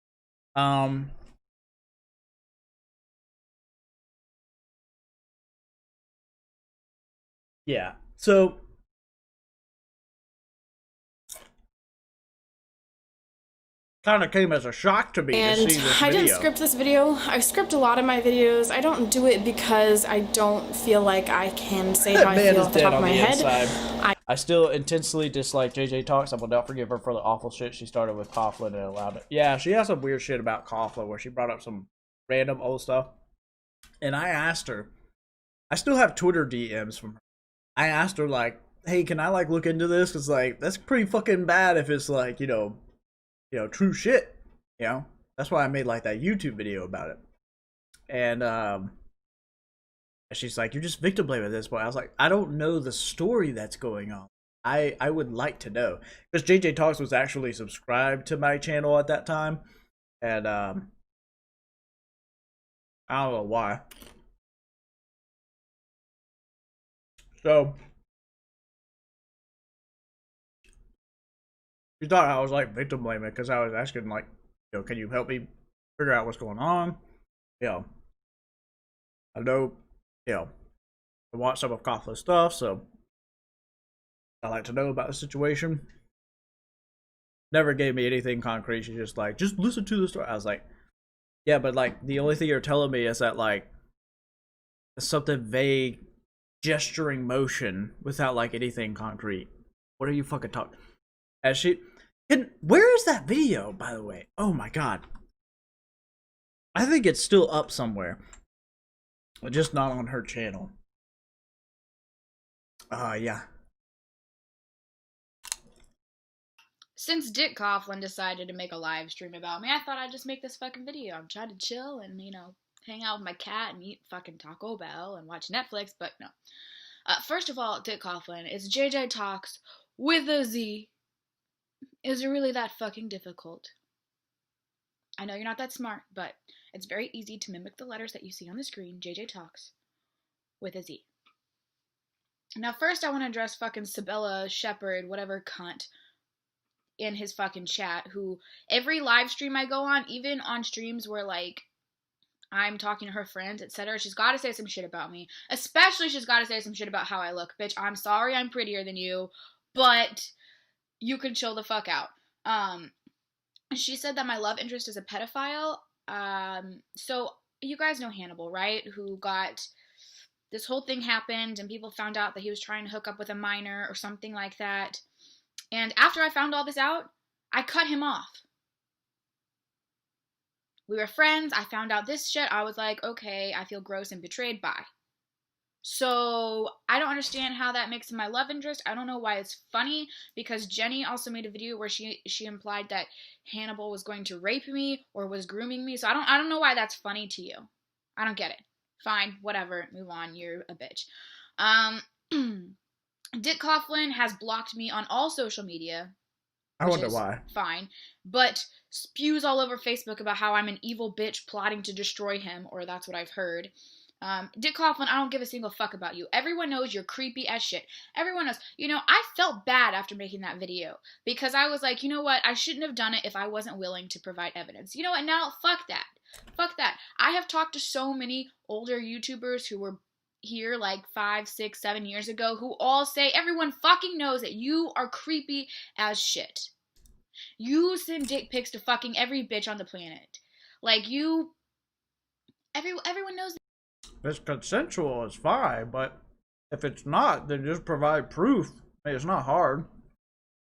Yeah. So kind of came as a shock to me And to see this I video. didn't script this video. I script a lot of my videos. I don't do it because I don't feel like I can say how I Man feel is off the dead top of on my the head. inside. I still intensely dislike JJ Talks. I will not forgive her for the awful shit she started with Coughlin and allowed it. Yeah, she has some weird shit about Coughlin where she brought up some random old stuff. And I asked her, I still have Twitter DMs from her. I asked her, like, hey, can I, like, look into this? Because, like, that's pretty fucking bad if it's, like, you know, true shit. You know? That's why I made, like, that YouTube video about it. And she's like, you're just victim blaming at this point. I was like, I don't know the story that's going on. I would like to know. Because JJ Talks was actually subscribed to my channel at that time. And, I don't know why. So, she thought I was, like, victim blaming because I was asking, like, you know, can you help me figure out what's going on? You know, I know, you know, I want some of Coughlin's stuff, so I like to know about the situation. Never gave me anything concrete. She's just like, just listen to the story. I was like, yeah, but, like, the only thing you're telling me is that, like, something vague, gesturing motion without, like, anything concrete. What are you fucking talking? As she, and where is that video, by the way? Oh my god. I think it's still up somewhere, but just not on her channel. Yeah. Since Dick Coughlin decided to make a live stream about me, I thought I'd just make this fucking video. I'm trying to chill and, you know, hang out with my cat and eat fucking Taco Bell and watch Netflix, but no. First of all, Dick Coughlin, it's JJ Talks with a Z. Is it really that fucking difficult? I know you're not that smart, but it's very easy to mimic the letters that you see on the screen, JJ Talks with a Z. Now, first I want to address fucking Sabella Shepherd, whatever cunt, in his fucking chat, who every live stream I go on, even on streams where, like, I'm talking to her friends, etc., she's got to say some shit about me. Especially she's got to say some shit about how I look. Bitch, I'm sorry I'm prettier than you, but you can chill the fuck out. She said that my love interest is a pedophile. So you guys know Hannibal, right? Who got, this whole thing happened and people found out that he was trying to hook up with a minor or something like that. And after I found all this out, I cut him off. We were friends. I found out this shit. I was like, okay, I feel gross and betrayed. Bye. So I don't understand how that makes him my love interest. I don't know why it's funny, because Jenny also made a video where she implied that Hannibal was going to rape me or was grooming me. So I don't know why that's funny to you. I don't get it. Fine, whatever. Move on. You're a bitch. Dick Coughlin has blocked me on all social media. I wonder why. Fine. But spews all over Facebook about how I'm an evil bitch plotting to destroy him, or that's what I've heard. Dick Coughlin, I don't give a single fuck about you. Everyone knows you're creepy as shit. Everyone knows. You know, I felt bad after making that video, because I was like, you know what? I shouldn't have done it if I wasn't willing to provide evidence. You know what? Now, fuck that. Fuck that. I have talked to so many older YouTubers who were here like 5, 6, 7 years ago who all say, everyone fucking knows that you are creepy as shit. You send dick pics to fucking every bitch on the planet. Like, you... Everyone knows. If it's consensual, it's fine, but if it's not, then just provide proof. I mean, it's not hard.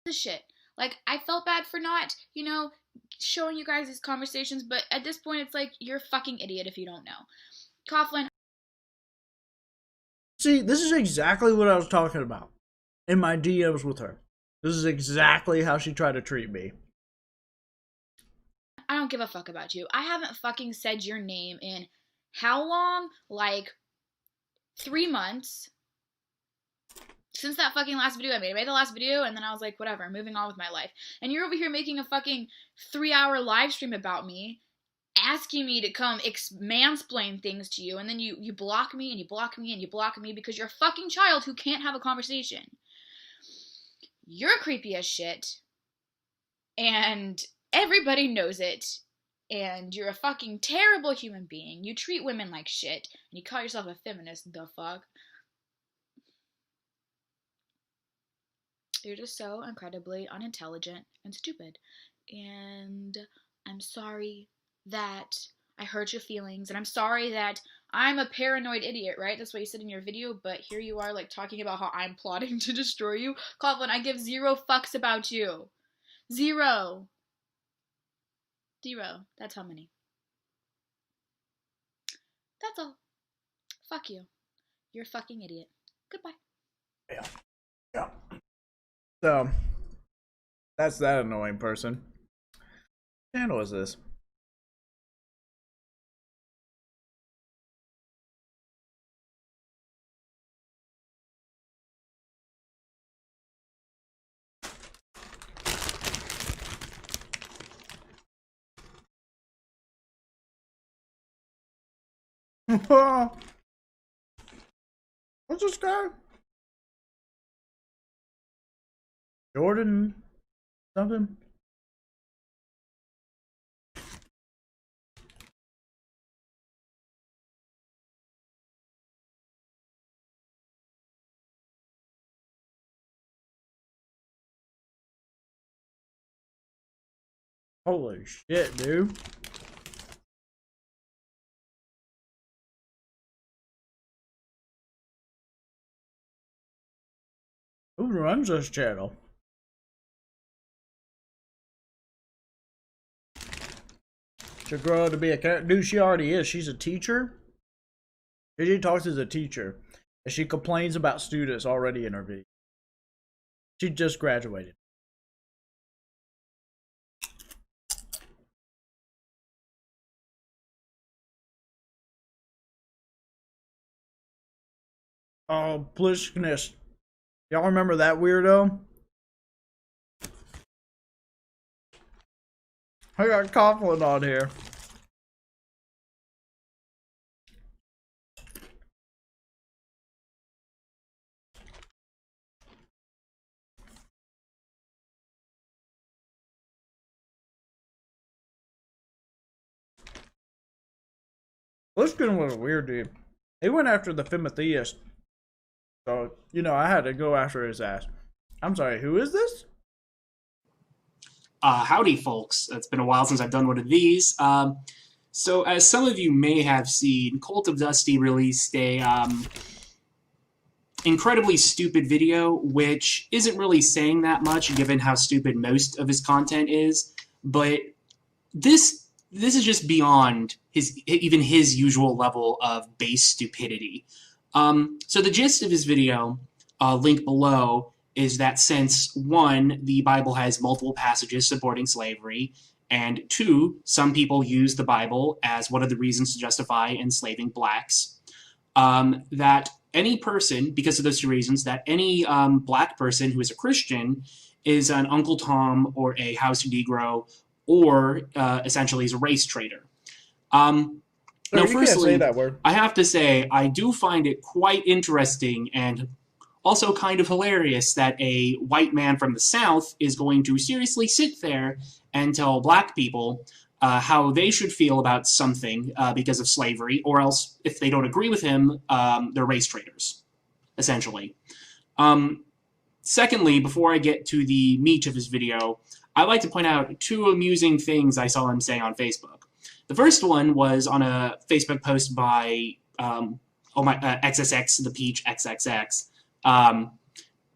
This shit. Like, I felt bad for not, you know, showing you guys these conversations, but at this point, it's like, you're a fucking idiot if you don't know. Coughlin. See, this is exactly what I was talking about in my DMs with her. This is exactly how she tried to treat me. I don't give a fuck about you. I haven't fucking said your name in how long? Like 3 months. Since that fucking last video I made. I made the last video and then I was like, whatever, I'm moving on with my life. And you're over here making a fucking 3-hour live stream about me, asking me to come mansplain things to you, and then you block me and you block me and you block me because you're a fucking child who can't have a conversation. You're creepy as shit. And everybody knows it. And you're a fucking terrible human being. You treat women like shit. And you call yourself a feminist, the fuck? You're just so incredibly unintelligent and stupid. And I'm sorry that I hurt your feelings, and I'm sorry that I'm a paranoid idiot, right? That's what you said in your video, but here you are, like, talking about how I'm plotting to destroy you. Coughlin, I give 0 fucks about you. 0. 0. That's how many. That's all. Fuck you. You're a fucking idiot. Goodbye. Yeah. So, that's that annoying person. What channel is this? What's this guy? Jordan something? Holy shit, dude. Who runs this channel? Should grow up to be a character. Dude, she already is. She's a teacher. She talks as a teacher. And she complains about students already in her video. She just graduated. Oh, Blishkness. Y'all remember that weirdo? I got Coughlin on here. Blishkin was a weird dude. He went after the Fimotheist. So, you know, I had to go after his ass. I'm sorry, who is this? Howdy, folks. It's been a while since I've done one of these. So, as some of you may have seen, Cult of Dusty released a incredibly stupid video, which isn't really saying that much given how stupid most of his content is. But this is just beyond even his usual level of base stupidity. So the gist of his video, link below, is that since 1, the Bible has multiple passages supporting slavery, and 2, some people use the Bible as one of the reasons to justify enslaving blacks, that any person, because of those 2 reasons, that any black person who is a Christian is an Uncle Tom or a House Negro or essentially is a race traitor. Now, firstly, I have to say, I do find it quite interesting and also kind of hilarious that a white man from the South is going to seriously sit there and tell black people how they should feel about something because of slavery, or else, if they don't agree with him, they're race traitors, essentially. Secondly, before I get to the meat of his video, I'd like to point out 2 amusing things I saw him say on Facebook. The first one was on a Facebook post by XSX, the Peach XXX.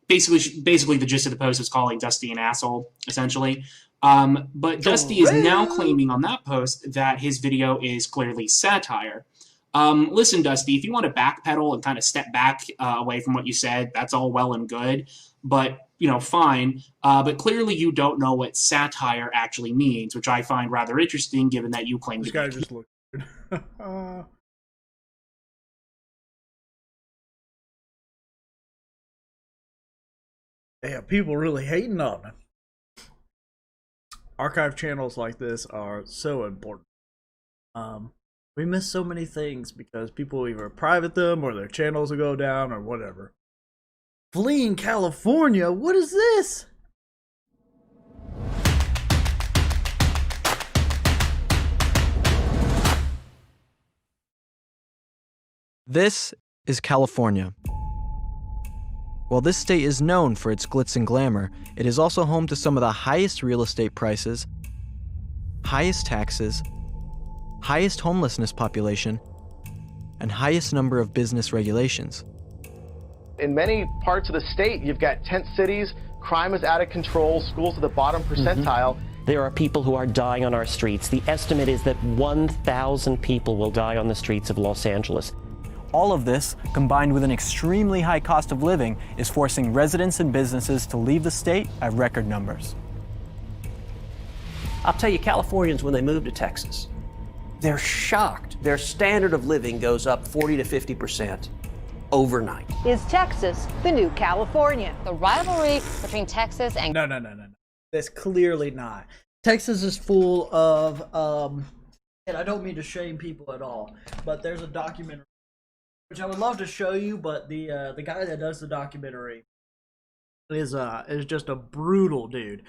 Basically, the gist of the post is calling Dusty an asshole, essentially. But Dusty is now claiming on that post that his video is clearly satire. Listen, Dusty, if you want to backpedal and kind of step back away from what you said, that's all well and good. But, you know, fine. But clearly you don't know what satire actually means, which I find rather interesting, given that you claim this guy just looked good. Yeah, people really hating on him. Archive channels like this are so important. We miss so many things because people either private them or their channels will go down or whatever. Fleeing California? What is this? This is California. While this state is known for its glitz and glamour, it is also home to some of the highest real estate prices, highest taxes, highest homelessness population, and highest number of business regulations. In many parts of the state, you've got tent cities, crime is out of control, schools at the bottom percentile. There are people who are dying on our streets. The estimate is that 1,000 people will die on the streets of Los Angeles. All of this, combined with an extremely high cost of living, is forcing residents and businesses to leave the state at record numbers. I'll tell you, Californians, when they move to Texas, they're shocked. Their standard of living goes up 40 to 50% overnight. Is Texas the new California? The rivalry between Texas and... No. That's clearly not. Texas is full of, and I don't mean to shame people at all, but there's a documentary, which I would love to show you, but the guy that does the documentary is just a brutal dude.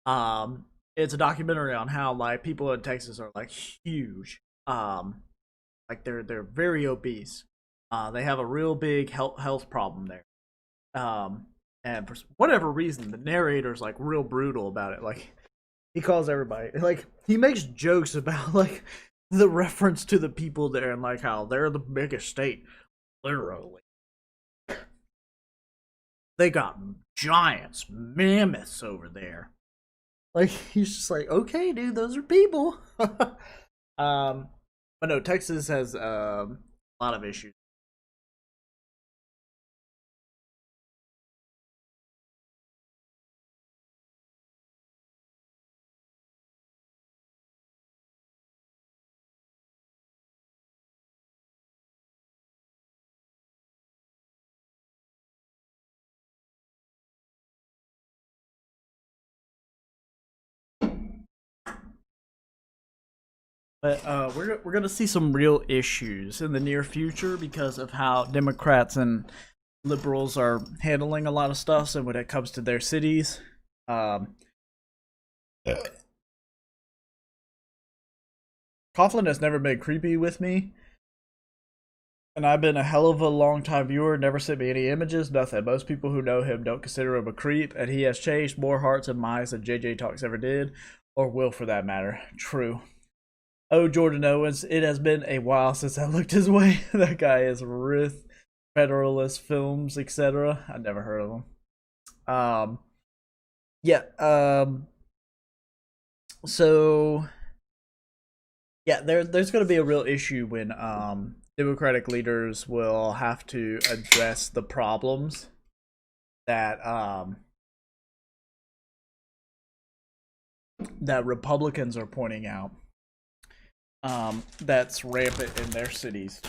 It's a documentary on how, like, people in Texas are, like, huge. Like, they're very obese. They have a real big health problem there. And for whatever reason, the narrator's, like, real brutal about it. Like, he calls everybody, like, he makes jokes about, like, the reference to the people there and, like, how they're the biggest state. Literally. They got giants, mammoths over there. Like, he's just like, okay, dude, those are people. But no, Texas has a lot of issues. But we're gonna see some real issues in the near future because of how Democrats and liberals are handling a lot of stuff. So when it comes to their cities, Coughlin has never been creepy with me, and I've been a hell of a long time viewer. Never sent me any images, nothing. Most people who know him don't consider him a creep, and he has changed more hearts and minds than JJ Talks ever did, or will for that matter. True. Oh, Jordan Owens, it has been a while since I looked his way. That guy is Rith, Federalist Films, etc. I never heard of him. So yeah, there's going to be a real issue when Democratic leaders will have to address the problems that that Republicans are pointing out. That's rampant in their cities.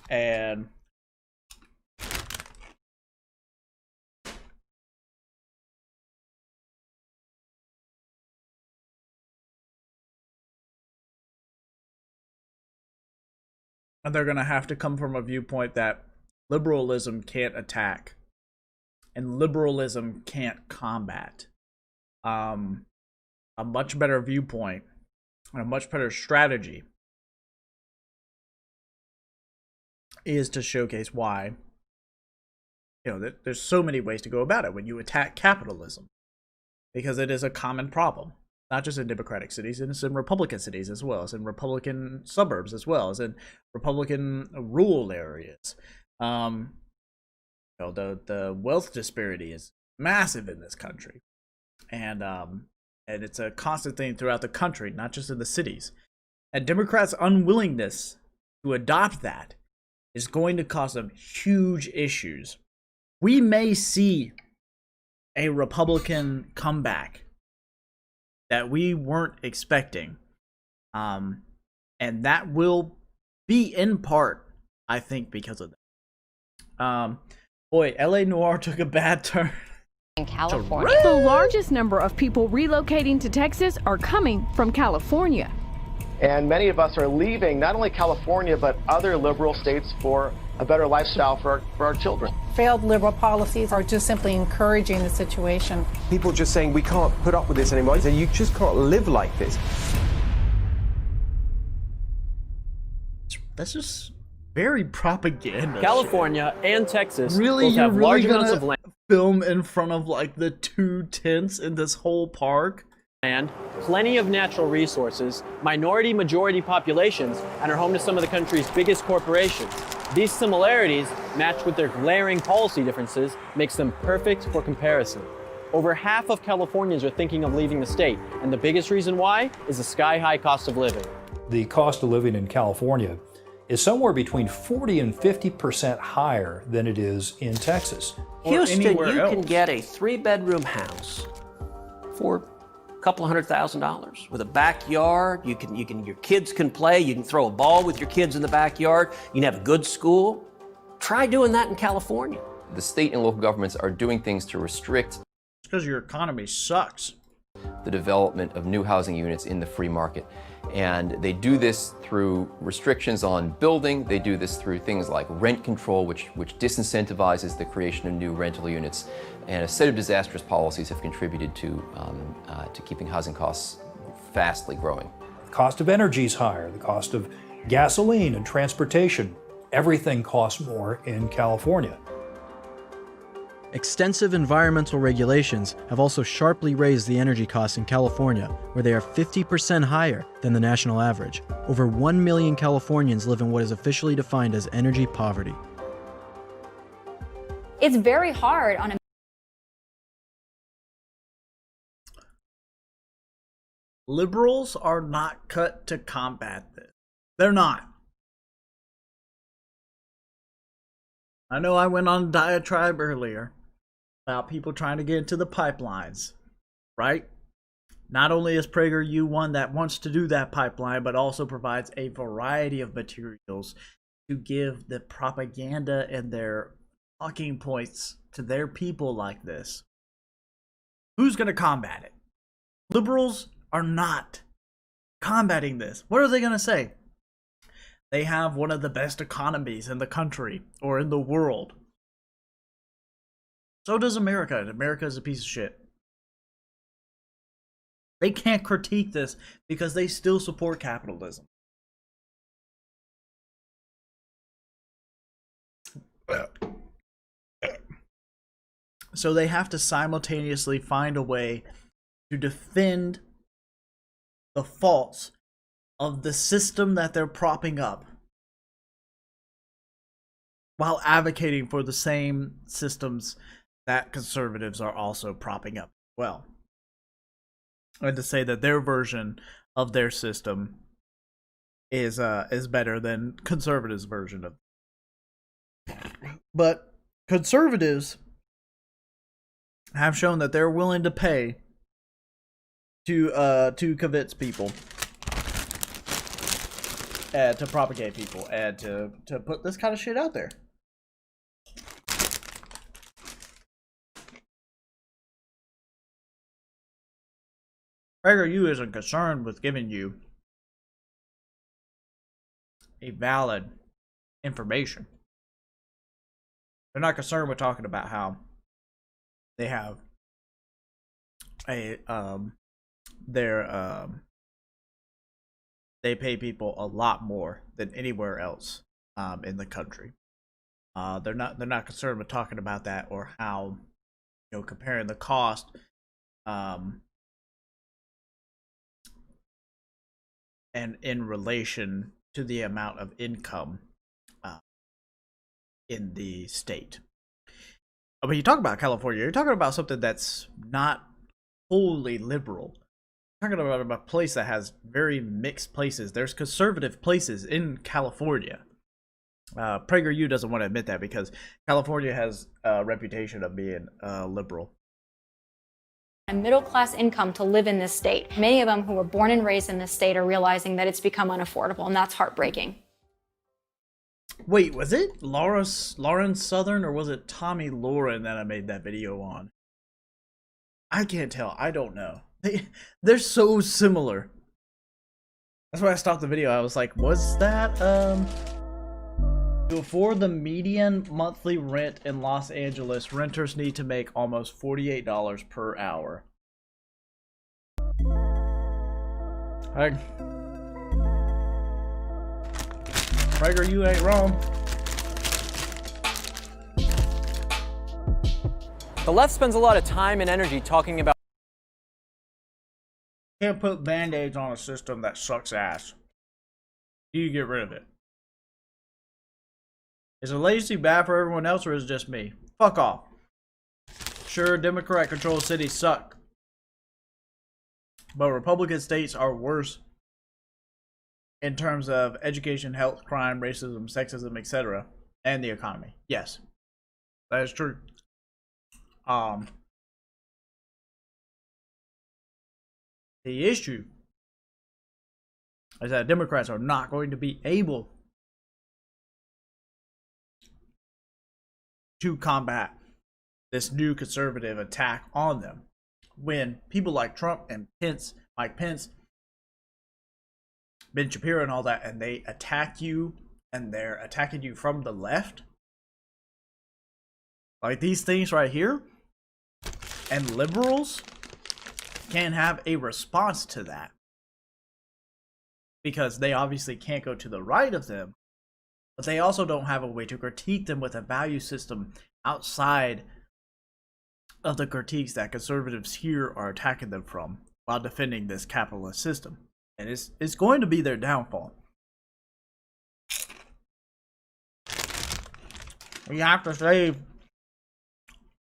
And they're going to have to come from a viewpoint that liberalism can't attack and liberalism can't combat. A much better viewpoint and a much better strategy is to showcase why, there's so many ways to go about it when you attack capitalism, because it is a common problem, not just in Democratic cities, and it's in Republican cities as well, as in Republican suburbs as well, as in Republican rural areas. The wealth disparity is massive in this country, and it's a constant thing throughout the country, not just in the cities. And Democrats' unwillingness to adopt that is going to cause them huge issues. We may see a Republican comeback that we weren't expecting. And that will be in part, I think, because of that. Boy, LA Noire took a bad turn. In California. The largest number of people relocating to Texas are coming from California. And many of us are leaving not only California, but other liberal states for a better lifestyle for our children. Failed liberal policies are just simply encouraging the situation. People just saying we can't put up with this anymore. So you just can't live like this. That's just very propaganda. California and Texas Really, both you're have really large gonna amounts of land. Film in front of like the 2 tents in this whole park? And plenty of natural resources, majority populations, and are home to some of the country's biggest corporations. These similarities, matched with their glaring policy differences, makes them perfect for comparison. Over half of Californians are thinking of leaving the state, and the biggest reason why is the sky-high cost of living. The cost of living in California is somewhere between 40 and 50% higher than it is in Texas. Houston, you can get a 3-bedroom house for a couple $100,000 with a backyard. Your kids can play. You can throw a ball with your kids in the backyard. You can have a good school. Try doing that in California. The state and local governments are doing things to restrict. It's because your economy sucks. The development of new housing units in the free market. And they do this through restrictions on building. They do this through things like rent control, which disincentivizes the creation of new rental units. And a set of disastrous policies have contributed to keeping housing costs fastly growing. The cost of energy is higher. The cost of gasoline and transportation. Everything costs more in California. Extensive environmental regulations have also sharply raised the energy costs in California, where they are 50% higher than the national average. Over 1 million Californians live in what is officially defined as energy poverty. It's very hard on a Liberals are not cut to combat this. They're not. I know I went on a diatribe earlier about people trying to get into the pipelines, right? Not only is PragerU one that wants to do that pipeline, but also provides a variety of materials to give the propaganda and their talking points to their people like this. Who's going to combat it? Liberals are not combating this. What are they going to say? They have one of the best economies in the country or in the world. So does America. America is a piece of shit. They can't critique this because they still support capitalism. So they have to simultaneously find a way to defend the faults of the system that they're propping up while advocating for the same systems that conservatives are also propping up. Well, and to say that their version of their system is better than conservatives' version of it. But conservatives have shown that they're willing to pay to convince people, and to propagate people, and to put this kind of shit out there. PragerU isn't concerned with giving you a valid information. They're not concerned with talking about how they have a they pay people a lot more than anywhere else in the country. They're not concerned with talking about that, or how, you know, comparing the cost and in relation to the amount of income in the state. But you talk about California, you're talking about something that's not wholly liberal. You're talking about a place that has very mixed places. There's conservative places in California. PragerU doesn't want to admit that because California has a reputation of being liberal. And middle-class income to live in this state. Many of them who were born and raised in this state are realizing that it's become unaffordable, and that's heartbreaking. Wait, was it Lauren Southern, or was it Tommy Lauren that I made that video on? I can't tell. I don't know. They're so similar. That's why I stopped the video. I was like, was that before the median monthly rent in Los Angeles, renters need to make almost $48 per hour. Prager, you ain't wrong. The left spends a lot of time and energy talking about. Can't put band-aids on a system that sucks ass. You get rid of it. Is a lazy bad for everyone else, or is it just me? Fuck off. Sure, Democrat-controlled cities suck, but Republican states are worse in terms of education, health, crime, racism, sexism, etc., and the economy. Yes, that is true. The issue is that Democrats are not going to be able to combat this new conservative attack on them when people like Trump and Pence, Mike Pence, Ben Shapiro and all that, and they attack you, and they're attacking you from the left. Like these things right here, and liberals can't have a response to that because they obviously can't go to the right of them, but they also don't have a way to critique them with a value system outside of the critiques that conservatives here are attacking them from while defending this capitalist system. And it's going to be their downfall. We have to save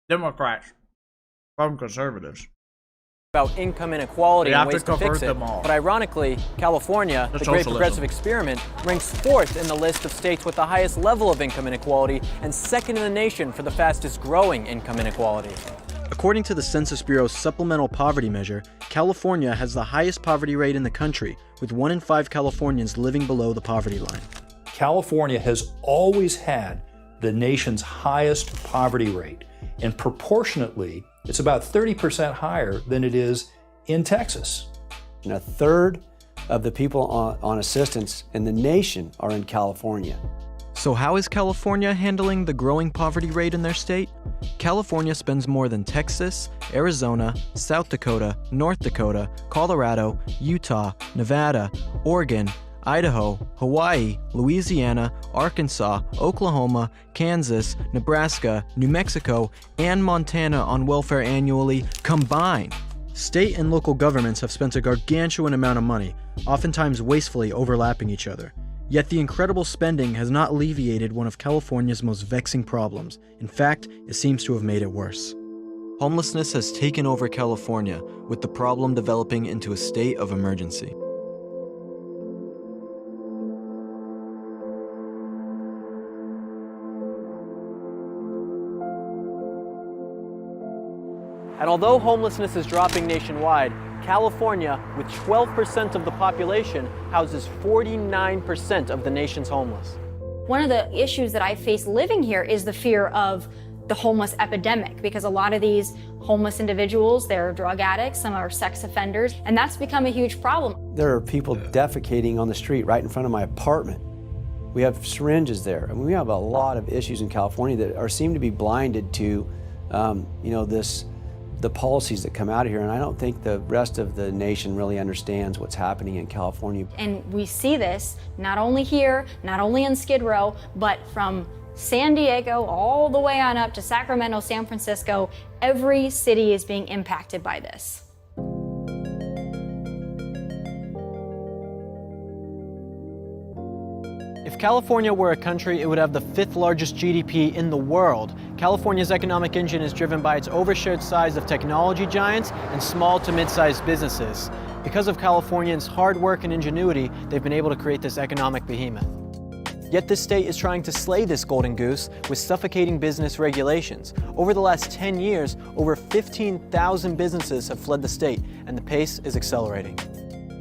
Democrats from conservatives. About income inequality and ways to fix it. Them all. But ironically, California, the great progressive experiment, ranks 4th in the list of states with the highest level of income inequality and 2nd in the nation for the fastest growing income inequality. According to the Census Bureau's supplemental poverty measure, California has the highest poverty rate in the country, with 1 in 5 Californians living below the poverty line. California has always had the nation's highest poverty rate, and proportionately, it's about 30% higher than it is in Texas. And a third of the people on assistance in the nation are in California. So how is California handling the growing poverty rate in their state? California spends more than Texas, Arizona, South Dakota, North Dakota, Colorado, Utah, Nevada, Oregon, Idaho, Hawaii, Louisiana, Arkansas, Oklahoma, Kansas, Nebraska, New Mexico, and Montana on welfare annually combined. State and local governments have spent a gargantuan amount of money, oftentimes wastefully overlapping each other. Yet the incredible spending has not alleviated one of California's most vexing problems. In fact, it seems to have made it worse. Homelessness has taken over California, with the problem developing into a state of emergency. And although homelessness is dropping nationwide, California, with 12% of the population, houses 49% of the nation's homeless. One of the issues that I face living here is the fear of the homeless epidemic, because a lot of these homeless individuals, they're drug addicts, some are sex offenders, and that's become a huge problem. There are people defecating on the street right in front of my apartment. We have syringes there. I mean, we have a lot of issues in California that seem to be blinded to, the policies that come out of here, and I don't think the rest of the nation really understands what's happening in California. And we see this not only here, not only in Skid Row, but from San Diego all the way on up to Sacramento, San Francisco. Every city is being impacted by this. If California were a country, it would have the 5th largest GDP in the world. California's economic engine is driven by its overshared size of technology giants and small to mid-sized businesses. Because of Californians' hard work and ingenuity, they've been able to create this economic behemoth. Yet this state is trying to slay this golden goose with suffocating business regulations. Over the last 10 years, over 15,000 businesses have fled the state, and the pace is accelerating.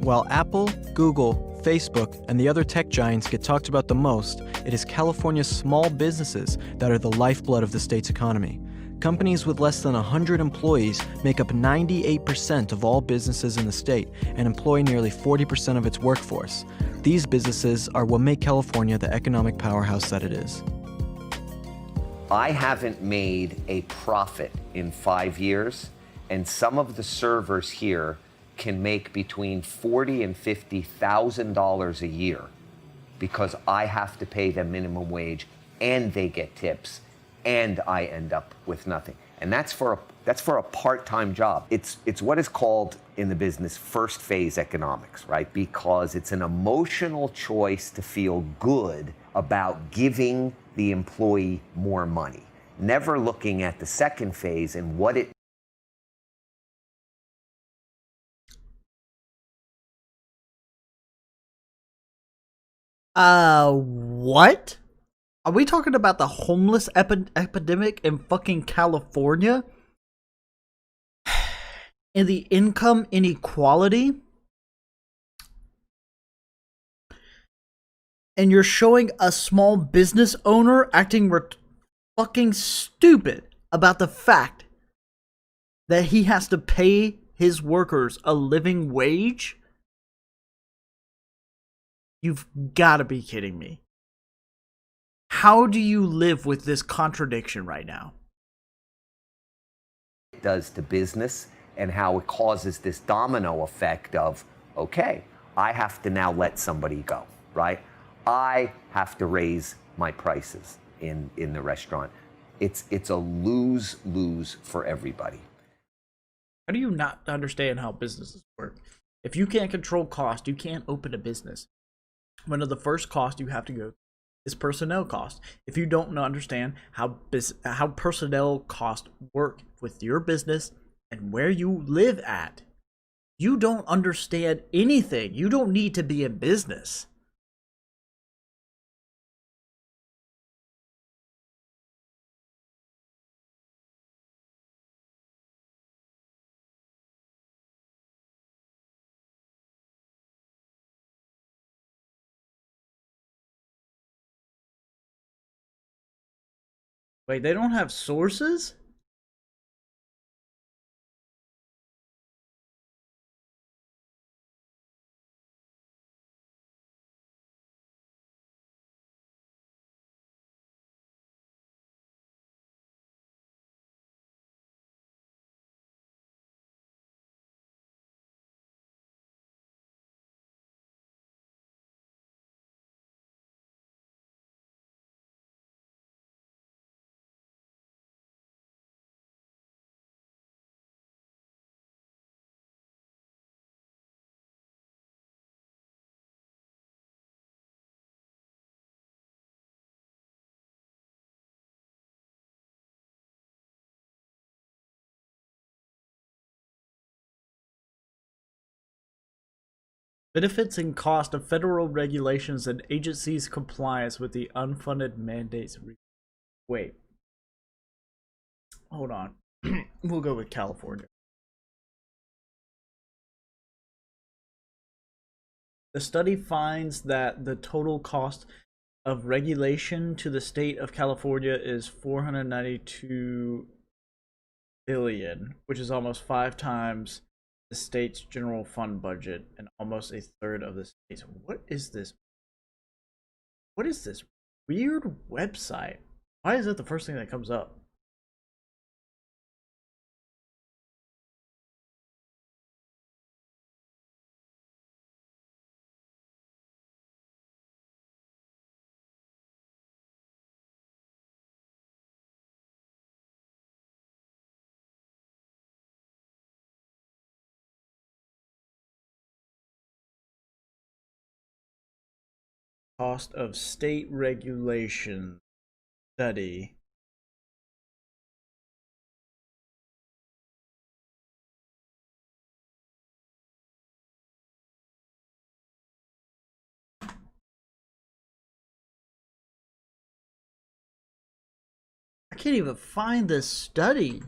While Apple, Google, Facebook, and the other tech giants get talked about the most, it is California's small businesses that are the lifeblood of the state's economy. Companies with less than 100 employees make up 98% of all businesses in the state and employ nearly 40% of its workforce. These businesses are what make California the economic powerhouse that it is. I haven't made a profit in 5 years, and some of the servers here can make between $40,000 and $50,000 a year. because I have to pay them minimum wage and they get tips and I end up with nothing. And that's for a part-time job. It's what is called in the business first phase economics, right? Because it's an emotional choice to feel good about giving the employee more money, never looking at the second phase and what it What? Are we talking about the homeless epidemic in fucking California? And the income inequality? And you're showing a small business owner acting fucking stupid about the fact that he has to pay his workers a living wage? You've got to be kidding me. How do you live with this contradiction right now? does to business and how it causes this domino effect of, okay, I have to now let somebody go, right? I have to raise my prices in the restaurant. It's a lose-lose for everybody. How do you not understand how businesses work? If you can't control cost, you can't open a business. One of the first costs you have to go is personnel cost. If you don't understand how personnel costs work with your business and where you live at, you don't understand anything. You don't need to be in business. Wait, they don't have sources? Benefits and cost of federal regulations and agencies' compliance with the unfunded mandates. Wait. Hold on. We'll go with California. The study finds that the total cost of regulation to the state of California is $492 billion, which is almost 5 times the state's general fund budget and almost a third of the state's. What is this? What is this weird website? Why is it the first thing that comes up? Cost of state regulation study. I can't even find this study.